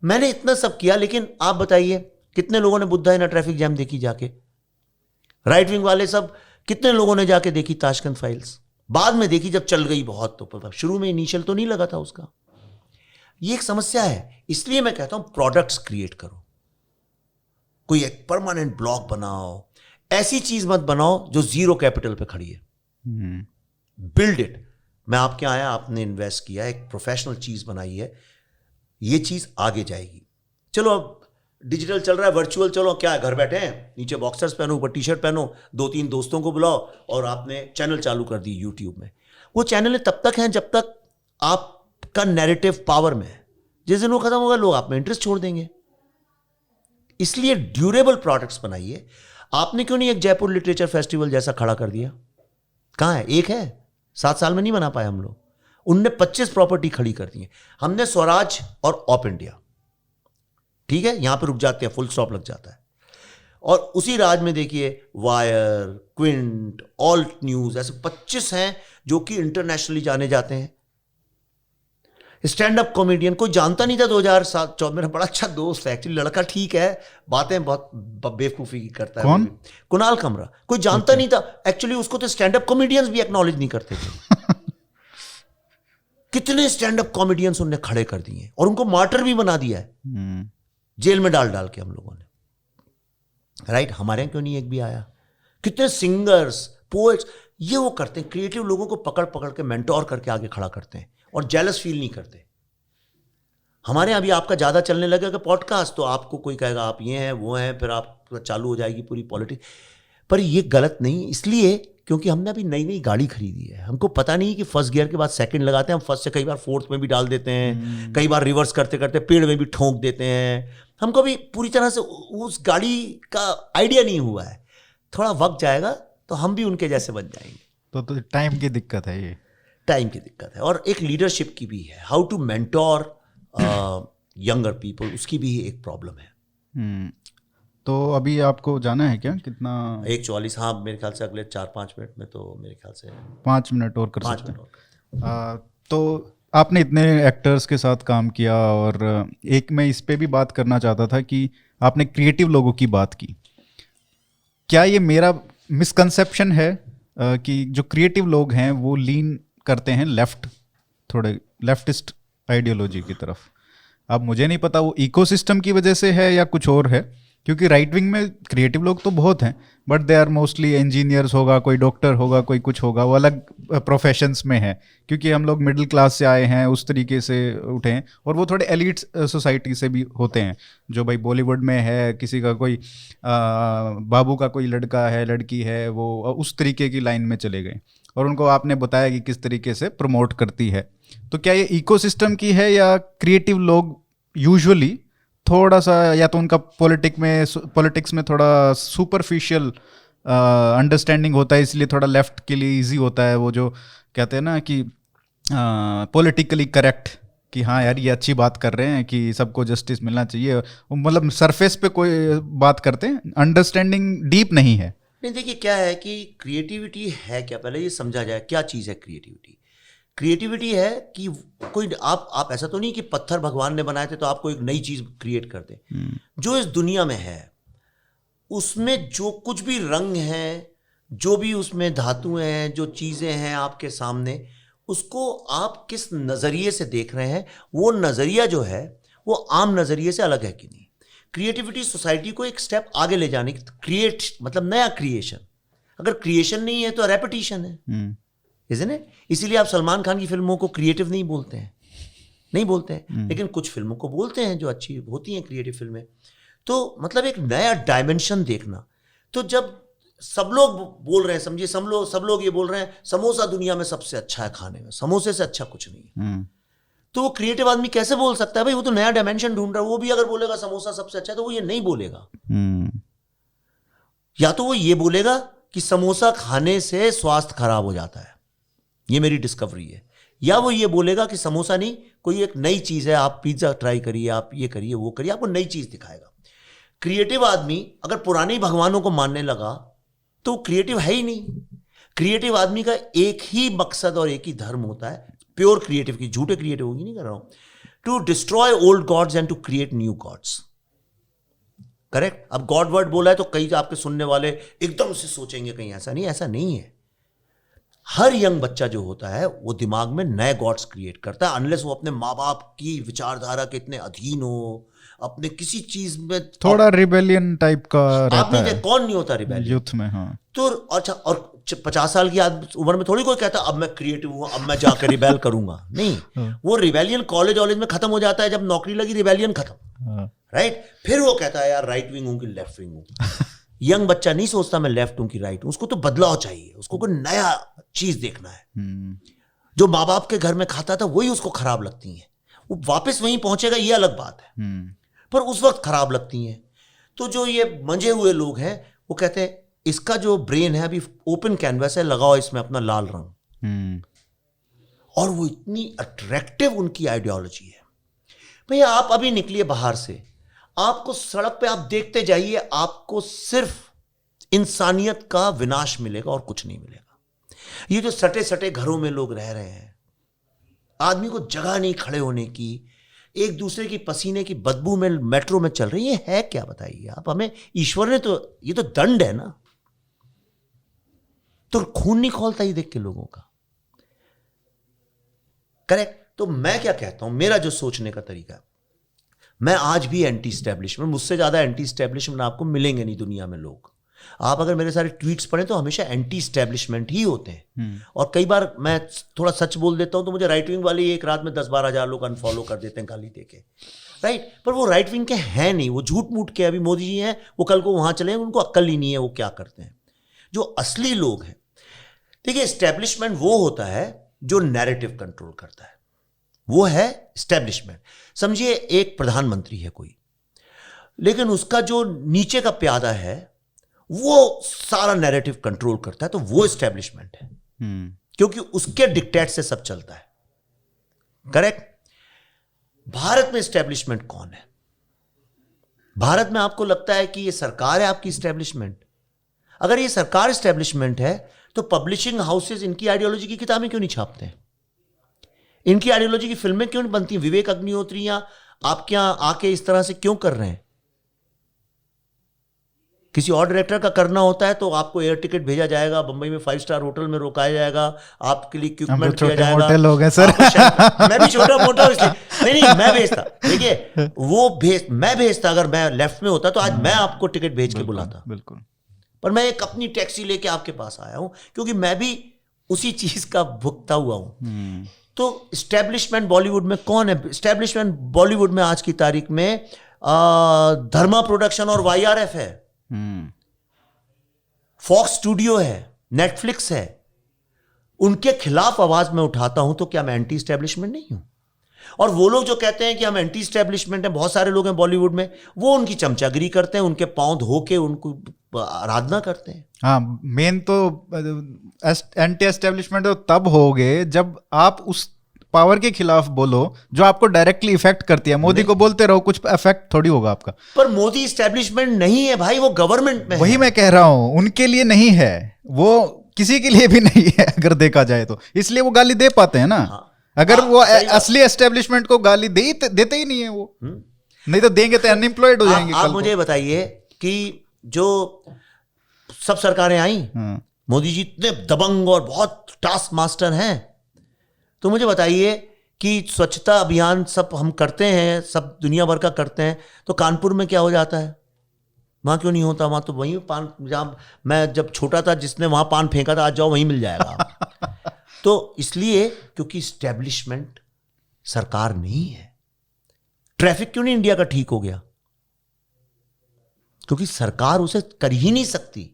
मैंने इतना सब किया, लेकिन आप बताइए कितने लोगों ने बुद्धा इन अ ट्रैफिक जैम देखी जाके? राइट विंग वाले सब कितने लोगों ने जाके देखी ताशकंद फाइल्स? बाद में देखी जब चल गई बहुत, तो शुरू में इनिशियल तो नहीं लगा था उसका। ये एक समस्या है। इसलिए मैं कहता हूं प्रोडक्ट्स क्रिएट करो, कोई एक परमानेंट ब्लॉक बनाओ, ऐसी चीज मत बनाओ जो जीरो कैपिटल पे खड़ी है। Build it. मैं आपके यहाँ आया, आपने इन्वेस्ट किया, एक प्रोफेशनल चीज बनाई है, ये चीज आगे जाएगी। चलो अब डिजिटल चल रहा है, वर्चुअल, चलो क्या है, घर बैठे हैं, नीचे बॉक्सर्स पहनो, ऊपर टी शर्ट पहनो, 2-3 दोस्तों को बुलाओ और आपने चैनल चालू कर दी यूट्यूब में। वो चैनल तब तक हैं जब तक आपका नैरेटिव पावर में है। जिस दिन वो खत्म होगा लोग आप में इंटरेस्ट छोड़ देंगे। इसलिए ड्यूरेबल प्रोडक्ट्स बनाइए। आपने क्यों नहीं एक जयपुर लिटरेचर फेस्टिवल जैसा खड़ा कर दिया? कहां है? एक है, 7 साल में नहीं बना पाए हम लोग। उनने 25 प्रॉपर्टी खड़ी कर दी है। हमने स्वराज और ऑप इंडिया, ठीक है, यहां पे रुक जाते हैं, फुल स्टॉप लग जाता है। और उसी राज में देखिए वायर, क्विंट, ऑल्ट न्यूज, ऐसे 25 हैं जो कि इंटरनेशनली जाने जाते हैं। स्टैंड अप कॉमेडियन कोई जानता नहीं था 2007 मेरा बड़ा अच्छा दोस्त है एक्चुअली, लड़का ठीक है, बातें बहुत बेवकूफी की करता है। कौन? कुणाल कमरा। कोई जानता नहीं था एक्चुअली उसको, तो स्टैंड अप कॉमेडियंस भी एक्नॉलेज नहीं करते थे। कितने स्टैंड अप कॉमेडियंस उनने खड़े कर दिए और उनको मार्टर भी बना दिया है, जेल में डाल डाल के हम लोगों ने। राइट, हमारे यहाँ क्यों नहीं एक भी आया? कितने सिंगर्स, पोएट्स, ये वो करते हैं, क्रिएटिव लोगों को पकड़ पकड़ के मेंटोर करके आगे खड़ा करते हैं और जेलस फील नहीं करते। हमारे यहाँ अभी आपका ज्यादा चलने लगेगा पॉडकास्ट, तो आपको कोई कहेगा आप ये हैं वो हैं, फिर आप चालू हो जाएगी पूरी पॉलिटिक्स। पर ये गलत नहीं, इसलिए क्योंकि हमने अभी नई नई गाड़ी खरीदी है। हमको पता नहीं कि फर्स्ट गियर के बाद सेकंड लगाते हैं, हम फर्स्ट से कई बार फोर्थ में भी डाल देते हैं, कई बार रिवर्स करते करते पेड़ में भी ठोंक देते हैं। हमको भी पूरी तरह से उस गाड़ी का आइडिया नहीं हुआ है। थोड़ा वक्त जाएगा तो हम भी उनके जैसे बन जाएंगे। तो टाइम की दिक्कत है, ये टाइम की दिक्कत है। और एक लीडरशिप की भी है, how to mentor younger people, उसकी भी एक प्रॉब्लम है। तो अभी आपको जाना है क्या? कितना? 1:44। हाँ, मेरे ख्याल से अगले 4-5 मिनट में, तो मेरे ख्याल से 5 मिनट और कर सकते हैं। तो आपने इतने एक्टर्स के साथ काम किया, और एक मैं इस पे भी बात करना चाहता था कि आपने क्रिएटिव लोगों की बात की। क्या ये मेरा मिसकंसेप्शन है कि जो क्रिएटिव लोग हैं वो लीन करते हैं थोड़े लेफ्टिस्ट आइडियोलॉजी की तरफ? अब मुझे नहीं पता वो इकोसिस्टम की वजह से है या कुछ और है, क्योंकि राइट विंग में क्रिएटिव लोग तो बहुत हैं, but they are mostly engineers होगा, कोई डॉक्टर होगा, कोई कुछ होगा, वो अलग प्रोफेशंस में है। क्योंकि हम लोग मिडिल क्लास से आए हैं, उस तरीके से उठे हैं, और वो थोड़े एलिट सोसाइटी से भी होते हैं। जो भाई बॉलीवुड में है, किसी का कोई बाबू का कोई लड़का है, लड़की है, वो उस तरीके की लाइन में चले गए, और उनको आपने बताया कि किस तरीके से प्रमोट करती है। तो क्या ये इकोसिस्टम की है, या क्रिएटिव लोग यूजुअली थोड़ा सा, या तो उनका पॉलिटिक्स में थोड़ा सुपरफिशियल अंडरस्टैंडिंग होता है, इसलिए थोड़ा लेफ्ट के लिए इजी होता है वो जो कहते हैं ना कि पॉलिटिकली करेक्ट, कि हाँ यार ये अच्छी बात कर रहे हैं कि सबको जस्टिस मिलना चाहिए, मतलब सरफेस पे कोई बात करते हैं, अंडरस्टैंडिंग डीप नहीं है। नहीं, देखिए क्या है कि क्रिएटिविटी है क्या, पहले ये समझा जाए क्या चीज़ है क्रिएटिविटी। क्रिएटिविटी है कि कोई आप ऐसा तो नहीं कि पत्थर भगवान ने बनाए थे तो आपको एक नई चीज क्रिएट कर दे। जो इस दुनिया में है उसमें जो कुछ भी रंग है, जो भी उसमें धातुएं हैं, जो चीजें हैं आपके सामने, उसको आप किस नजरिए से देख रहे हैं, वो नजरिया जो है वो आम नजरिए से अलग है कि नहीं। क्रिएटिविटी सोसाइटी को एक स्टेप आगे ले जाने की, क्रिएट मतलब नया क्रिएशन। अगर क्रिएशन नहीं है तो रेपिटिशन है, isn't it? इसीलिए आप सलमान खान की फिल्मों को क्रिएटिव नहीं बोलते हैं, लेकिन कुछ फिल्मों को बोलते हैं जो अच्छी होती हैं क्रिएटिव फिल्में। तो मतलब एक नया डायमेंशन देखना। तो जब सब लोग बोल रहे हैं, समझिए सब लोग ये बोल रहे हैं समोसा दुनिया में सबसे अच्छा है खाने में, समोसे से अच्छा कुछ नहीं है। तो वो क्रिएटिव आदमी कैसे बोल सकता है भाई, वो तो नया डायमेंशन ढूंढ रहा है। वो भी अगर बोलेगा समोसा सबसे अच्छा है तो वो ये नहीं बोलेगा। या तो वो ये बोलेगा कि समोसा खाने से स्वास्थ्य खराब हो जाता है, ये मेरी डिस्कवरी है, या वो ये बोलेगा कि समोसा नहीं, कोई एक नई चीज है, आप पिज्जा ट्राई करिए, आप ये करिए वो करिए, आपको नई चीज दिखाएगा। क्रिएटिव आदमी अगर पुराने भगवानों को मानने लगा तो क्रिएटिव है ही नहीं। क्रिएटिव आदमी का एक ही मकसद और एक ही धर्म होता है, प्योर क्रिएटिव की, झूठे क्रिएटिव की नहीं कर रहा हूं, to destroy old gods and to create new gods. Correct. अब गॉड वर्ड बोला है तो कई आपके सुनने वाले एकदम से सोचेंगे कहीं ऐसा नहीं, ऐसा नहीं है। हर यंग बच्चा जो होता है वो दिमाग में नए गॉड्स क्रिएट करता है, अनलेस वो अपने माँ बाप की विचारधारा के इतने अधीन हो, अपने किसी चीज में थोड़ा रिबेलियन टाइप का रहता है। कौन नहीं होता रिबेलियन यूथ में? हाँ। तो अच्छा, और 50 साल की उम्र में थोड़ी कोई कहता अब मैं क्रिएटिव हूं, अब मैं जाकर रिबेल करूंगा। नहीं, वो रिबेलियन कॉलेज में खत्म हो जाता है, जब नौकरी लगी रिबेलियन खत्म। राइट। फिर वो कहता है यार राइट विंग हूं कि लेफ्ट विंग हूं। यंग बच्चा नहीं सोचता मैं लेफ्ट हूं कि राइट हूं, उसको तो बदलाव चाहिए, उसको कोई नया चीज देखना है। जो माँ बाप के घर में खाता था वही उसको खराब लगती है, वो वापस वहीं पहुंचेगा ये अलग बात है, पर उस वक्त खराब लगती हैं। तो जो ये मंजे हुए लोग हैं वो कहते हैं इसका जो ब्रेन है अभी ओपन कैनवस है, लगाओ इसमें अपना लाल रंग। और वो इतनी अट्रैक्टिव उनकी आइडियोलॉजी है। भैया आप अभी निकलिए बाहर से, आपको सड़क पे आप देखते जाइए, आपको सिर्फ इंसानियत का विनाश मिलेगा और कुछ नहीं मिलेगा। ये जो सटे सटे घरों में लोग रह रहे हैं, आदमी को जगह नहीं खड़े होने की, एक दूसरे की पसीने की बदबू में मेट्रो में चल रही है क्या बताइए आप हमें। ईश्वर ने तो, ये तो दंड है ना, तो खून नहीं खोलता ही देख के लोगों का। करेक्ट। तो मैं क्या कहता हूं, मेरा जो सोचने का तरीका है, मैं आज भी एंटी स्टैब्लिशमेंट, मुझसे ज्यादा एंटी स्टैब्लिशमेंट आपको मिलेंगे नहीं दुनिया में लोग। आप अगर मेरे सारे ट्वीट्स पढ़ें तो हमेशा एंटी स्टैब्लिशमेंट ही होते हैं। और कई बार मैं थोड़ा सच बोल देता हूं तो मुझे राइट विंग वाले एक रात में 10-12 हज़ार लोग अनफॉलो कर देते हैं गाली देके। राइट। पर वो राइट विंग के हैं नहीं, वो झूठ मूठ के, अभी मोदी जी हैं वो कल को वहां चले, उनको अक्ल ही नहीं है वो क्या करते हैं। जो असली लोग हैं, देखिए स्टैब्लिशमेंट वो होता है जो नैरेटिव कंट्रोल करता है, वो है स्टैब्लिशमेंट। समझिए एक प्रधानमंत्री है कोई, लेकिन उसका जो नीचे का प्यादा है वो सारा नैरेटिव कंट्रोल करता है, तो वो स्टैब्लिशमेंट है। क्योंकि उसके डिक्टेट से सब चलता है। करेक्ट। भारत में स्टैब्लिशमेंट कौन है? भारत में आपको लगता है कि ये सरकार है आपकी स्टैब्लिशमेंट? अगर ये सरकार स्टैब्लिशमेंट है तो पब्लिशिंग हाउसेज इनकी आइडियोलॉजी की किताबें क्यों नहीं छापते हैं? इनकी आइडियोलॉजी की फिल्में क्यों नहीं बनती? विवेक अग्निहोत्री या आपके यहां आके इस तरह से क्यों कर रहे हैं? किसी और डायरेक्टर का करना होता है तो आपको एयर टिकट भेजा जाएगा, बंबई में 5 स्टार होटल में रोकाया जाएगा, आपके लिए इक्विपमेंट दिया जाएगा। होटल हो गए सर। मैं भी छोटा मोटा हूं इसलिए नहीं मैं भेजता। देखिए मैं भेजता, अगर मैं लेफ्ट में होता तो आज मैं आपको टिकट भेज के बुलाता। बिल्कुल। पर मैं एक अपनी टैक्सी लेके आपके पास आया हूं क्योंकि मैं भी उसी चीज का भुगता हुआ हूं। तो स्टैब्लिशमेंट बॉलीवुड में कौन है? स्टैब्लिशमेंट बॉलीवुड में आज की तारीख में धर्मा प्रोडक्शन और YRF है, फॉक्स स्टूडियो है, नेटफ्लिक्स है। उनके खिलाफ आवाज मैं उठाता हूं तो क्या मैं एंटी स्टैब्लिशमेंट नहीं हूं? और वो लोग जो कहते हैं कि हम एंटी स्टैब्लिशमेंट हैं, बहुत सारे लोग हैं बॉलीवुड में, वो उनकी चमचागिरी करते हैं, उनके पांव धो के उनको आराधना करते हैं। हाँ, मेन तो एंटी एस्टेब्लिशमेंट तो तब होगे जब आप उस पावर के खिलाफ बोलो जो आपको डायरेक्टली इफेक्ट करती है। मोदी को बोलते रहो, कुछ इफेक्ट थोड़ी होगा आपका। पर मोदी एस्टेब्लिशमेंट नहीं है भाई, वो गवर्नमेंट में वही है। मैं कह रहा हूं, उनके लिए नहीं है, वो किसी के लिए भी नहीं है अगर देखा जाए तो, इसलिए वो गाली दे पाते हैं ना। हाँ। अगर वो असली एस्टेब्लिशमेंट को गाली देते ही नहीं है वो, नहीं तो देंगे तो अनएम्प्लॉयड हो जाएंगे। आप मुझे बताइए कि जो सब सरकारें आई, मोदी जी इतने दबंग और बहुत टास्क मास्टर हैं, तो मुझे बताइए कि स्वच्छता अभियान सब हम करते हैं, सब दुनिया भर का करते हैं, तो कानपुर में क्या हो जाता है? वहां क्यों नहीं होता? वहां तो वहीं पान, जहां मैं जब छोटा था जिसने वहां पान फेंका था, आज जाओ वहीं मिल जाएगा। तो इसलिए क्योंकि स्टैब्लिशमेंट सरकार नहीं है। ट्रैफिक क्यों नहीं इंडिया का ठीक हो गया? क्योंकि सरकार उसे कर ही नहीं सकती।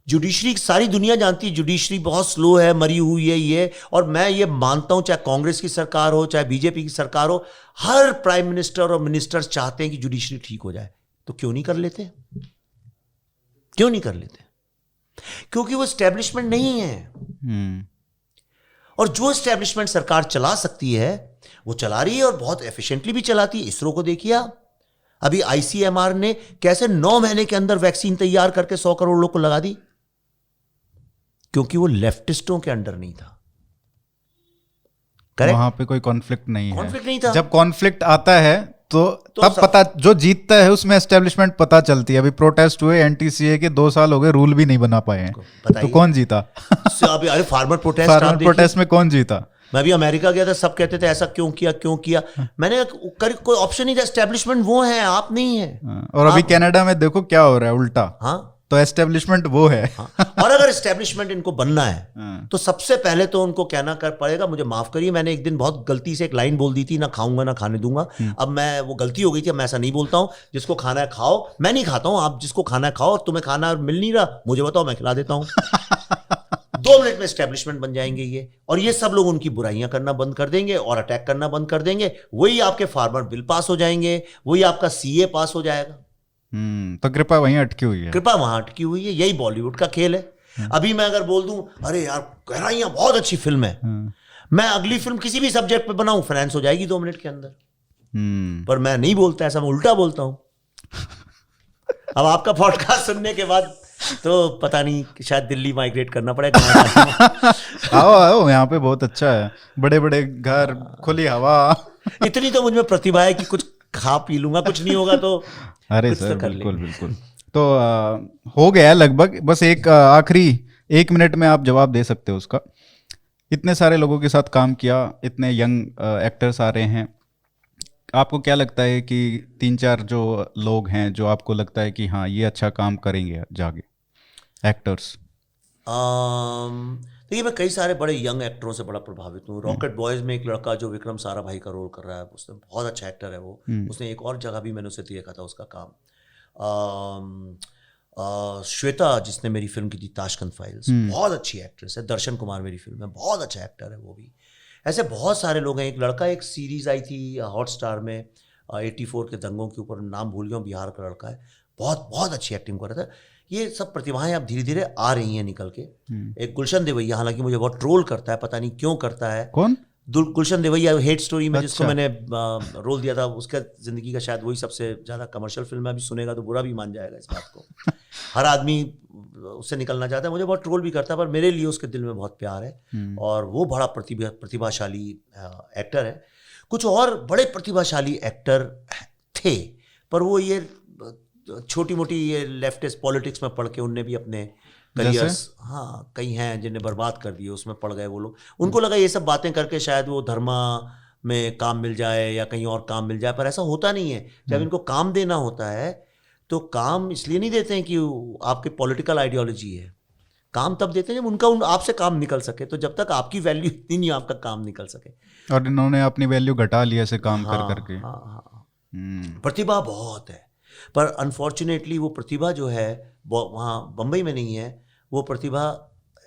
जुडिशरी, सारी दुनिया जानती है जुडिशरी बहुत स्लो है, मरी हुई है ये, और मैं ये मानता हूं, चाहे कांग्रेस की सरकार हो चाहे बीजेपी की सरकार हो, हर प्राइम मिनिस्टर और मिनिस्टर्स चाहते हैं कि जुडिशरी ठीक हो जाए। तो क्यों नहीं कर लेते? क्यों नहीं कर लेते? क्योंकि वो एस्टेब्लिशमेंट नहीं है। और जो एस्टेब्लिशमेंट सरकार चला सकती है वो चला रही है, और बहुत एफिशिएंटली भी चलाती है। इसरो को देखिए आप, अभी आईसीएमआर ने कैसे 9 महीने के अंदर वैक्सीन तैयार करके 100 करोड़ लोग को लगा दी, क्योंकि वो लेफ्टिस्टों के अंडर नहीं था। करेक्ट? वहां पे कोई कॉन्फ्लिक्ट नहीं नहीं था। जब कॉन्फ्लिक्ट आता है तो तब पता, जो जीतता है उसमें एस्टेब्लिशमेंट पता चलती है। अभी प्रोटेस्ट हुए एनटीसीए के, 2 साल हो गए, रूल भी नहीं बना पाए हैं, तो कौन जीता? अभी अरे फार्मर प्रोटेस्ट में कौन जीता? मैं भी अमेरिका गया था, सब कहते थे ऐसा क्यों किया। मैंने कोई ऑप्शन नहीं था, एस्टेब्लिशमेंट वो है, आप नहीं है। और अभी कनाडा में देखो क्या हो रहा है, उल्टा। हाँ, तो एस्टेब्लिशमेंट वो है। और अगर एस्टेब्लिशमेंट इनको बनना है तो सबसे पहले तो उनको कहना कर पड़ेगा, मुझे माफ करिए, मैंने एक दिन बहुत गलती से एक लाइन बोल दी थी, ना खाऊंगा ना खाने दूंगा। अब मैं, वो गलती हो गई थी, अब मैं ऐसा नहीं बोलता हूं। जिसको खाना है खाओ, मैं नहीं खाता हूं, आप जिसको खाना है खाओ, और तुम्हें खाना मिल नहीं रहा मुझे बताओ, मैं खिला देता हूं। 2 मिनट में एस्टेब्लिशमेंट बन जाएंगे ये, और ये सब लोग उनकी बुराइयां करना बंद कर देंगे और अटैक करना बंद कर देंगे। वही आपके फार्मर बिल पास हो जाएंगे, वही आपका सीए पास हो जाएगा। तो कृपा वहीं अटकी हुई है, कृपा वहां अटकी हुई है। यही बॉलीवुड का खेल है। अभी मैं अगर बोल दूं अरे यार गहराइयां बहुत अच्छी फिल्म है, मैं अगली फिल्म किसी भी सब्जेक्ट पे बनाऊं, फाइनेंस हो जाएगी 2 मिनट के अंदर। पर मैं नहीं बोलता ऐसा, मैं उल्टा बोलता हूं। अब आपका पॉडकास्ट सुनने के बाद तो पता नहीं, शायद दिल्ली माइग्रेट करना पड़ेगा। आओ यहाँ पे बहुत अच्छा है, बड़े बड़े घर, खुली हवा। इतनी तो मुझमें प्रतिभा है कि कुछ खा पी लूंगा, कुछ नहीं होगा तो अरे सर बिल्कुल। तो हो गया लगभग, बस एक आखिरी 1 मिनट में आप जवाब दे सकते हो उसका। इतने सारे लोगों के साथ काम किया, इतने यंग एक्टर्स आ रहे हैं, आपको क्या लगता है कि 3-4 जो लोग हैं जो आपको लगता है कि हाँ ये अच्छा काम करेंगे जागे, एक्टर्स? देखिए, मैं कई सारे बड़े यंग एक्टरों से बड़ा प्रभावित हूँ। रॉकेट बॉयज में एक लड़का जो विक्रम साराभाई का रोल कर रहा है, उसने बहुत अच्छा एक्टर है वो। उसने एक और जगह भी मैंने उसे देखा था उसका काम। श्वेता जिसने मेरी फिल्म की थी ताशकंद फाइल्स, बहुत अच्छी एक्ट्रेस है। दर्शन कुमार मेरी फिल्म में बहुत अच्छा एक्टर है वो भी। ऐसे बहुत सारे लोग हैं। एक लड़का, एक सीरीज आई थी हॉटस्टार में 84 के दंगों के ऊपर, नाम भूल गया हूँ, बिहार का लड़का है, बहुत अच्छी एक्टिंग कर रहा था। ये सब प्रतिभाएं अब धीरे धीरे आ रही हैं निकल के। एक गुलशन देवैया, हालांकि मुझे बहुत ट्रोल करता है, पता नहीं क्यों करता है। कौन? गुलशन देवैया, हेट स्टोरी में जिसको मैंने रोल दिया था, उसका जिंदगी का शायद वही सबसे ज्यादा कमर्शियल फिल्म है। अभी सुनेगा तो बुरा भी मान जाएगा इस बात को। हर आदमी उससे निकलना चाहता है, मुझे बहुत ट्रोल भी करता है, पर मेरे लिए उसके दिल में बहुत प्यार है। और वो बड़ा प्रतिभाशाली एक्टर है। कुछ और बड़े प्रतिभाशाली एक्टर थे, पर वो ये छोटी मोटी ये लेफ्टिस्ट पॉलिटिक्स में पढ़ के उनने भी अपने करियर्स, हाँ कई हैं जिन्हें बर्बाद कर दिए, उसमें पड़ गए वो लोग। उनको लगा ये सब बातें करके शायद वो धर्मा में काम मिल जाए या कहीं और काम मिल जाए, पर ऐसा होता नहीं है। जब इनको काम देना होता है तो काम इसलिए नहीं देते हैं कि आपकी पॉलिटिकल आइडियोलॉजी है, काम तब देते हैं जब उनका आपसे काम निकल सके। तो जब तक आपकी वैल्यू इतनी नहीं, आपका काम निकल सके। और इन्होंने अपनी वैल्यू घटा ली ऐसे काम कर करके। हाँ। प्रतिभा बहुत है, पर अनफॉर्चुनेटली वो प्रतिभा जो है वहाँ बम्बई में नहीं है, वो प्रतिभा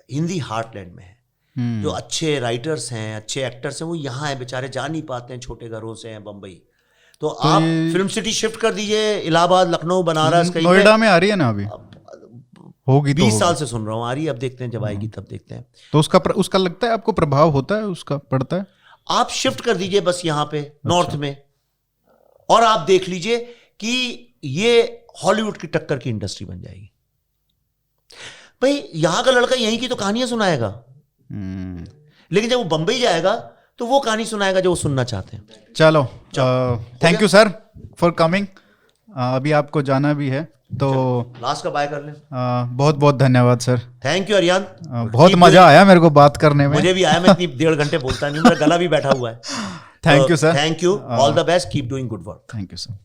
हिंदी हार्टलैंड में है। जो अच्छे राइटर्स हैं, अच्छे एक्टर्स हैं, वो यहाँ हैं, बेचारे जा नहीं पाते हैं, छोटे घरों से हैं बम्बई। तो आप फिल्म सिटी शिफ्ट कर दीजिए, इलाहाबाद, लखनऊ, बनारस, कहीं नोएडा में आ रही है ना अभी, होगी 20 साल से सुन रहा हूँ, आ रही है, अब देखते हैं जब आएगी तब देखते हैं। तो उसका लगता है आपको प्रभाव होता है, उसका पड़ता है? आप शिफ्ट कर दीजिए बस यहाँ पे नॉर्थ में, और आप देख लीजिए कि ये हॉलीवुड की टक्कर की इंडस्ट्री बन जाएगी। भाई यहां का लड़का यहीं की तो कहानियां सुनाएगा, लेकिन जब वो बंबई जाएगा तो वो कहानी सुनाएगा जो वो सुनना चाहते हैं। चलो thank you sir for coming. अभी आपको जाना भी है तो लास्ट का बाय कर लें। बहुत बहुत धन्यवाद सर। थैंक यू अरियान, बहुत मजा आया मेरे को बात करने में। मुझे भी आया, मैं इतनी 1.5 घंटे बोलता नहीं, मेरा गला भी बैठा हुआ है। Thank you sir. Thank you, all the best, keep doing good work. Thank you sir.